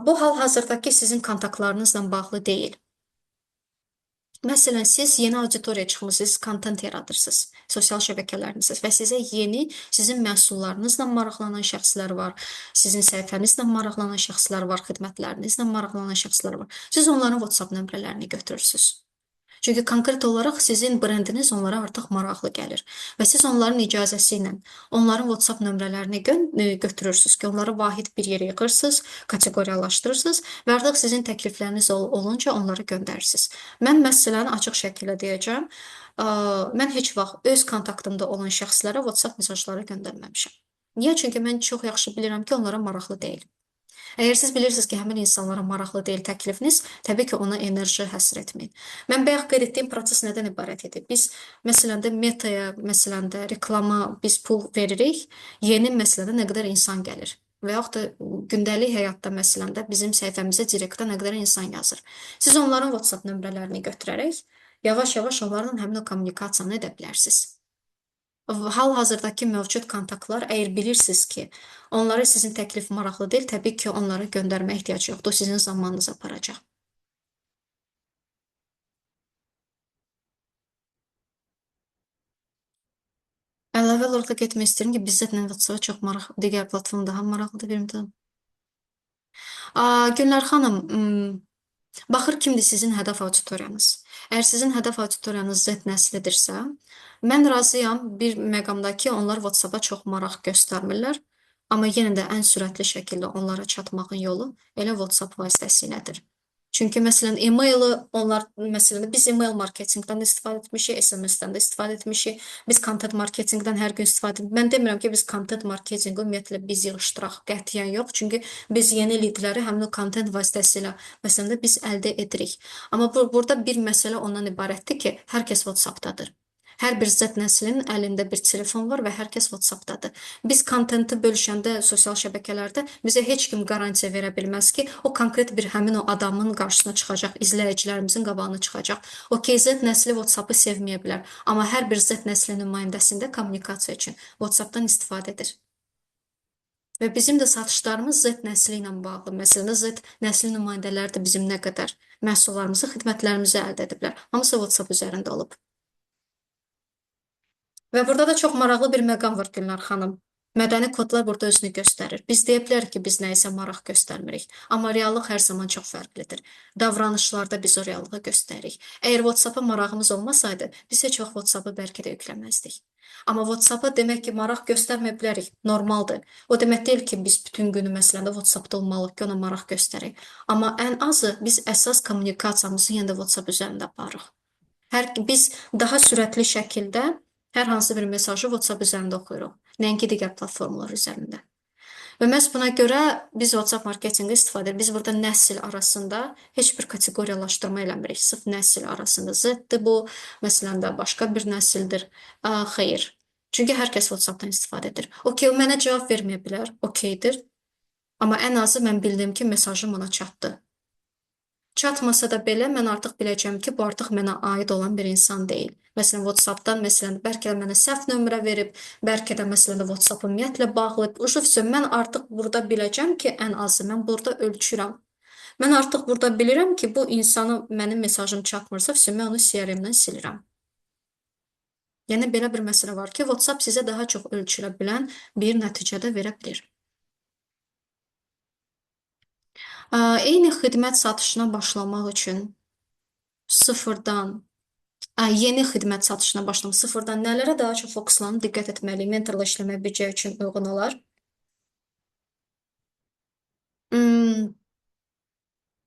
Bu hal-hazırdakı sizin kontaktlarınızla bağlı deyil. Məsələn, siz yeni auditoriyaya çıxmısınız, kontent yaradırsınız sosial şəbəkələrinizdə və sizə yeni sizin məhsullarınızla maraqlanan şəxslər var, sizin səhifənizlə maraqlanan şəxslər var, xidmətlərinizlə maraqlanan şəxslər var. Siz onların WhatsApp nömrələrini götürürsüz. Çünki konkret olaraq sizin brendiniz onlara artıq maraqlı gəlir və siz onların icazəsi ilə onların WhatsApp nömrələrini götürürsüz ki, onları vahid bir yerə yığırsınız, kateqoriyalaşdırırsınız və artıq sizin təklifləriniz olunca onları göndərirsiniz. Mən məsələn açıq şəkildə deyəcəm, mən heç vaxt öz kontaktımda olan şəxslərə WhatsApp mesajları göndərməmişəm. Niyə? Çünki mən çox yaxşı bilirəm ki, onlara maraqlı deyil. Əgər siz bilirsiniz ki, həmin insanlara maraqlı deyil təklifiniz, təbii ki, ona enerji həsr etməyin. Mən bayaq qeyd etdiyim proses nədən ibarət edir? Biz məsələn də metaya, məsələn də reklama biz pul veririk, yeni məsələn də nə qədər insan gəlir. Və yaxud da gündəlik həyatda məsələn də bizim səhifəmizə direktdə nə qədər insan yazır. Siz onların WhatsApp nömrələrini götürərək yavaş-yavaş onlarla həmin o kommunikasiyanı edə bilərsiniz. Hal-hazırdakı mövcud kontaktlar, əgər bilirsiniz ki, onlara sizin təklif maraqlı deyil, təbii ki, onlara göndərmə ehtiyac yoxdur. O sizin zamanınızı aparacaq. Əlavə olaraq da getmək istəyirəm ki, bizzətlə WhatsApp-a çox maraq, digər platform daha maraqlıdır bir müddət. Gülnar xanım, baxır kimdir sizin hədəf auditoriyanız. Əgər sizin hədəf auditoriyanız Z nəslidirsə, mən razıyam bir məqamda ki, onlar WhatsApp-a çox maraq göstərmirlər. Amma yenə də ən sürətli şəkildə onlara çatmağın yolu elə WhatsApp vasitəsilədir. Çünki məsələn e-maili onlar məsələn biz e-mail marketinqdən də istifadə etmişik, SMS-dən də istifadə etmişik. Biz content marketinqdən hər gün istifadə edirik. Mən demirəm ki, biz content marketinqi ümumiyyətlə biz yığışdıraq, qətiyyən yox. Çünki biz yeni lidləri həmin o content vasitəsilə məsələn də biz əldə edirik. Amma burada bir məsələ ondan ibarətdir ki, hər kəs WhatsApp-dadır. Hər bir Z nəslinin əlində bir telefon var və hər kəs WhatsApp-dadır. Biz kontenti bölüşəndə sosial şəbəkələrdə bizə heç kim qarantiya verə bilməz ki, o konkret bir həmin o adamın qarşısına çıxacaq, izləyicilərimizin qabağına çıxacaq. OK, Z nəsli WhatsApp-ı sevməyə bilər, amma hər bir Z nəsli nümayəndəsində kommunikasiya üçün WhatsApp-dan istifadə edir. Və bizim də satışlarımız Z nəsli ilə bağlı. Məsələn, Z nəsli nümayəndələri də bizim nə qədər məhsullarımızı, xidmətlərimizi əldə ediblər. Hamısı WhatsApp üzərində olub. Və burada da çox maraqlı bir məqam var Gülnar xanım. Mədəni kodlar burada özünü göstərir. Biz deyə bilərik ki, biz nəyisə maraq göstərmirik, amma reallıq hər zaman çox fərqlidir. Davranışlarda biz o reallığı göstəririk. Əgər WhatsApp-a marağımız olmasaydı, biz heç vaxt WhatsApp-ı bəlkə də yükləməzdik. Amma WhatsApp-a demək ki, maraq göstərməyə bilərik, normaldır. O demək deyil ki, biz bütün günü məsələn də WhatsApp-da olmalıyıq ki, ona maraq göstərək. Amma ən azı biz əsas kommunikasiyamızı yenə də WhatsApp üzərində aparırıq. Biz daha sürətli şəkildə hər hansı bir mesajı WhatsApp üzərində oxuyuruq, nəinki digər platformalar üzərində. Və məhz buna görə biz WhatsApp marketinqi istifadə edirik. Biz burada nəsil arasında heç bir kateqoriyalaşdırma eləmirik. Sırf nəsil arasında Z-dir bu, məsələn də başqa bir nəsildir. Xeyr. Çünki hər kəs WhatsApp-dan istifadə edir. OK, o mənə cavab verməyə bilər, OK-dir. Amma ən azı mən bildim ki, mesajım ona çatdı. Çatmasa da belə mən artıq biləcəm ki, bu artıq mənə aid olan bir insan deyil. Məsələn, WhatsApp-dan məsələn bəlkə də mənə səhv nömrə verib, bəlkə də məsələn də WhatsApp ümumiyyətlə bağlayıb. Mən artıq burada biləcəm ki, ən azı mən burada ölçürəm. Mən artıq burada bilirəm ki, bu insana mənim mesajım çatmırsa, mən onu CRM-dən silirəm. Yəni belə bir məsələ var ki, WhatsApp sizə daha çox ölçülə bilən bir nəticə də verə bilir. Eyni xidmət satışına başlamaq üçün sıfırdan, yeni xidmət satışına başlamaq sıfırdan nələrə daha çox fokuslanıb diqqət etməliyik? Mentorla işləmək büdcə üçün uyğun olar.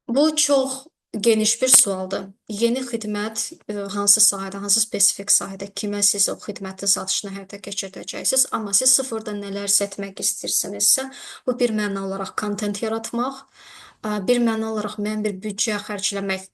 Bu çox geniş bir sualdır. Yeni xidmət hansı sahədə, hansı spesifik sahədə kimə siz o xidmətin satışını həyata keçirdəcəksiniz, amma siz sıfırdan nələrsə etmək istəyirsinizsə, bu bir məna olaraq kontent yaratmaq, bir məna olaraq müəyyən bir büdcə xərcləmək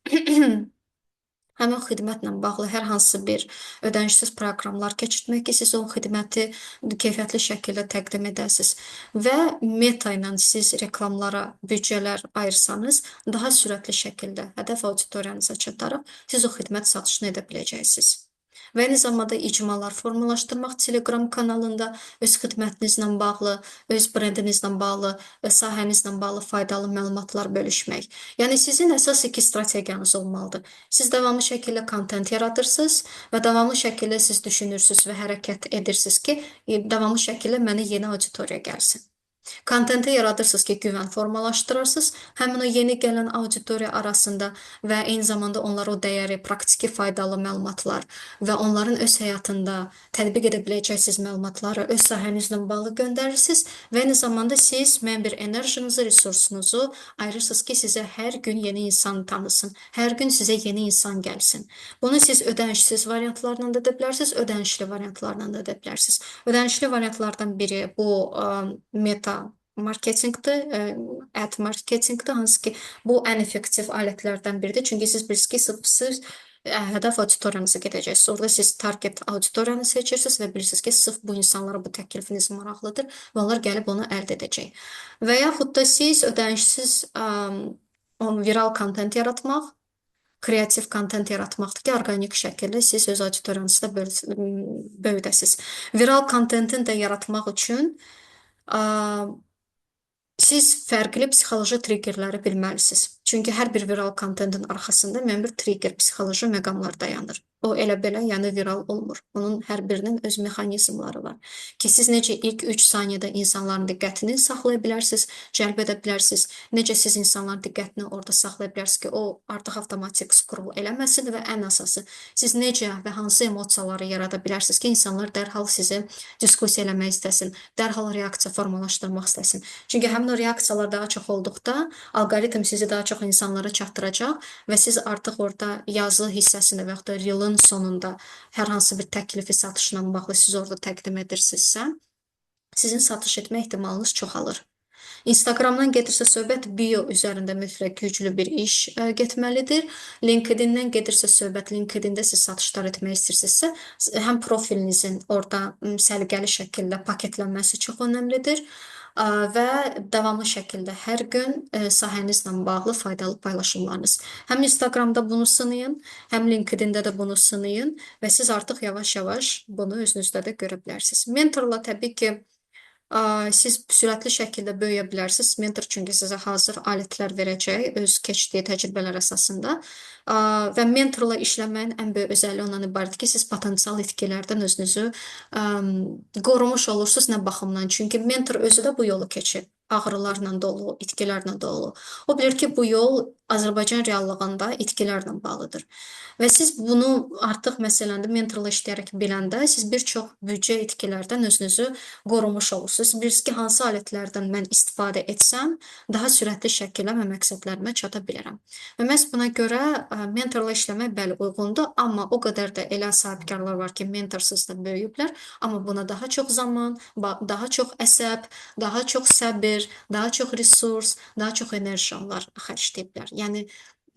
həmin xidmətlə bağlı hər hansı bir ödənişsiz proqramlar keçirtmək ki, siz o xidməti keyfiyyətli şəkildə təqdim edəsiniz və meta ilə siz reklamlara büdcələr ayırsanız, daha sürətli şəkildə hədəf auditoriyanıza çataraq siz o xidmət satışını edə biləcəksiniz. Və eyni zamanda icmalar formalaşdırmaq Telegram kanalında öz xidmətinizlə bağlı, öz brendinizlə bağlı və sahənizlə bağlı faydalı məlumatlar bölüşmək. Yəni sizin əsas iki strategiyanız olmalıdır. Siz davamlı şəkildə kontent yaradırsınız və davamlı şəkildə siz düşünürsünüz və hərəkət edirsiniz ki, davamlı şəkildə mənə yeni auditoriya gəlsin. Kontenti yaradırsınız ki, güvən formalaşdırırsınız. Həmin o yeni gələn auditoriya arasında və eyni zamanda onlara o dəyəri, praktiki faydalı məlumatlar və onların öz həyatında tətbiq edə biləcəksiniz məlumatları öz sahənizlə bağlı göndərirsiniz və eyni zamanda siz müəyyən bir enerjinizi, resursunuzu ayırırsınız ki, sizə hər gün yeni insan tanısın, hər gün sizə yeni insan gəlsin. Bunu siz ödənişsiz variantlarla da edə bilərsiniz, ödənişli variantlarla da edə bilərsiniz. Ödənişli variantlardan biri bu meta marketinqdir, ad marketinqdir, hansı ki, bu ən effektiv alətlərdən biridir. Çünki siz bilirsiniz ki, sırf hədəf auditoriyanıza gedəcəksiniz. Orada siz target auditoriyanı seçirsiniz və bilirsiniz ki, sırf bu insanlara bu təklifiniz maraqlıdır və onlar gəlib onu əldə edəcək. Və yaxud da siz ödənişsiz viral kontent yaratmaq, kreativ kontent yaratmaqdır ki, orqanik şəkildə siz öz auditoriyanızda böyüdəsiniz. Viral kontentin də yaratmaq üçün siz fərqli psixoloji triggerləri bilməlisiniz. Çünki hər bir viral kontentin arxasında müəyyən bir trigger, psixoloji məqamlar dayanır. O elə belə, yəni viral olmur. Onun hər birinin öz mexanizmları var. Ki siz necə ilk 3 saniyədə insanların diqqətini saxlaya bilərsiniz, cəlb edə bilərsiniz. Necə siz insanların diqqətini orada saxlaya bilərsiniz ki, o artıq avtomatik scroll eləməsin və ən əsası siz necə və hansı emosiyaları yarada bilərsiniz ki, insanlar dərhal sizi diskussiya eləmək istəsin, dərhal reaksiya formalaşdırmaq istəsin. Çünki həmin o reaksiyalar daha çox olduqda alqoritm sizi daha çox insanlara çatdıracaq və siz artıq orada yazı hissəsində və yaxud da reelin sonunda hər hansı bir təklifi satışla bağlı siz orada təqdim edirsinizsə, sizin satış etmə ehtimalınız çoxalır. Instagramdan gedirsə söhbət bio üzərində mütləq güclü bir iş getməlidir. LinkedIn-dən gedirsə söhbət LinkedIn-də siz satışlar etmək istəyirsinizsə, həm profilinizin orada səliqəli şəkildə paketlənməsi çox önəmlidir və davamlı şəkildə hər gün sahənizlə bağlı faydalı paylaşımlarınız. Həm Instagramda bunu sınayın, həm LinkedIn-də də bunu sınayın və siz artıq yavaş-yavaş bunu özünüzdə də görə bilərsiniz. Mentorla təbii ki, siz sürətli şəkildə böyüyə bilərsiniz. Mentor çünki sizə hazır alətlər verəcək öz keçdiyi təcrübələr əsasında. Və mentorla işləməyin ən böyük özəlliyi ondan ibarətdir ki, siz potensial itkilərdən özünüzü qorumuş olursunuz nə baxımdan? Çünki mentor özü də bu yolu keçib. Ağrılarla dolu, itkilərlə dolu. O bilir ki, bu yol Azərbaycan reallığında itkilərlə bağlıdır. Və siz bunu artıq məsələn də mentorla işləyərək biləndə siz bir çox büdcə itkilərdən özünüzü qorumuş olursunuz. Bilirsiniz ki, hansı alətlərdən mən istifadə etsəm, daha sürətli şəkildə mən məqsədlərimə çata bilərəm. Və məhz buna görə mentorla işləmək bəli uyğundur, amma o qədər də elə sahibkarlar var ki, mentorsuz da böyüyüblər, amma buna daha çox zaman, daha çox əsəb, daha çox səbir, daha çox resurs, daha çox enerji onlar xərcləyiblər. Yəni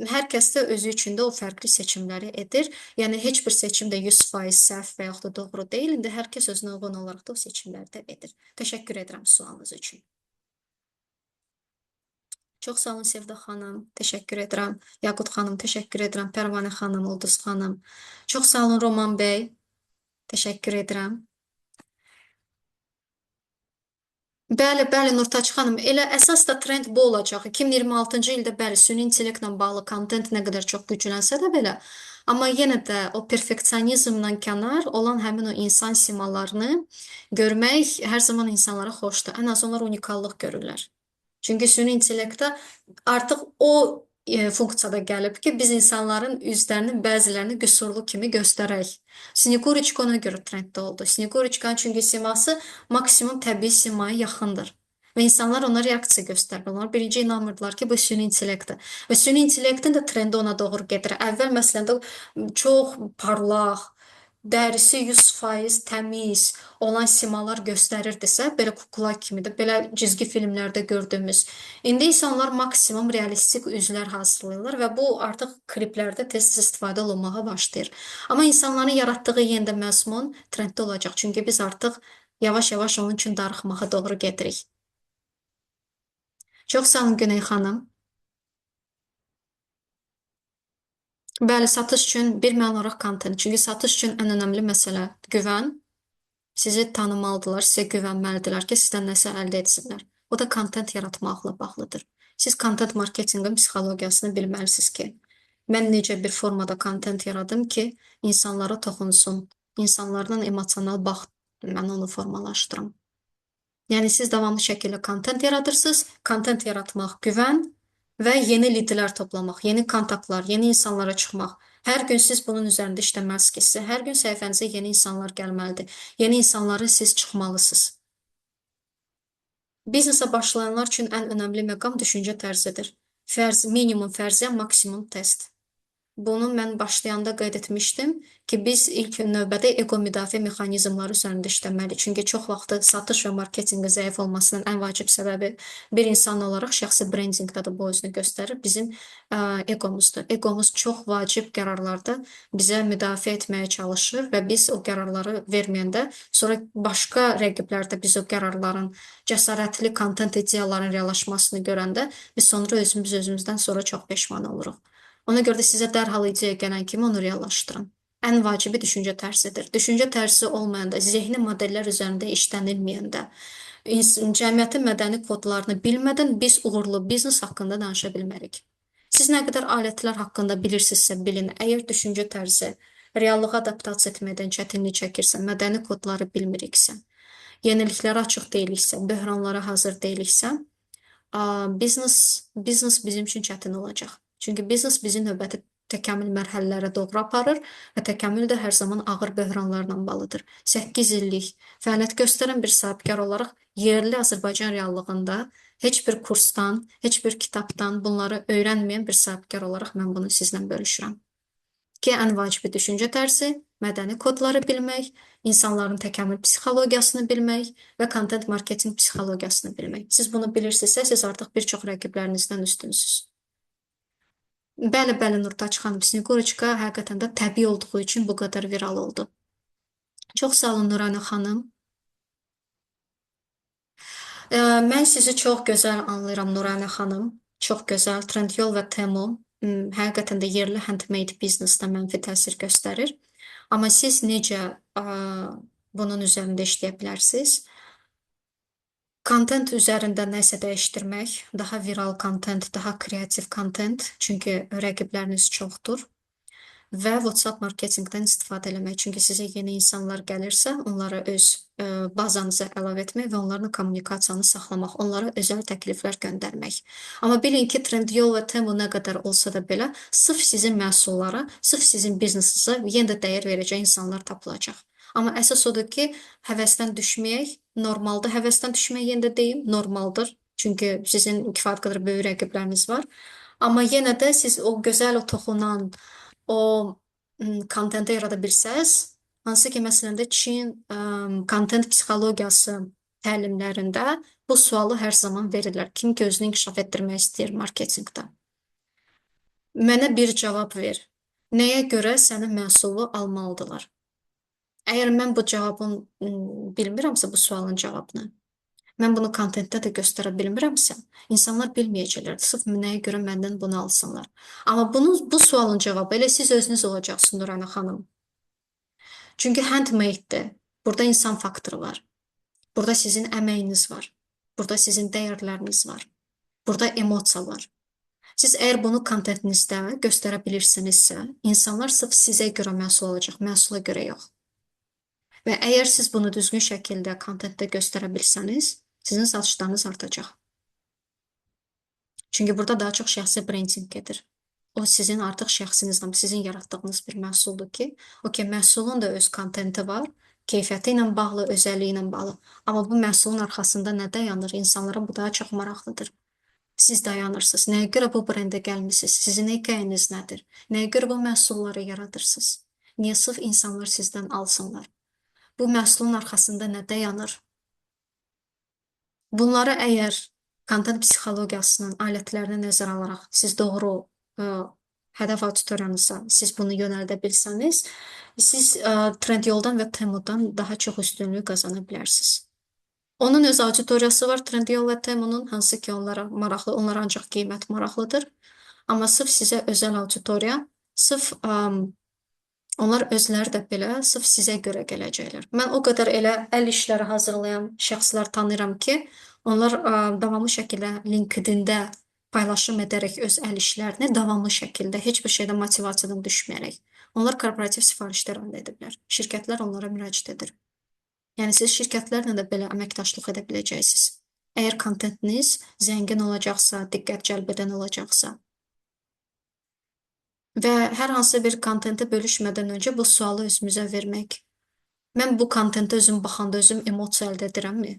hər kəs də özü üçün də o fərqli seçimləri edir. Yəni heç bir seçim də 100% səhv və yaxud da doğru deyil. İndi hər kəs özünə uyğun olaraq da o seçimləri də edir. Təşəkkür edirəm sualınız üçün. Çox sağ olun Sevda xanım. Təşəkkür edirəm. Yaqut xanım, təşəkkür edirəm. Pərvanə xanım, Ulduz xanım. Çox sağ olun Roman bəy. Təşəkkür edirəm. Bəli, bəli Nurtaç xanım, elə əsas da trend bu olacaq. 2026-cı ildə bəli, süni intellektlə bağlı kontent nə qədər çox güclənsə də belə, amma yenə də o perfeksionizmdən kənar olan həmin o insan simalarını görmək hər zaman insanlara xoşdur. Ən az onlar unikallıq görürlər. Çünki süni intellektdə artıq o funksiyada gəlib ki, biz insanların üzlərinin bəzilərini qüsurlu kimi göstərək. Sneguriçka ona görə trenddə oldu. Sneguriçkanın çünki siması maksimum təbii simaya yaxındır. Və insanlar ona reaksiya göstərir. Onlar birinci inanmırdılar ki, bu süni intellektdir. Və süni intellektin də trendi ona doğru gedir. Əvvəl məsələn də çox parlaq, dərisi 100% təmiz olan simalar göstərirdisə, belə kukla kimi də, belə cizgi filmlərdə gördüyümüz. İndi isə onlar maksimum realistik üzlər hazırlayırlar və bu artıq kliplərdə tez-tez istifadə olunmağa başlayır. Amma insanların yaratdığı yenə də məzmun trenddə olacaq. Çünki biz artıq yavaş-yavaş onun üçün darıxmağa doğru gedirik. Çox sağ olun Güney xanım. Bəli, satış üçün bir məna olaraq kontent. Çünki satış üçün ən önəmli məsələ güvən. Sizi tanımalıdırlar, sizə güvənməlidirlər ki, sizdən nəsə əldə etsinlər. O da kontent yaratmaqla bağlıdır. Siz kontent marketinqin psixologiyasını bilməlisiniz ki, mən necə bir formada kontent yaradım ki, insanlara toxunsun, insanlarla emosional bağ mən onu formalaşdırım. Yəni siz davamlı şəkildə kontent yaradırsınız, kontent yaratmaq güvən və yeni lidlər toplamaq, yeni kontaktlar, yeni insanlara çıxmaq. Hər gün siz bunun üzərində işləməlisiniz ki, sizə hər gün səhifənizə yeni insanlar gəlməlidir. Yeni insanlara siz çıxmalısınız. Biznesə başlayanlar üçün ən önəmli məqam düşüncə tərzidir. Minimum fərziyyə, maksimum test. Bunu mən başlayanda qeyd etmişdim ki, biz ilk növbədə ego müdafiə mexanizmları üzərində işləməliyik. Çünki çox vaxt satış və marketinqin zəif olmasının ən vacib səbəbi bir insan olaraq şəxsi brendinqdə də bu özünü göstərir. Bizim egomuzdur. Egomuz çox vacib qərarlarda bizə müdafiə etməyə çalışır və biz o qərarları verməyəndə sonra başqa rəqiblər də biz o qərarların cəsarətli kontent ideyaların reallaşmasını görəndə biz sonra özümüzdən sonra çox peşman oluruq. Ona görə də sizə dərhal ideya gələn kimi onu reallaşdırın. Ən vacibi düşüncə tərzidir. Düşüncə tərzi olmayanda, zehni modellər üzərində işlənilməyəndə, cəmiyyətin mədəni kodlarını bilmədən biz uğurlu biznes haqqında danışa bilmərik. Siz nə qədər alətlər haqqında bilirsinizsə bilin, əgər düşüncə tərzi reallığa adaptasiya etməkdən çətinlik çəkirsə, mədəni kodları bilmiriksə, yeniliklərə açıq deyiliksə, böhranlara hazır deyiliksə, biznes bizim üçün çətin olacaq. Çünki biznes bizi növbəti təkamül mərhələlərə doğru aparır və təkamül də hər zaman ağır böhranlarla bağlıdır. 8 illik fəaliyyət göstərən bir sahibkar olaraq yerli Azərbaycan reallığında heç bir kursdan, heç bir kitabdan bunları öyrənməyən bir sahibkar olaraq mən bunu sizlə bölüşürəm. Ki, ən vacibi düşüncə tərzi, mədəni kodları bilmək, insanların təkamül psixologiyasını bilmək və content marketinq psixologiyasını bilmək. Siz bunu bilirsinizsə, siz artıq bir çox rəqiblərinizdən üstünsüz. Bəli, bəli, Nurtaç xanım, Snegurочка həqiqətən də təbii olduğu üçün bu qədər viral oldu. Çox sağ olun Nurani xanım. Mən sizi çox gözəl anlayıram Nurani xanım. Çox gözəl. Trendyol və Temu həqiqətən də yerli handmade biznesdə mənfi təsir göstərir. Amma siz necə bunun üzərində işləyə bilərsiniz? Kontent üzərində nəsə dəyişdirmək, daha viral kontent, daha kreativ kontent, çünki rəqibləriniz çoxdur. Və WhatsApp marketinqdən istifadə eləmək. Çünki sizə yeni insanlar gəlirsə, onları öz bazanıza əlavə etmək və onlarla kommunikasiyanı saxlamaq, onlara özəl təkliflər göndərmək. Amma bilin ki, Trendyol və Temu nə qədər olsa da belə, sırf sizin məhsullara, sırf sizin biznesinizə yenə də dəyər verəcək insanlar tapılacaq. Amma əsas odur ki, həvəsdən düşməyək. Normaldır, həvəsdən düşmək yenə də deyim, normaldır. Çünki sizin kifayət qədər böyük rəqibləriniz var. Amma yenə də siz o gözəl, o toxunan, o kontenti yarada bilsəz, hansı ki, məsələn də Çin kontent psixologiyası təlimlərində bu sualı hər zaman verirlər. Kim ki, özünü inkişaf etdirmək istəyir marketinqdə? Mənə bir cavab ver. Nəyə görə sənin məhsulu almalıdırlar? Əgər mən bu cavabın bilmirəmsə, bu sualın cavabını, mən bunu kontentdə də göstərə bilmirəmsə, insanlar bilməyəcəklər. Sırf nəyə görə məndən bunu alsınlar. Amma bu sualın cavabı elə siz özünüz olacaqsınız Nurana xanım. Çünki handmade-dir. Burada insan faktoru var. Burada sizin əməyiniz var. Burada sizin dəyərləriniz var. Burada emosiya var. Siz əgər bunu kontentinizdə göstərə bilirsinizsə, insanlar sırf sizə görə məhsul alacaq, məhsula görə yox. Və əgər siz bunu düzgün şəkildə kontentdə göstərə bilsəniz, sizin satışlarınız artacaq. Çünki burada daha çox şəxsi brendinq gedir. O sizin artıq şəxsinizlə, sizin yaratdığınız bir məhsuldur ki, məhsulun da öz kontenti var, keyfiyyəti ilə bağlı, özəlliyi ilə bağlı. Amma bu məhsulun arxasında nə dayanır? İnsanlara bu daha çox maraqlıdır. Siz dayanırsınız. Nəyə görə bu brendə gəlmisiniz? Sizin hekayəniz nədir? Nəyə görə bu məhsulları yaradırsınız? Niyə sırf insanlar sizdən alsınlar? Bu məhsulun arxasında nə dayanır? Bunları əgər kontent psixologiyasının alətlərini nəzərə alaraq siz doğru hədəf auditoriyanıza siz bunu yönəldə bilsəniz, siz Trendyoldan və Temudan daha çox üstünlük qazana bilərsiniz. Onun öz auditoriyası var Trendyol və Temunun, hansı ki onlara maraqlı, onlara ancaq qiymət maraqlıdır. Amma sırf sizə özəl auditoriya, sırf onlar özləri də belə sırf sizə görə gələcəklər. Mən o qədər elə əl işləri hazırlayan şəxslər tanıyıram ki, onlar davamlı şəkildə LinkedIn-də paylaşım edərək öz əl işlərini davamlı şəkildə heç bir şeydə motivasiyadan düşməyərək. Onlar korporativ sifarişlər əldə ediblər. Şirkətlər onlara müraciət edir. Yəni siz şirkətlərlə də belə əməkdaşlıq edə biləcəksiniz. Əgər kontentiniz zəngin olacaqsa, diqqət cəlb edən olacaqsa. Və hər hansı bir kontenti bölüşmədən öncə bu sualı özümüzə vermək. Mən bu kontentə özüm baxanda özüm emosiya əldə edirəmmi?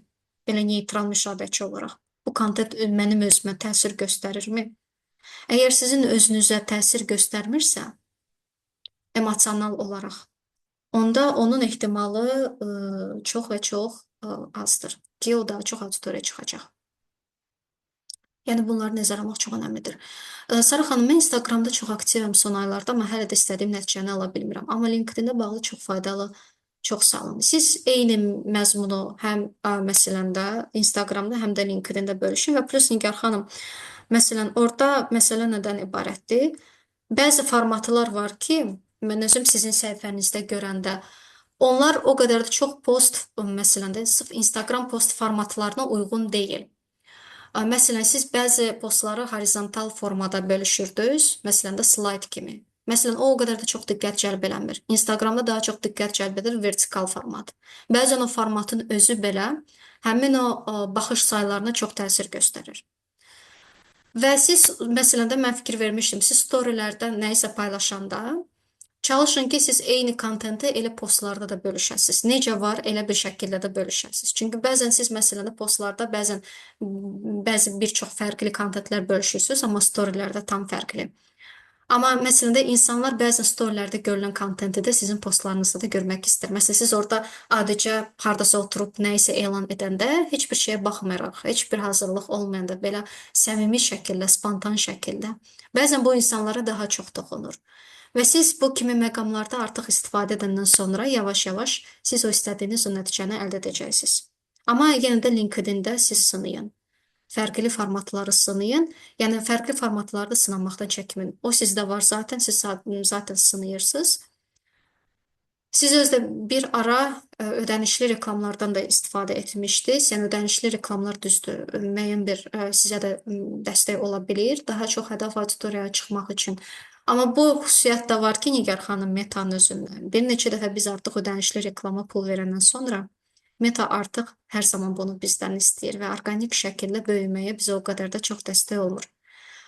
Belə neytral müşahidəçi olaraq. Bu kontent mənim özümə təsir göstərirmi? Əgər sizin özünüzə təsir göstərmirsə, emosional olaraq, onda onun ehtimalı çox və çox azdır ki, o daha çox auditoriya çıxacaq. Yəni bunları nəzərə almaq çox önəmlidir. Sara xanım, mən Instagramda çox aktivəm son aylarda, amma hələ də istədiyim nəticəni ala bilmirəm. Amma LinkedIn-də bağlı çox faydalı. Çox sağ olun. Siz eyni məzmunu həm məsələn də Instagramda, həm də LinkedIn-də bölüşün və plus Nigar xanım, məsələn, orada məsələ nədən ibarətdir? Bəzi formatlar var ki, mən özüm sizin səhifənizdə görəndə, onlar o qədər də çox post, məsələn də, sırf Instagram post formatlarına uyğun deyil. Məsələn, siz bəzi postları horizontal formada bölüşürdünüz, məsələn də slide kimi. Məsələn, o qədər də çox diqqət cəlb eləmir. Instagramda daha çox diqqət cəlb edir vertikal format. Bəzən o formatın özü belə həmin o baxış saylarına çox təsir göstərir. Və siz, məsələn də mən fikir vermişdim, siz storylərdə nəyisə paylaşanda, çalışın ki, siz eyni kontenti elə postlarda da bölüşəsiniz. Necə var, elə bir şəkildə də bölüşəsiniz. Çünki bəzən siz, məsələn də postlarda bəzi bir çox fərqli kontentlər bölüşürsünüz, amma storylərdə tam fərqli. Amma məsələn də insanlar bəzən storylərdə görülən kontenti də sizin postlarınızda da görmək istər. Məsələn, siz orada adicə hardasa oturub nə isə elan edəndə heç bir şeyə baxmayaraq, heç bir hazırlıq olmayanda belə səmimi şəkildə, spontan şəkildə bəzən bu insanlara daha çox toxunur. Və siz bu kimi məqamlarda artıq istifadə edəndən sonra yavaş-yavaş siz o istədiyiniz o nəticəni əldə edəcəksiniz. Amma yenə də LinkedIn-də siz sınayın. Fərqli formatları sınayın. Yəni fərqli formatları da sınamaqdan çəkinməyin. O sizdə var zaten, siz zaten sınayırsınız. Siz özdə bir ara ödənişli reklamlardan da istifadə etmişdiniz. Yəni ödənişli reklamlar düzdür, müəyyən bir sizə də dəstək ola bilir, daha çox hədəf auditoriyaya çıxmaq üçün. Amma bu xüsusiyyət də var ki, Nigar xanım Metanın özündən. Bir neçə dəfə biz artıq ödənişli reklama pul verəndən sonra Meta artıq hər zaman bunu bizdən istəyir və orqanik şəkildə böyüməyə bizə o qədər də çox dəstək olmur.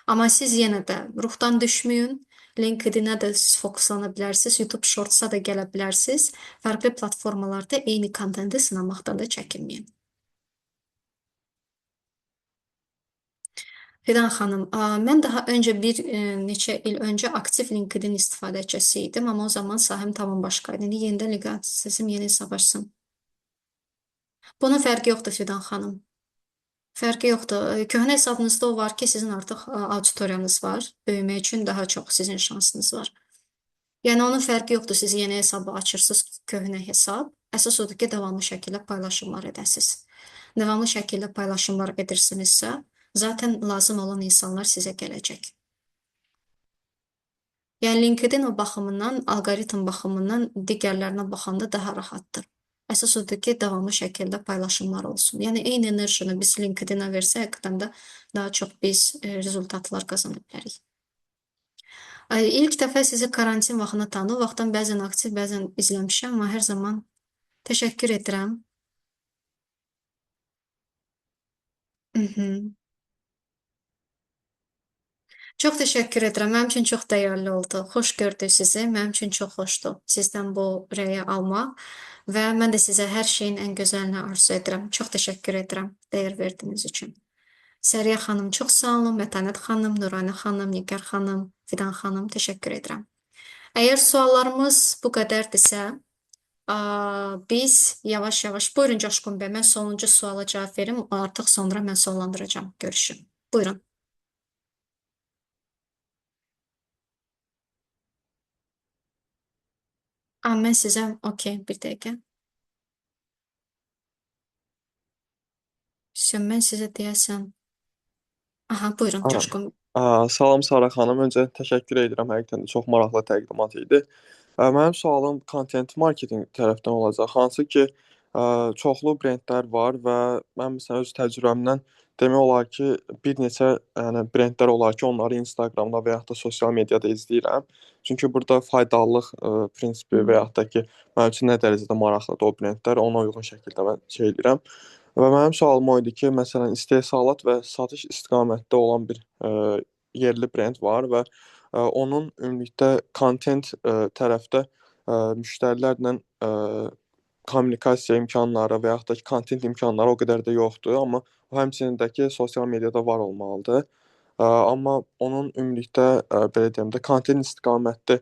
Amma siz yenə də ruhdan düşməyin. LinkedIn-ə də siz fokuslana bilərsiniz, YouTube Shorts-a da gələ bilərsiniz. Fərqli platformalarda eyni kontenti sınamaqdan da çəkinməyin. Fidan xanım, mən daha öncə bir neçə il öncə aktiv LinkedIn istifadəçisi idim, amma o zaman sahəm tamam başqa idi. İndi yenidən LinkedIn sesim yeni hesab açsam. Bunun fərqi yoxdur Fidan xanım. Fərqi yoxdur. Köhnə hesabınızda o var ki, sizin artıq auditoriyanız var. Böyümək üçün daha çox sizin şansınız var. Yəni onun fərqi yoxdur. Siz yeni hesabı açırsınız, köhnə hesab. Əsas odur ki, davamlı şəkildə paylaşımlar edəsiniz. Davamlı şəkildə paylaşımlar edirsinizsə, zaten lazım olan insanlar sizə gələcək. Yəni LinkedIn o baxımından, alqoritm baxımından digərlərinə baxanda daha rahatdır. Əsas odur ki, davamlı şəkildə paylaşımlar olsun. Yəni eyni enerjini biz LinkedIn-ə versək, həqiqətən də daha çox biz rezultatlar qazana bilərik. İlk dəfə sizi karantin vaxtında tanıdım. O vaxtdan bəzən aktiv, bəzən izləmişəm, amma hər zaman təşəkkür edirəm. Mhm. Çox təşəkkür edirəm. Mənim üçün çox dəyərli oldu. Xoş gördük sizi. Mənim üçün çox xoşdur sizdən bu rəyi almaq və mən də sizə hər şeyin ən gözəlini arzu edirəm. Çox təşəkkür edirəm dəyər verdiyiniz üçün. Səriyə xanım çox sağ olun, Mətanət xanım, Nuranə xanım, Nigar xanım, Fidan xanım təşəkkür edirəm. Əgər suallarımız bu qədərdirsə, biz yavaş-yavaş buyurun Coşqun bəy, mən sonuncu suala cavab verim, artıq sonra mən sonlandıracağam görüşü. Buyurun. Mən sizə, okey, bir dəqiqə. Mən sizə deyəsən. Aha, buyurun Aa, Coşqun. Salam Sara xanım. Öncə təşəkkür edirəm. Həqiqətən də çox maraqlı təqdimat idi. Mənim sualım content marketinq tərəfdən olacaq. Hansı ki, çoxlu brendlər var və mən məsələn öz təcrübəmdən demək olar ki, bir neçə yəni brendlər olar ki, onları Instagramda və yaxud da sosial mediada izləyirəm. Çünki burada faydalılıq prinsipi və yaxud da ki, mənim üçün nə dərəcədə maraqlıdır o brendlər, ona uyğun şəkildə mən şey edirəm. Və mənim sualım o idi ki, məsələn, istehsalat və satış istiqamətdə olan bir yerli brend var və onun ümumilikdə kontent tərəfdə müştərilərlə kommunikasiya imkanları və yaxud da ki, kontent imkanları o qədər də yoxdur, amma o həmçinin də ki, sosial mediada var olmalıdır. Amma onun ümumilikdə belə deyim də kontent istiqamətli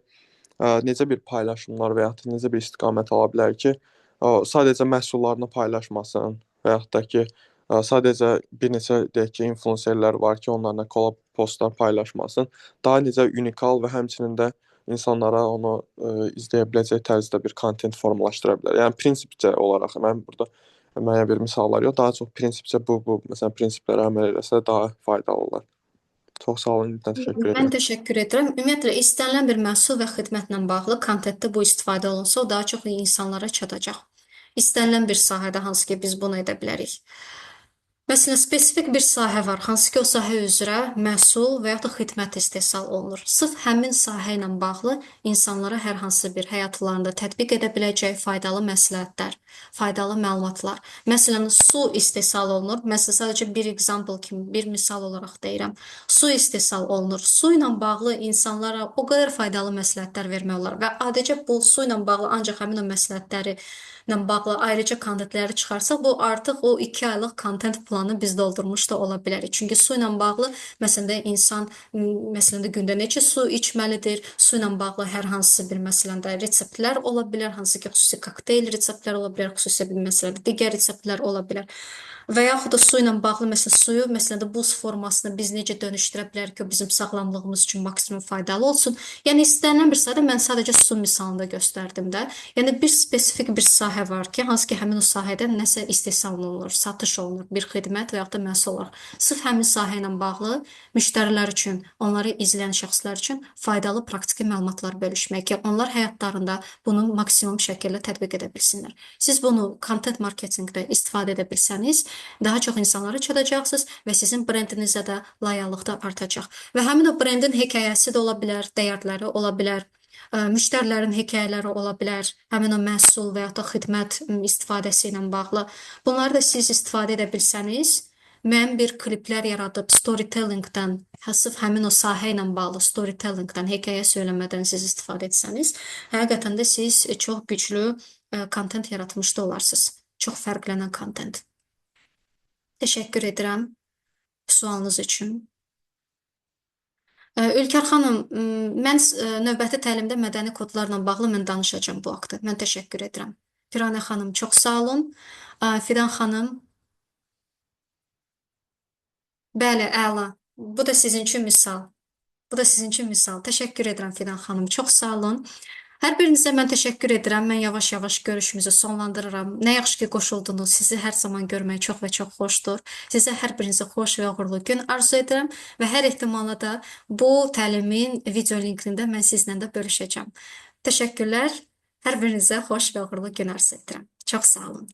necə bir paylaşımlar və yaxud da necə bir istiqamət ala bilər ki, sadəcə məhsullarını paylaşmasın və yaxud da ki, sadəcə bir neçə deyək ki, influenserlər var ki, onlarla kollab postlar paylaşmasın. Daha necə unikal və həmçinin də insanlara onu izləyə biləcək tərzdə bir kontent formalaşdıra bilər. Yəni prinsipcə olaraq mən burada müəyyən bir misallar yox, daha çox prinsipcə bu məsələn prinsiplərə əməl eləsə daha faydalı olar. Çox sağ olun, təşəkkür Mən edirəm. təşəkkür edirəm. Ümumiyyətlə istənilən bir məhsul və xidmətlə bağlı kontentdə bu istifadə olunsa, o daha çox insanlara çatacaq. İstənilən bir sahədə hansı ki biz bunu edə bilərik. Məsələn, spesifik bir sahə var, hansı ki o sahə üzrə məhsul və yaxud da xidmət istehsal olunur. Sırf həmin sahə ilə bağlı insanlara hər hansı bir həyatlarında tətbiq edə biləcək faydalı məsləhətlər, faydalı məlumatlar. Məsələn, su istehsal olunur. Məsələn, sadəcə bir example kimi, bir misal olaraq deyirəm. Su istehsal olunur. Su ilə bağlı insanlara o qədər faydalı məsləhətlər vermək olar və adicə bu su ilə bağlı ancaq həmin o məsləhətləri ilə bağlı ayrıca kontentləri çıxarsaq, bu artıq o 2 aylıq kontent planı biz doldurmuş da ola bilərik. Çünki su ilə bağlı, məsələn də insan, məsələn də gündə neçə su içməlidir, su ilə bağlı hər hansı bir məsələn də reseptlər ola bilər, hansı ki, xüsusi kokteyl reseptlər ola bilər, xüsusi bir məsələn də digər reseptlər ola bilər. Və yaxud da su ilə bağlı, məsələn, suyu, məsələn də buz formasına biz necə dönüşdürə bilərik ki, o bizim sağlamlığımız üçün maksimum faydalı olsun. Yəni istənilən bir sahədə mən sadəcə su misalında göstərdim də. Yəni bir spesifik bir sahə var ki, hansı ki həmin o sahədə nəsə istehsal olunur, satış olunur, bir xidmət və yaxud da məhsul olaraq. Sırf həmin sahə ilə bağlı müştərilər üçün, onları izləyən şəxslər üçün faydalı praktiki məlumatlar bölüşmək ki, onlar həyatlarında bunu maksimum şəkildə tətbiq edə bilsinlər. Siz bunu content marketinqdə istifadə edə bilsəniz, daha çox insanlara çatacaqsınız və sizin brendinizə də layihəllik də artacaq. Və həmin o brendin hekayəsi də ola bilər, dəyərləri ola bilər, müştərilərin hekayələri ola bilər, həmin o məhsul və ya da xidmət istifadəsi ilə bağlı. Bunları da siz istifadə edə bilsəniz, müəyyən bir kliplər yaradıb storytellingdən, sırf həmin o sahə ilə bağlı storytellingdən, hekayə söyləmədən siz istifadə etsəniz, həqiqətən də siz çox güclü kontent yaratmış da olarsınız. Çox fərqlənən kontent. Təşəkkür edirəm sualınız üçün. Ülkər xanım, mən növbəti təlimdə mədəni kodlarla bağlı mən danışacağam bu haqda. Mən təşəkkür edirəm. Firanə xanım, çox sağ olun. Fidan xanım, bəli, əla. Bu da sizin üçün misal. Bu da sizin üçün misal. Təşəkkür edirəm Fidan xanım. Çox sağ olun. Hər birinizə mən təşəkkür edirəm. Mən yavaş-yavaş görüşümüzü sonlandırıram. Nə yaxşı ki, qoşuldunuz. Sizi hər zaman görmək çox və çox xoşdur. Sizə hər birinizə xoş və uğurlu gün arzu edirəm və hər ehtimala da bu təlimin video linkini də mən sizlə də bölüşəcəm. Təşəkkürlər. Hər birinizə xoş və uğurlu gün arzu edirəm. Çox sağ olun.